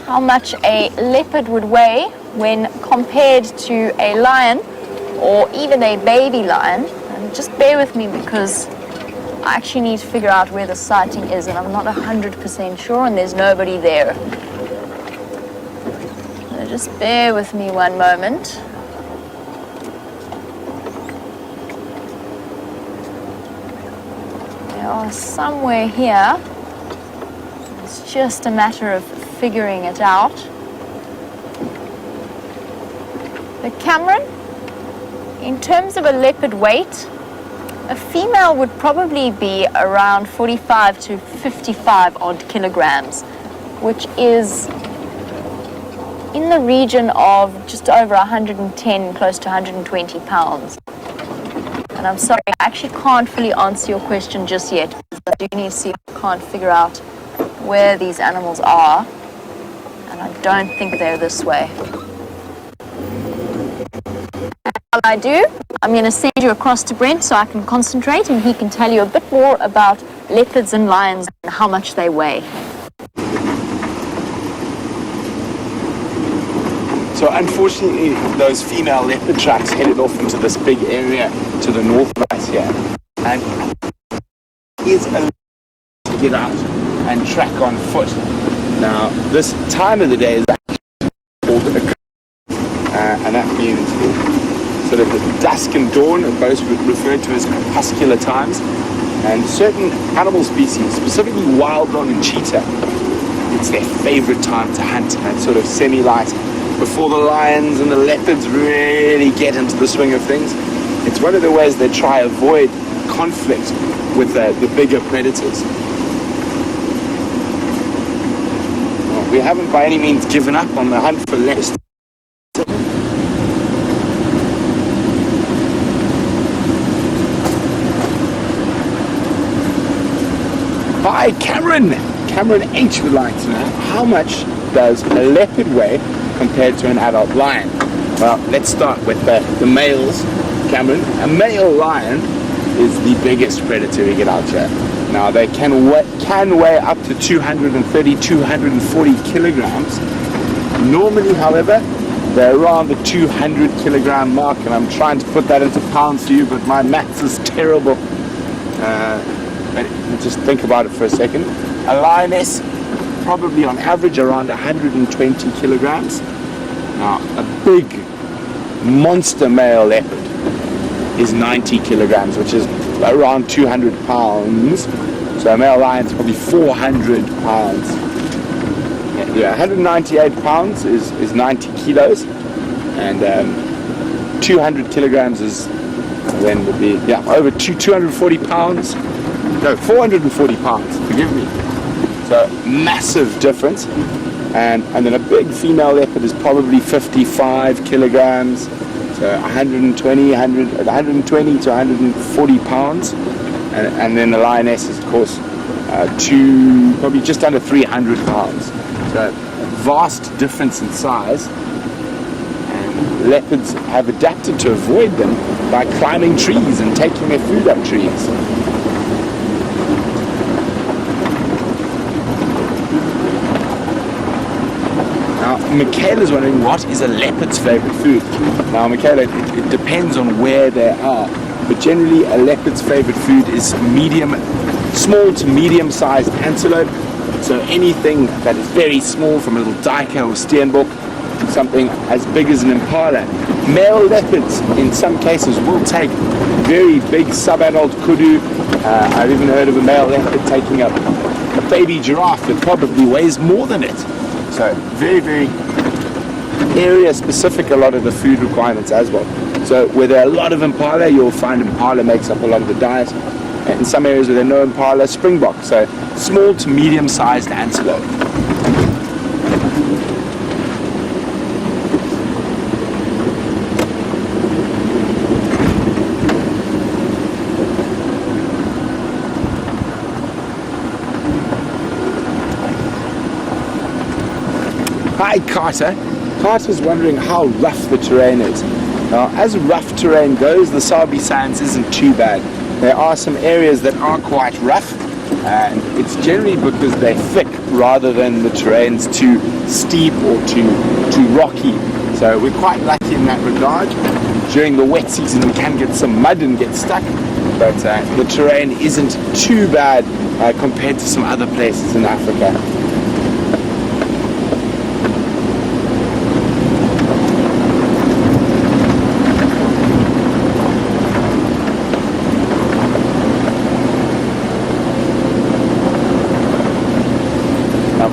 how much a leopard would weigh when compared to a lion or even a baby lion. And just bear with me because I actually need to figure out where the sighting is and I'm not 100% sure and there's nobody there. So just bear with me one moment. They are somewhere here. It's just a matter of figuring it out. But Cameron, in terms of a leopard weight, a female would probably be around 45 to 55 odd kilograms, which is in the region of just over 110, close to 120 pounds. And I'm sorry, I actually can't fully answer your question just yet, because I do need to see if I can't figure out where these animals are, and I don't think they're this way. While I do, I'm going to send you across to Brent so I can concentrate and he can tell you a bit more about leopards and lions and how much they weigh. So unfortunately, those female leopard tracks headed off into this big area to the north right here, and is a to get out and track on foot. Now, this time of the day is actually called a and that means sort of dusk and dawn, both referred to as crepuscular times. And certain animal species, specifically wild dog and cheetah, it's their favorite time to hunt at sort of semi-light, before the lions and the leopards really get into the swing of things. It's one of the ways they try to avoid conflict with the bigger predators. Well, we haven't by any means given up on the hunt for leopards. By Cameron H would like to know, how much does a leopard weigh compared to an adult lion? Well, let's start with the males, Cameron. A male lion is the biggest predator we get out here. Now, they can weigh up to 230, 240 kilograms. Normally, however, they're around the 200 kilogram mark, and I'm trying to put that into pounds for you, but my maths is terrible. But just think about it for a second. A lioness, probably on average around 120 kilograms. Now, a big monster male leopard is 90 kilograms, which is around 200 pounds. So a male lion is probably 400 pounds. Yeah, 198 pounds is 90 kilos, and 200 kilograms is then would be over 240 pounds. No, 440 pounds, forgive me. So massive difference. And then a big female leopard is probably 55 kilograms, so 120 to 140 pounds. And then the lioness is, of course, probably just under 300 pounds. So vast difference in size. And leopards have adapted to avoid them by climbing trees and taking their food up trees. Michaela's wondering, what is a leopard's favorite food? Now, Michaela, it depends on where they are, but generally a leopard's favorite food is small to medium-sized antelope. So anything that is very small, from a little duiker or steenbok, something as big as an impala. Male leopards, in some cases, will take very big sub-adult kudu. I've even heard of a male leopard taking up a baby giraffe that probably weighs more than it. So very, very area specific, a lot of the food requirements as well. So where there are a lot of impala, you'll find impala makes up a lot of the diet. In some areas where there are no impala, springbok. So small to medium sized antelope. Hi Carter. Carter's wondering how rough the terrain is. Now, as rough terrain goes, the Sabi Sands isn't too bad. There are some areas that are quite rough, and it's generally because they're thick rather than the terrain's too steep or too rocky. So we're quite lucky in that regard. During the wet season we can get some mud and get stuck, but the terrain isn't too bad compared to some other places in Africa.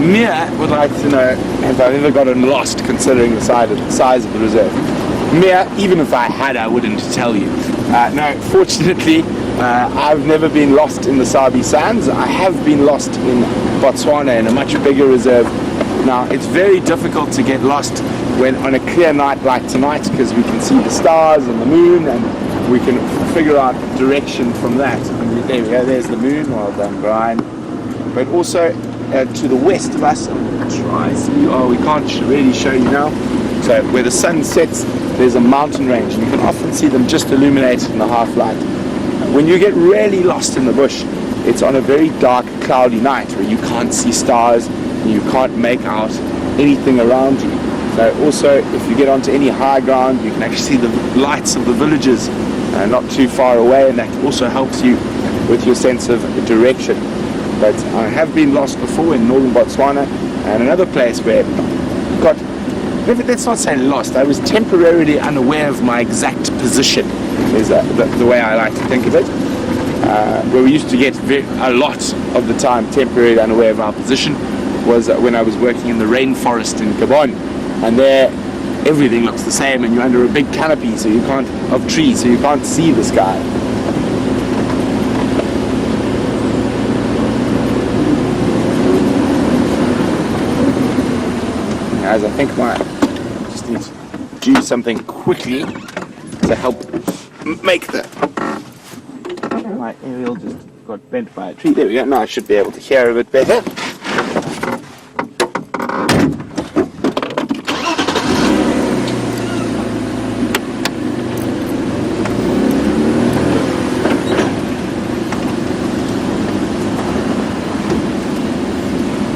Mia would like to know if I've ever gotten lost considering the size of the reserve. Mia, even if I had, I wouldn't tell you. No, fortunately, I've never been lost in the Sabi Sands. I have been lost in Botswana in a much bigger reserve. Now, it's very difficult to get lost when on a clear night like tonight because we can see the stars and the moon and we can figure out direction from that. There we go, there's the moon. Well done, Brian. But also, to the west of us, we can't really show you now. So where the sun sets, there's a mountain range, and you can often see them just illuminated in the half light. When you get really lost in the bush, it's on a very dark, cloudy night where you can't see stars, and you can't make out anything around you. So also, if you get onto any high ground, you can actually see the lights of the villages not too far away, and that also helps you with your sense of direction. But I have been lost before in northern Botswana, and another place where let's not say lost, I was temporarily unaware of my exact position, is the way I like to think of it, where we used to get a lot of the time temporarily unaware of our position was when I was working in the rainforest in Gabon, and there everything looks the same and you're under a big canopy of trees, so you can't see the sky. As I think I just need to do something quickly to help make my aerial just got bent by a tree. There we go, now I should be able to hear a bit better.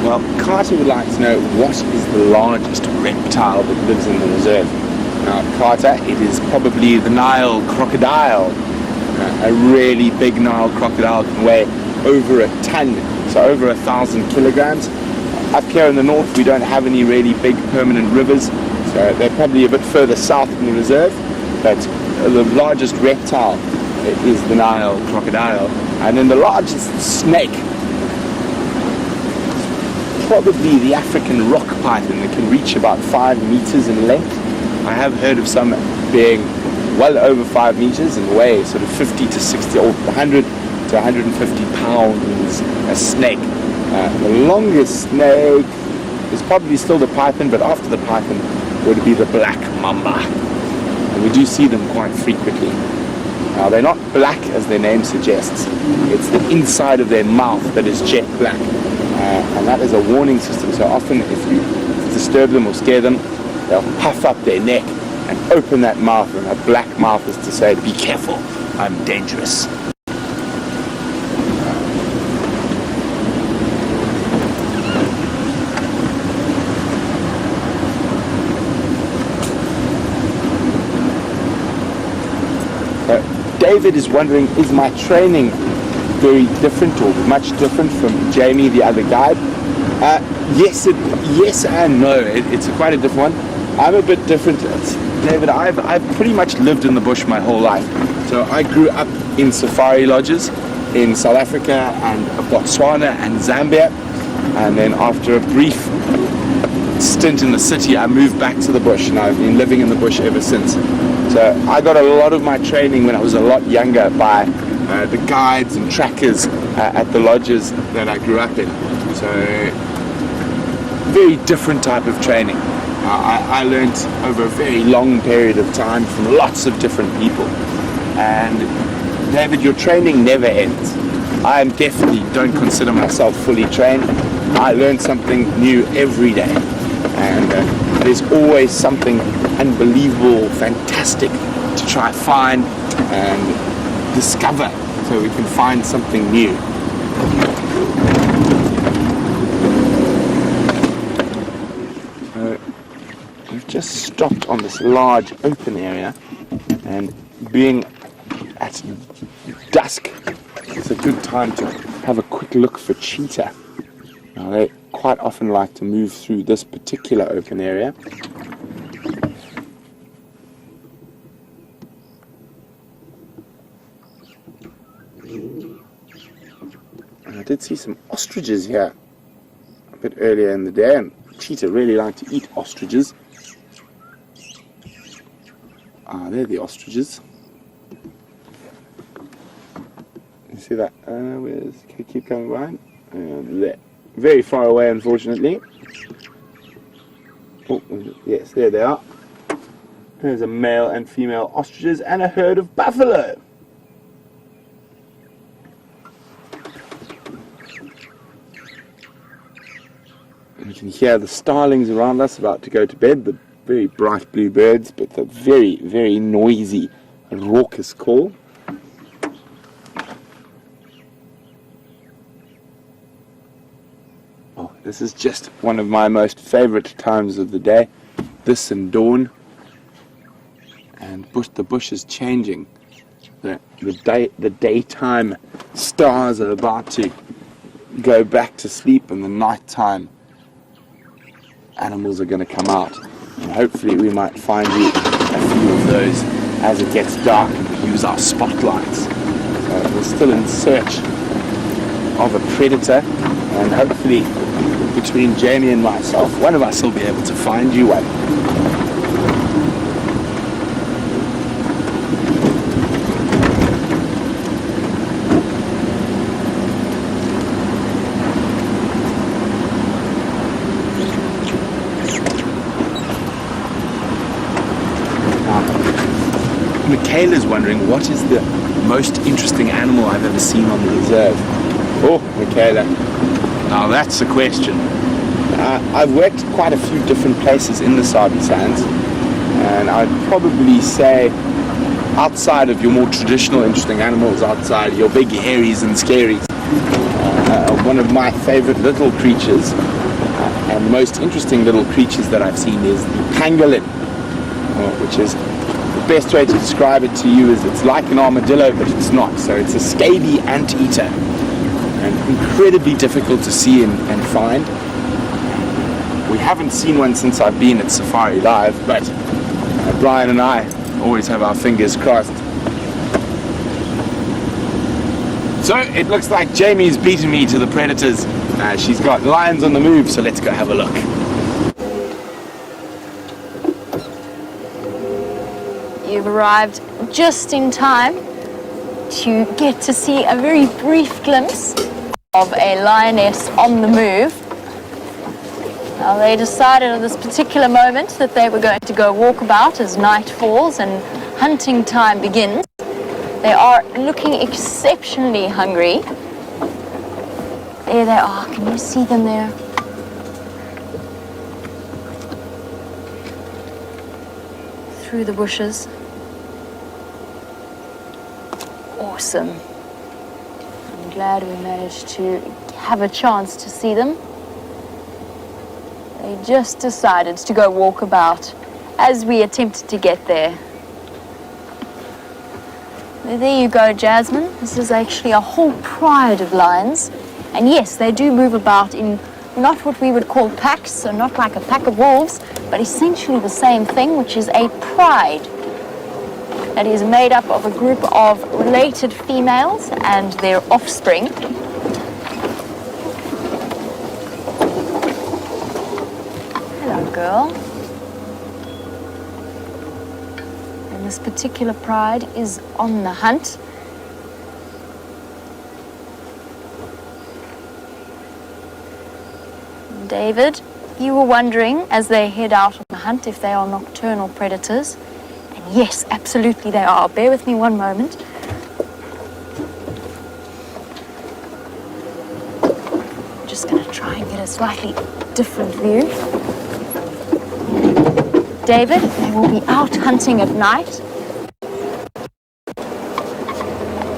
Well, Carter would like to know what is the largest reptile that lives in the reserve. Now, Carter, it is probably the Nile crocodile. A really big Nile crocodile can weigh over a ton, so over 1,000 kilograms. Up here in the north, we don't have any really big permanent rivers, so they're probably a bit further south in the reserve, but the largest reptile is the Nile crocodile. And then the largest snake, probably the African rock python, that can reach about 5 meters in length. I have heard of some being well over 5 meters and weigh sort of 50 to 60 or 100 to 150 pounds a snake. The longest snake is probably still the python, but after the python would be the black mamba. And we do see them quite frequently. Now, they're not black as their name suggests. It's the inside of their mouth that is jet black. And that is a warning system, so often if you disturb them or scare them, they'll puff up their neck and open that mouth, and that black mouth is to say, be careful, I'm dangerous. David is wondering, is my training very different or much different from Jamie, the other guide? Yes and no. It's quite a different one. I'm a bit different. David, I've pretty much lived in the bush my whole life. So I grew up in safari lodges in South Africa and Botswana and Zambia. And then after a brief stint in the city, I moved back to the bush, and I've been living in the bush ever since. So I got a lot of my training when I was a lot younger by the guides and trackers at the lodges that I grew up in. So very different type of training. I learned over a very long period of time from lots of different people. And David, your training never ends. I definitely don't consider myself fully trained. I learn something new every day. And there's always something unbelievable, fantastic to try find and discover, so we can find something new. We've just stopped on this large open area, and being at dusk, it's a good time to have a quick look for cheetah. Now, they quite often like to move through this particular open area. And I did see some ostriches here a bit earlier in the day, and cheetah really like to eat ostriches. There the ostriches. You see that? Can you keep going by? There. Very far away, unfortunately. Oh, yes, there they are. There's a male and female ostriches and a herd of buffalo. You can hear the starlings around us about to go to bed, the very bright blue birds, but the very, very noisy and raucous call. Oh, this is just one of my most favorite times of the day, this and dawn. And the bush is changing. The daytime stars are about to go back to sleep, and the nighttime animals are going to come out. And hopefully we might find you a few of those as it gets dark and we use our spotlights. So we're still in search of a predator, and hopefully between Jamie and myself, one of us will be able to find you one. Michaela's wondering what is the most interesting animal I've ever seen on the reserve. Oh, Michaela, now that's a question. I've worked quite a few different places in the Sabi Sands, and I'd probably say outside of your more traditional interesting animals, outside your big hairies and scaries, one of my favorite little creatures and the most interesting little creatures that I've seen is the pangolin, which is, the best way to describe it to you is it's like an armadillo, but it's not. So it's a scaly anteater, and incredibly difficult to see and find. We haven't seen one since I've been at Safari Live, but Brian and I always have our fingers crossed. So it looks like Jamie's beaten me to the predators. She's got lions on the move, so let's go have a look. You've arrived just in time to get to see a very brief glimpse of a lioness on the move. Now, they decided at this particular moment that they were going to go walk about as night falls and hunting time begins. They are looking exceptionally hungry. There they are. Can you see them there? Through the bushes. Awesome. I'm glad we managed to have a chance to see them. They just decided to go walk about as we attempted to get there. There you go, Jasmine. This is actually a whole pride of lions. And yes, they do move about in not what we would call packs, so not like a pack of wolves, but essentially the same thing, which is a pride. That is made up of a group of related females and their offspring. Hello, girl. And this particular pride is on the hunt. David You were wondering as they head out on the hunt if they are nocturnal predators. And yes, absolutely they are. Bear with me one moment. I'm just going to try and get a slightly different view. David, they will be out hunting at night.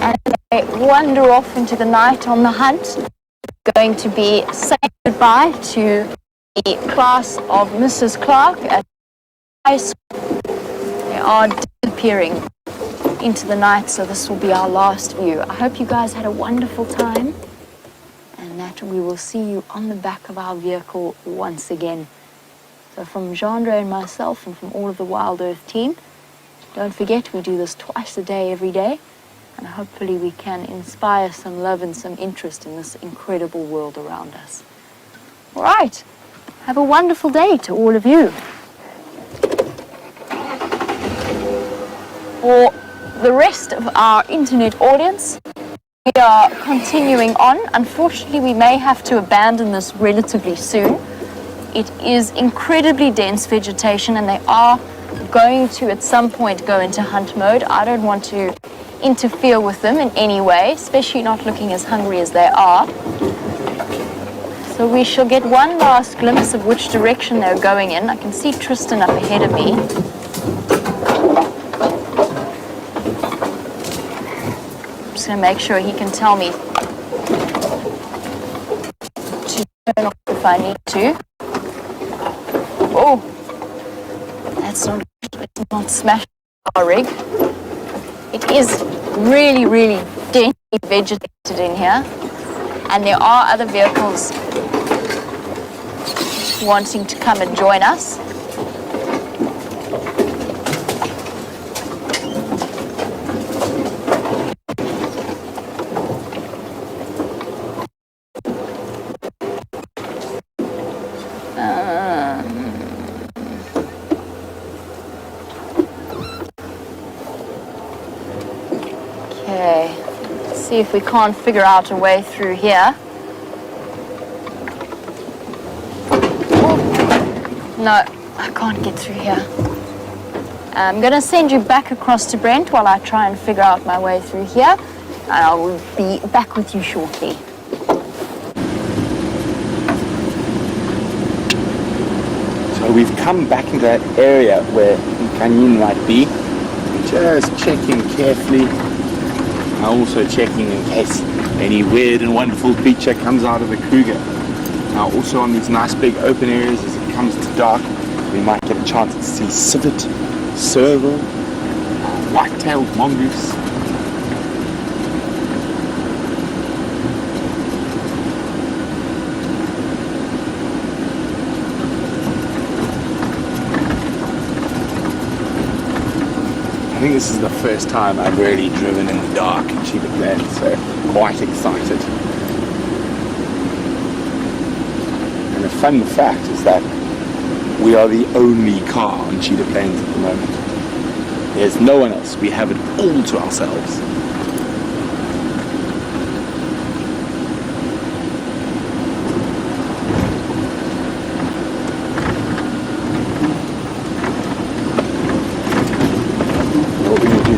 And they wander off into the night on the hunt. Going to be saying goodbye to the class of Mrs. Clark at high school. They are disappearing into the night, so this will be our last view. I hope you guys had a wonderful time and that we will see you on the back of our vehicle once again. So from Jandre and myself and from all of the Wild Earth team, don't forget we do this twice a day, every day, and hopefully we can inspire some love and some interest in this incredible world around us. All right, have a wonderful day to all of you. For the rest of our internet audience, we are continuing on. Unfortunately, we may have to abandon this relatively soon. It is incredibly dense vegetation and they are going to at some point go into hunt mode. I don't want to interfere with them in any way, especially not looking as hungry as they are. So we shall get one last glimpse of which direction they're going in. I can see Tristan up ahead of me. I'm just going to make sure he can tell me to turn off if I need to. Oh, that's not smashed our rig. It is really, really densely vegetated in here, and there are other vehicles wanting to come and join us. Okay, let's see if we can't figure out a way through here. No, I can't get through here. I'm going to send you back across to Brent while I try and figure out my way through here. And I will be back with you shortly. So we've come back into that area where Canyon might be. Just checking carefully. I'm also checking in case any weird and wonderful creature comes out of the Kruger. Now also on these nice big open areas as it comes to dark, we might get a chance to see civet, serval, white-tailed mongoose. I think this is the first time I've really driven in the dark in Cheetah Plains, so quite excited. And the fun fact is that we are the only car on Cheetah Plains at the moment. There's no one else. We have it all to ourselves.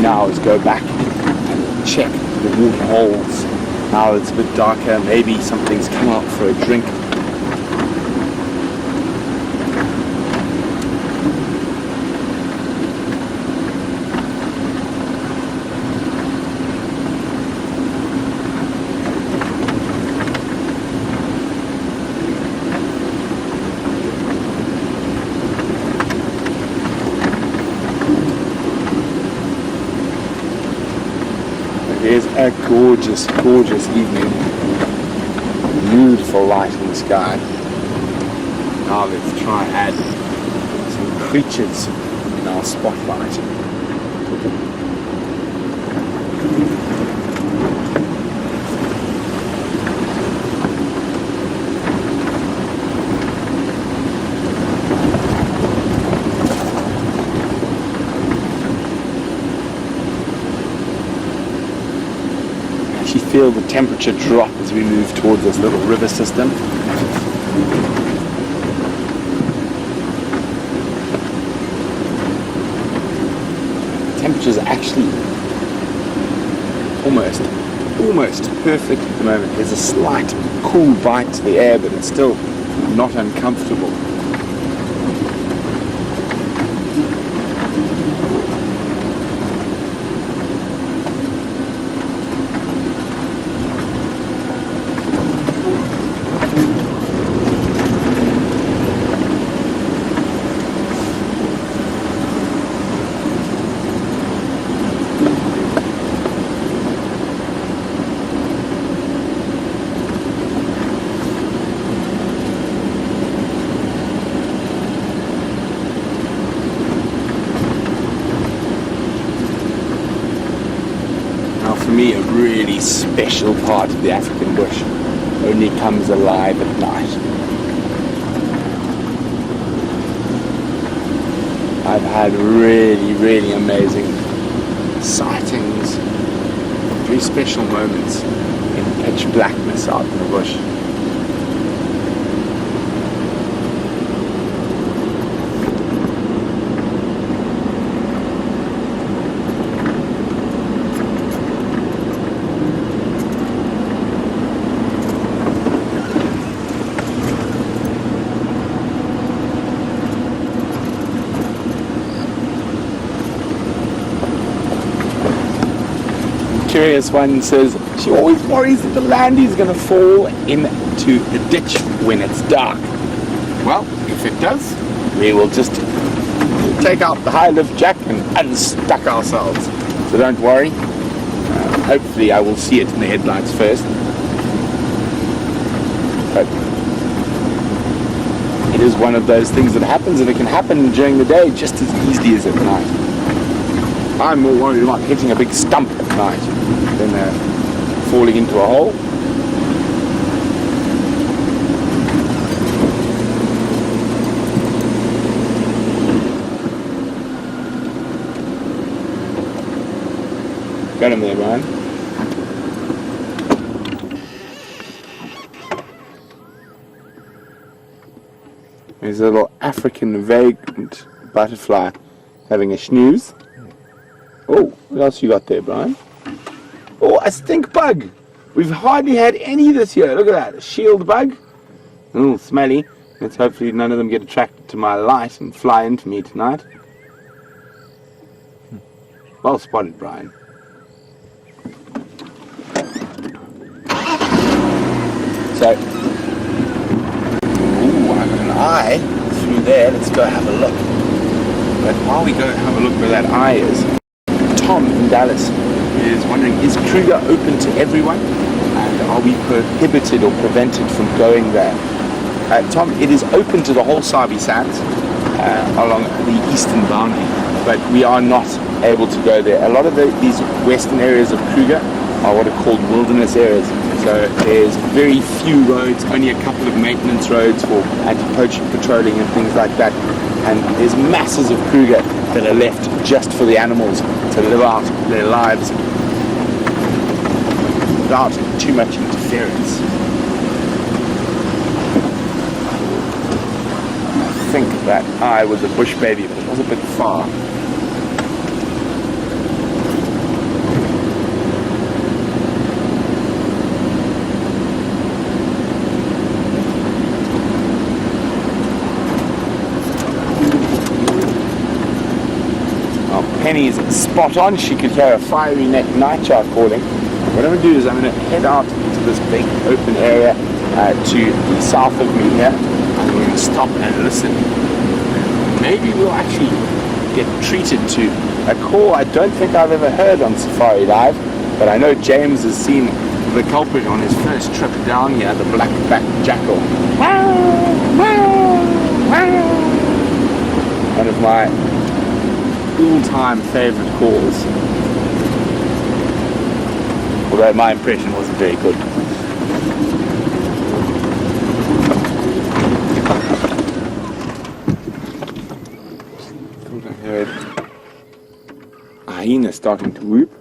Now is go back and check the water holes. Now it's a bit darker, maybe something's come out for a drink. It is a gorgeous, gorgeous evening. Beautiful light in the sky. Now let's try and add some creatures in our spotlight. Feel the temperature drop as we move towards this little river system. temperature's actually almost perfect at the moment. There's a slight cool bite to the air, but it's still not uncomfortable. For me, a really special part of the African bush only comes alive at night. I've had really amazing sightings, very special moments in pitch blackness out in the bush. Curious one says she always worries that the land is going to fall into the ditch when it's dark. Well, if it does, we will just take out the high lift jack and unstuck ourselves. So don't worry. Hopefully I will see it in the headlights first. But it is one of those things that happens, and it can happen during the day just as easily as at night. I'm more worried about hitting a big stump at night than falling into a hole. Got him there, Brian. There's a little African vagrant butterfly having a snooze. Oh, what else you got there, Brian? Oh, a stink bug. We've hardly had any this year. Look at that, a shield bug. Oh, smelly. Let's hopefully none of them get attracted to my light and fly into me tonight. Well spotted, Brian. So, ooh, I've got an eye through there. Let's go have a look. But while we go have a look where that eye is, Tom in Dallas is wondering, is Kruger open to everyone? And are we prohibited or prevented from going there? Tom, it is open to the whole Sabi Sands along the eastern boundary, but we are not able to go there. A lot of these western areas of Kruger are what are called wilderness areas. So there's very few roads, only a couple of maintenance roads for anti-poaching patrolling and things like that. And there's masses of Kruger that are left just for the animals to live out their lives without too much interference. I think that eye was a bush baby, but it was a bit far. Penny's spot on. She could hear a fiery neck nightjar calling. What I'm going to do is I'm going to head out into this big open area to the south of me here, and we're going to stop and listen. Maybe we'll actually get treated to a call I don't think I've ever heard on Safari Live, but I know James has seen the culprit on his first trip down here, the black-backed jackal. One of my all-time favourite calls, although my impression wasn't very good. Thought I heard a hyena starting to whoop.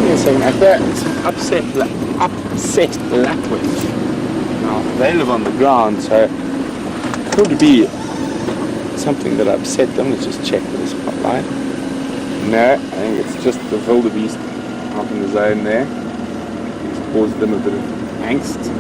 Yes, I heard some upset lapwings. Now they live on the ground, so could be something that upset them. Let's just check with the spotlight. No, I think it's just the wildebeest out in the zone there. It's caused them a bit of angst.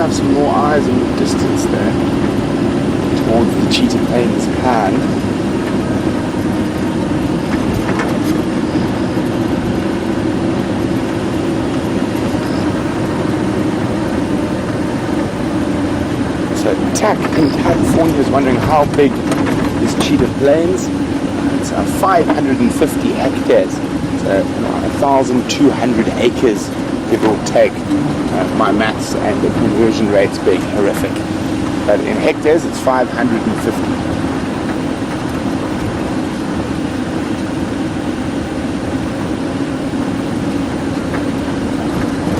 Some more eyes in the distance there towards the cheetah plains hand. So TAC in California is wondering how big is Cheetah Plains. It's 550 hectares, so 1,200 acres, give or take. My maths and the conversion rate's being horrific. But in hectares, it's 550.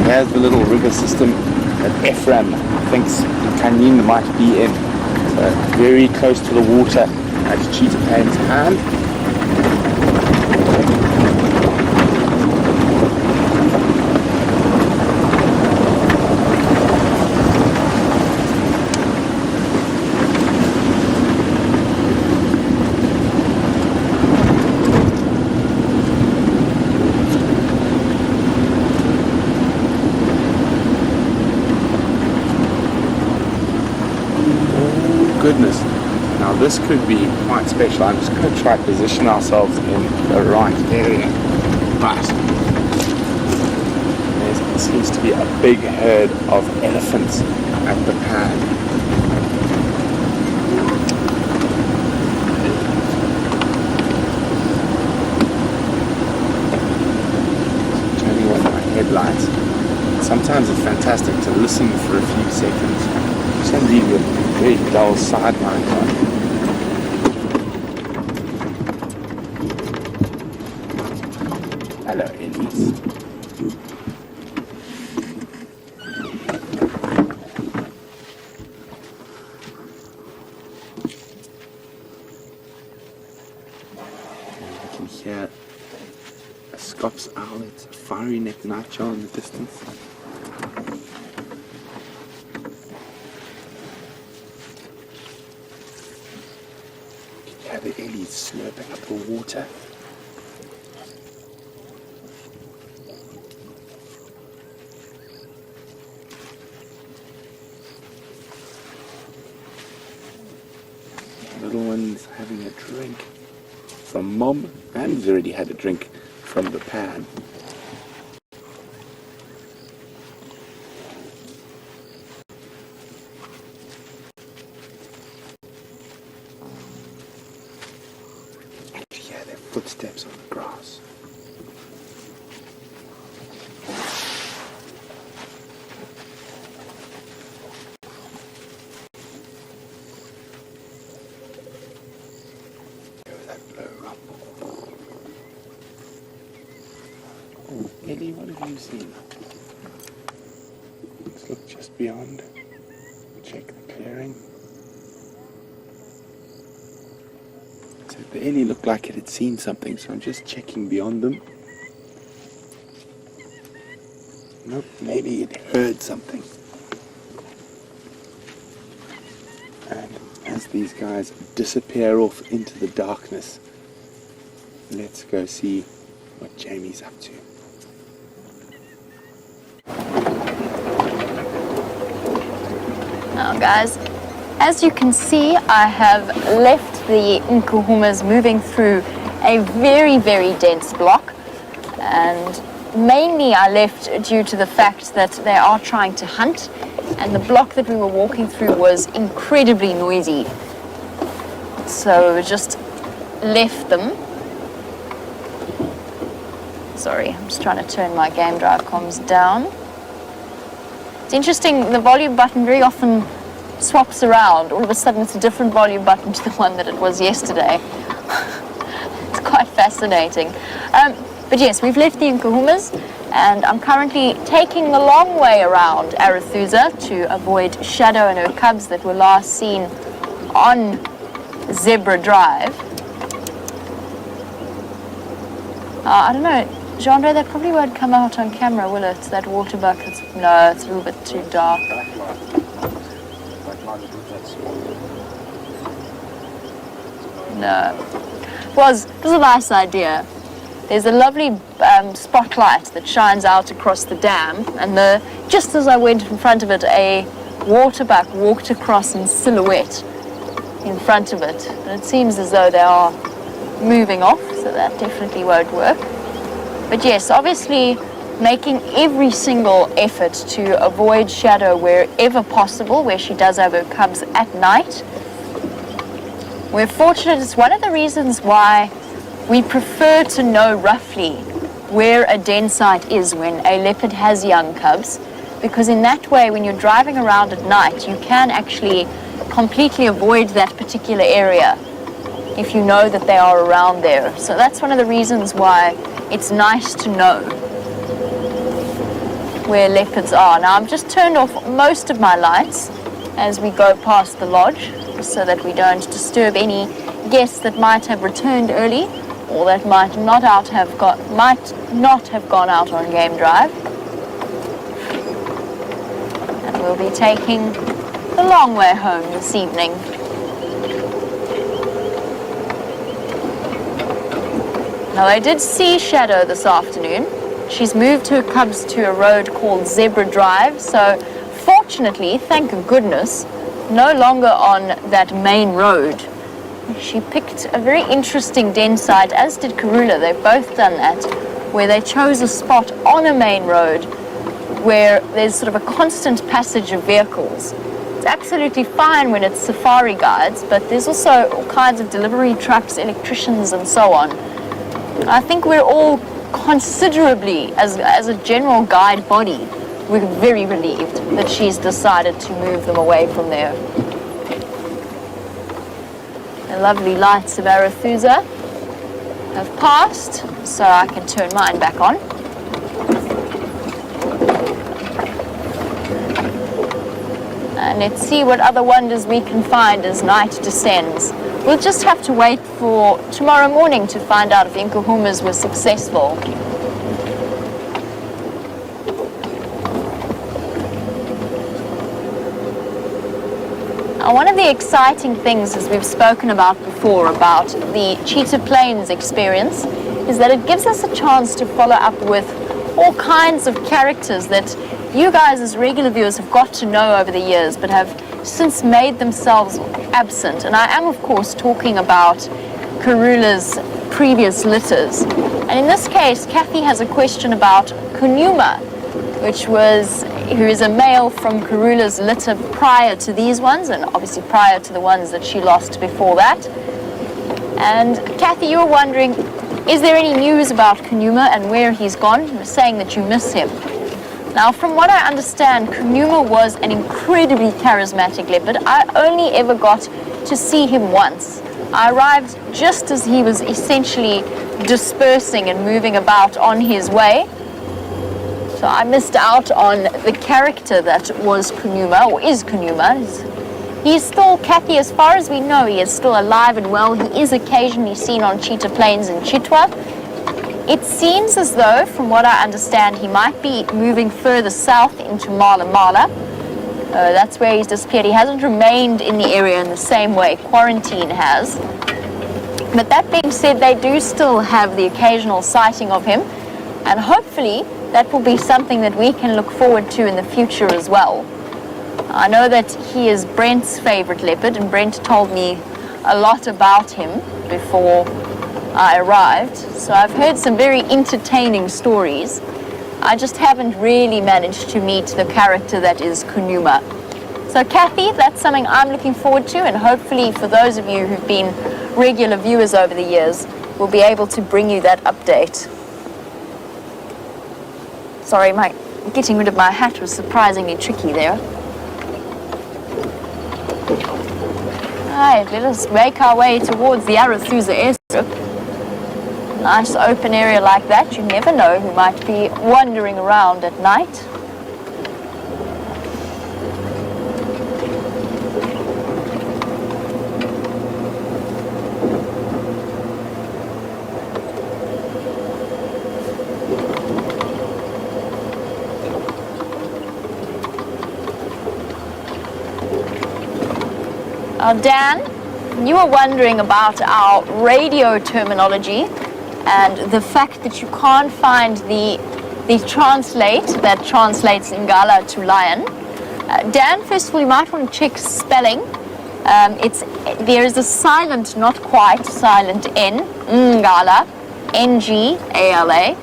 Here's the little river system that Ephraim thinks Canyon might be in. So very close to the water at Cheetah Plains hand. Goodness. Now this could be quite special. I'm just going to try to position ourselves in the right area. But there seems to be a big herd of elephants at the pad. Turning off my headlights. Sometimes it's fantastic to listen for a few seconds. For some reason, a very dull sideline on. Hello, Elise. You can hear a Scots owlet, a fiery-necked nightjar in the distance. The ellies slurping up the water. The little one's having a drink from Mom, and he's already had a drink from the pad. Footsteps on the grass. That blow up. Oh, Eddie, what have you seen? Let's look just beyond. Check the clearing. The ellie looked like it had seen something, so I'm just checking beyond them. Nope, maybe it heard something. And as these guys disappear off into the darkness, let's go see what Jamie's up to. Now guys, as you can see, I have left the Nkuhumas moving through a very, very dense block, and mainly I left due to the fact that they are trying to hunt, and the block that we were walking through was incredibly noisy. So just left them. Sorry, I'm just trying to turn my game drive comms down. It's interesting, the volume button very often swaps around. All of a sudden it's a different volume button to the one that it was yesterday. It's quite fascinating. But yes, we've left the Nkuhumas. and I'm currently taking the long way around Arathusa to avoid Shadow and her cubs that were last seen on Zebra Drive. I don't know, Jean-Andre, that probably won't come out on camera, will it? That water bucket. No, it's a little bit too dark. No. It was a nice idea. There's a lovely spotlight that shines out across the dam, and just as I went in front of it, a waterbuck walked across in silhouette in front of it. And it seems as though they are moving off, so that definitely won't work. But yes, obviously making every single effort to avoid Shadow wherever possible, where she does have her cubs at night. We're fortunate. It's one of the reasons why we prefer to know roughly where a den site is when a leopard has young cubs, because in that way, when you're driving around at night, you can actually completely avoid that particular area if you know that they are around there. So that's one of the reasons why it's nice to know where leopards are. Now, I've just turned off most of my lights as we go past the lodge, so that we don't disturb any guests that might have returned early or that might not have gone out on game drive. And we'll be taking the long way home this evening. Now, I did see Shadow this afternoon. She's moved her cubs to a road called Zebra Drive, so fortunately, thank goodness, no longer on that main road. She picked a very interesting den site, as did Karula. They've both done that, where they chose a spot on a main road where there's sort of a constant passage of vehicles. It's absolutely fine when it's safari guides, but there's also all kinds of delivery trucks, electricians, and so on. I think we're all considerably, as a general guide body, we're very relieved that she's decided to move them away from there. The lovely lights of Arathusa have passed, so I can turn mine back on. And let's see what other wonders we can find as night descends. We'll just have to wait for tomorrow morning to find out if Inkahumas were successful. Now, one of the exciting things, as we've spoken about before, about the Cheetah Plains experience, is that it gives us a chance to follow up with all kinds of characters that you guys as regular viewers have got to know over the years, but have since made themselves absent. And I am, of course, talking about Karula's previous litters. And in this case, Kathy has a question about Kunuma, who is a male from Karula's litter prior to these ones, and obviously prior to the ones that she lost before that. And Kathy, you were wondering, is there any news about Kunuma and where he's gone? You were saying that you miss him. Now, from what I understand, Kunuma was an incredibly charismatic leopard. I only ever got to see him once. I arrived just as he was essentially dispersing and moving about on his way. So I missed out on the character that was Kunuma, or is Kunuma. He's still, Kathy, as far as we know, he is still alive and well. He is occasionally seen on Cheetah Plains in Chitwa. It seems as though, from what I understand, he might be moving further south into Mala Mala. That's where he's disappeared. He hasn't remained in the area in the same way quarantine has. But that being said, they do still have the occasional sighting of him, and hopefully that will be something that we can look forward to in the future as well. I know that he is Brent's favorite leopard, and Brent told me a lot about him before I arrived, so I've heard some very entertaining stories. I just haven't really managed to meet the character that is Kunuma. So Kathy, that's something I'm looking forward to, and hopefully for those of you who've been regular viewers over the years, we'll be able to bring you that update. Sorry, getting rid of my hat was surprisingly tricky there. Right, let us make our way towards the Arathusa airstrip. Nice open area like that. You never know who might be wandering around at night. Dan, you were wondering about our radio terminology and the fact that you can't find the translate that translates Ngala to lion. Dan, first of all, you might want to check spelling. There is a silent, not quite silent N, Ngala, Ngala.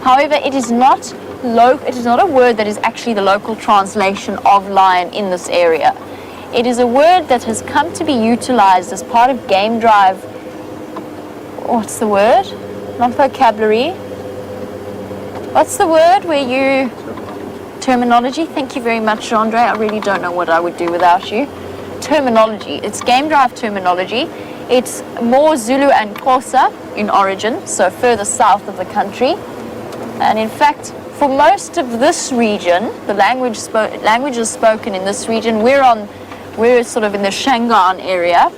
However, it is not a word that is actually the local translation of lion in this area. It is a word that has come to be utilized as part of game drive. What's the word? Not vocabulary. What's the word where you... Terminology. Thank you very much, Andre. I really don't know what I would do without you. Terminology. It's game drive terminology. It's more Zulu and Xhosa in origin, so further south of the country. And in fact, for most of this region, the languages spoken in this region, we're sort of in the Shangaan area.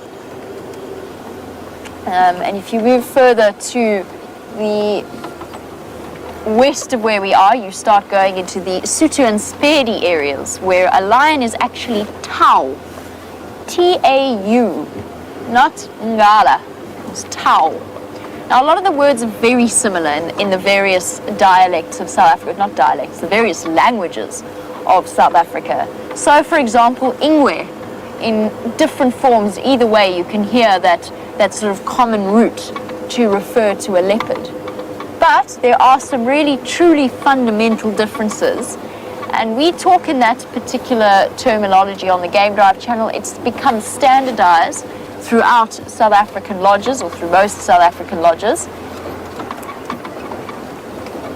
And if you move further to the west of where we are, you start going into the Sotho and Sepedi areas, where a lion is actually Tau. T-A-U, not Ngala. It's Tau. Now, a lot of the words are very similar in the various dialects of South Africa, not dialects, the various languages of South Africa. So, for example, Ingwe, in different forms, either way, you can hear that sort of common root to refer to a leopard. But there are some really, truly fundamental differences. And we talk in that particular terminology on the Game Drive channel. It's become standardized throughout South African lodges, or through most South African lodges.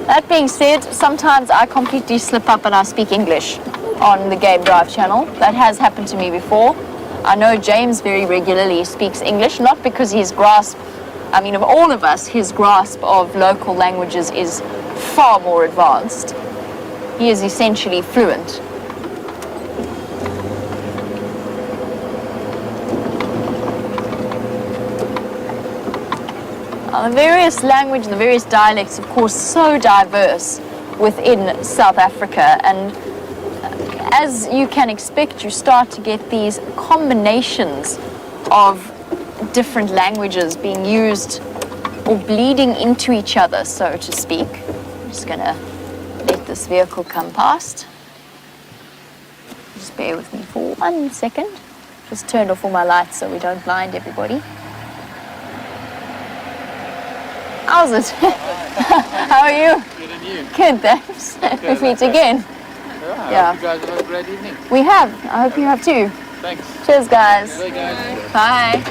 That being said, sometimes I completely slip up and I speak English on the Game Drive channel. That has happened to me before. I know James very regularly speaks English, not because his grasp, of all of us, his grasp of local languages is far more advanced. He is essentially fluent. The various languages, the various dialects, of course, so diverse within South Africa, and as you can expect, you start to get these combinations of different languages being used or bleeding into each other, so to speak. I'm just going to let this vehicle come past. Just bear with me for 1 second. Just turned off all my lights so we don't blind everybody. How's it? How are you? Good, and you? Good, thanks. We meet again. Yeah. I hope you guys have had a great evening. We have. I hope you have too. Thanks. Cheers, guys. Bye, guys. Bye.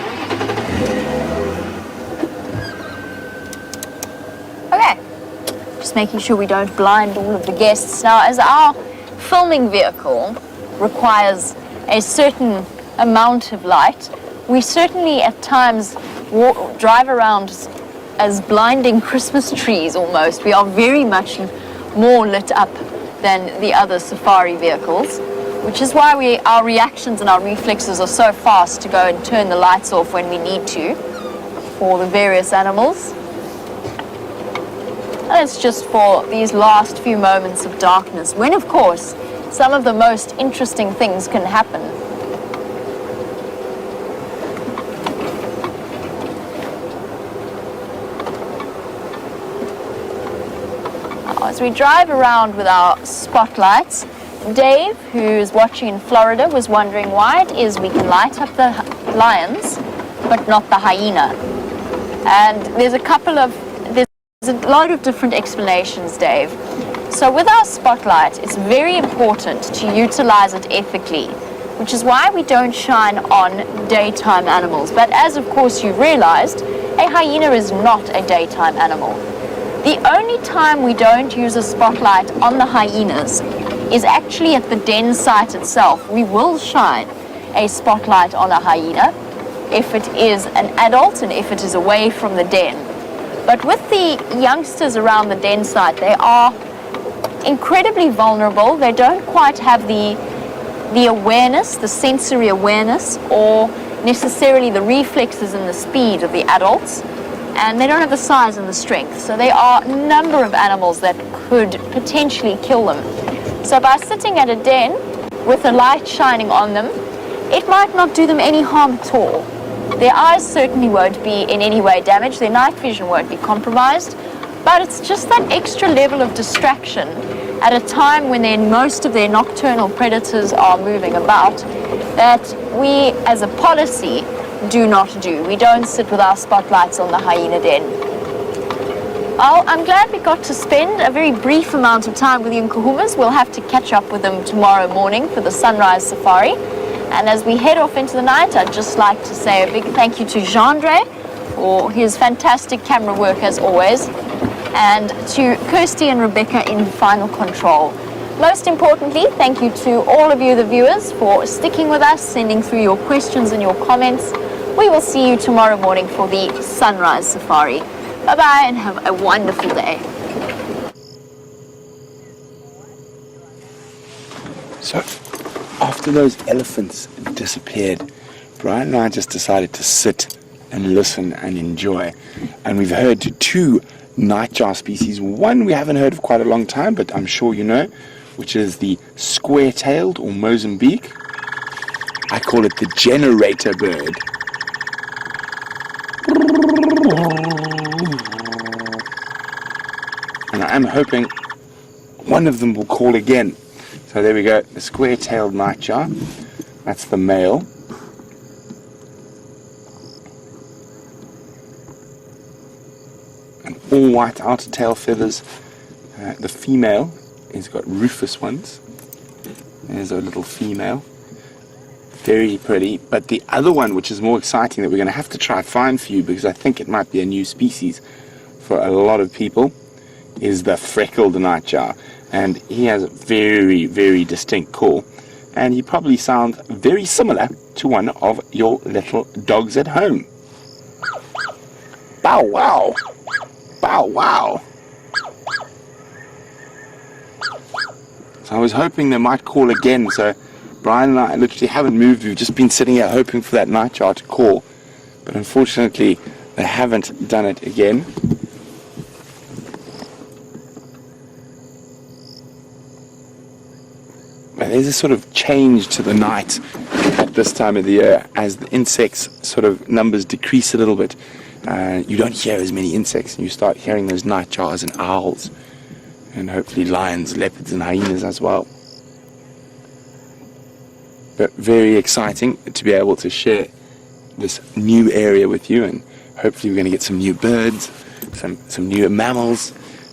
Okay. Just making sure we don't blind all of the guests. Now, as our filming vehicle requires a certain amount of light, we certainly at times drive around as blinding Christmas trees almost. We are very much more lit up than the other safari vehicles, which is why our reactions and our reflexes are so fast to go and turn the lights off when we need to for the various animals. And it's just for these last few moments of darkness, when of course some of the most interesting things can happen. As we drive around with our spotlights, Dave, who's watching in Florida, was wondering why it is we can light up the lions, but not the hyena. And there's a lot of different explanations, Dave. So with our spotlight, it's very important to utilize it ethically, which is why we don't shine on daytime animals. But as of course you've realized, a hyena is not a daytime animal. The only time we don't use a spotlight on the hyenas is actually at the den site itself. We will shine a spotlight on a hyena if it is an adult and if it is away from the den. But with the youngsters around the den site, they are incredibly vulnerable. They don't quite have the awareness, the sensory awareness, or necessarily the reflexes and the speed of the adults, and they don't have the size and the strength. So there are a number of animals that could potentially kill them. So by sitting at a den with a light shining on them, it might not do them any harm at all. Their eyes certainly won't be in any way damaged, their night vision won't be compromised, but it's just that extra level of distraction at a time when most of their nocturnal predators are moving about that we, as a policy, do not do. We don't sit with our spotlights on the hyena den. Well, I'm glad we got to spend a very brief amount of time with the Nkuhumas. We'll have to catch up with them tomorrow morning for the sunrise safari. And as we head off into the night, I'd just like to say a big thank you to Jeandre for his fantastic camera work as always, and to Kirsty and Rebecca in final control. Most importantly, thank you to all of you, the viewers, for sticking with us, sending through your questions and your comments. We will see you tomorrow morning for the sunrise safari. Bye-bye and have a wonderful day. So, after those elephants disappeared, Brian and I just decided to sit and listen and enjoy. And we've heard two nightjar species. One we haven't heard of quite a long time, but I'm sure you know, which is the square-tailed or Mozambique. I call it the generator bird. And I am hoping one of them will call again. So there we go, the square-tailed nightjar. That's the male. And all white outer tail feathers. The female has got rufous ones. There's a little female. Very pretty. But the other one, which is more exciting, that we're going to have to try find for you, because I think it might be a new species for a lot of people, is the freckled nightjar. And he has a very, very distinct call. And he probably sounds very similar to one of your little dogs at home. Bow wow! Bow wow! So I was hoping they might call again, so Brian and I literally haven't moved. We've just been sitting here hoping for that nightjar to call. But unfortunately, they haven't done it again. But there's a sort of change to the night at this time of the year as the insects sort of numbers decrease a little bit. You don't hear as many insects, and you start hearing those nightjars and owls, and hopefully lions, leopards and hyenas as well. But very exciting to be able to share this new area with you, and hopefully we're going to get some new birds, some new mammals,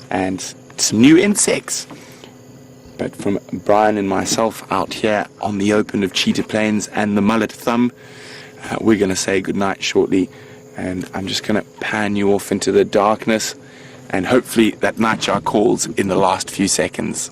and some new insects. But from Brian and myself out here on the open of Cheetah Plains and the Mullet Thumb, we're going to say goodnight shortly, and I'm just going to pan you off into the darkness, and hopefully that nightjar calls in the last few seconds.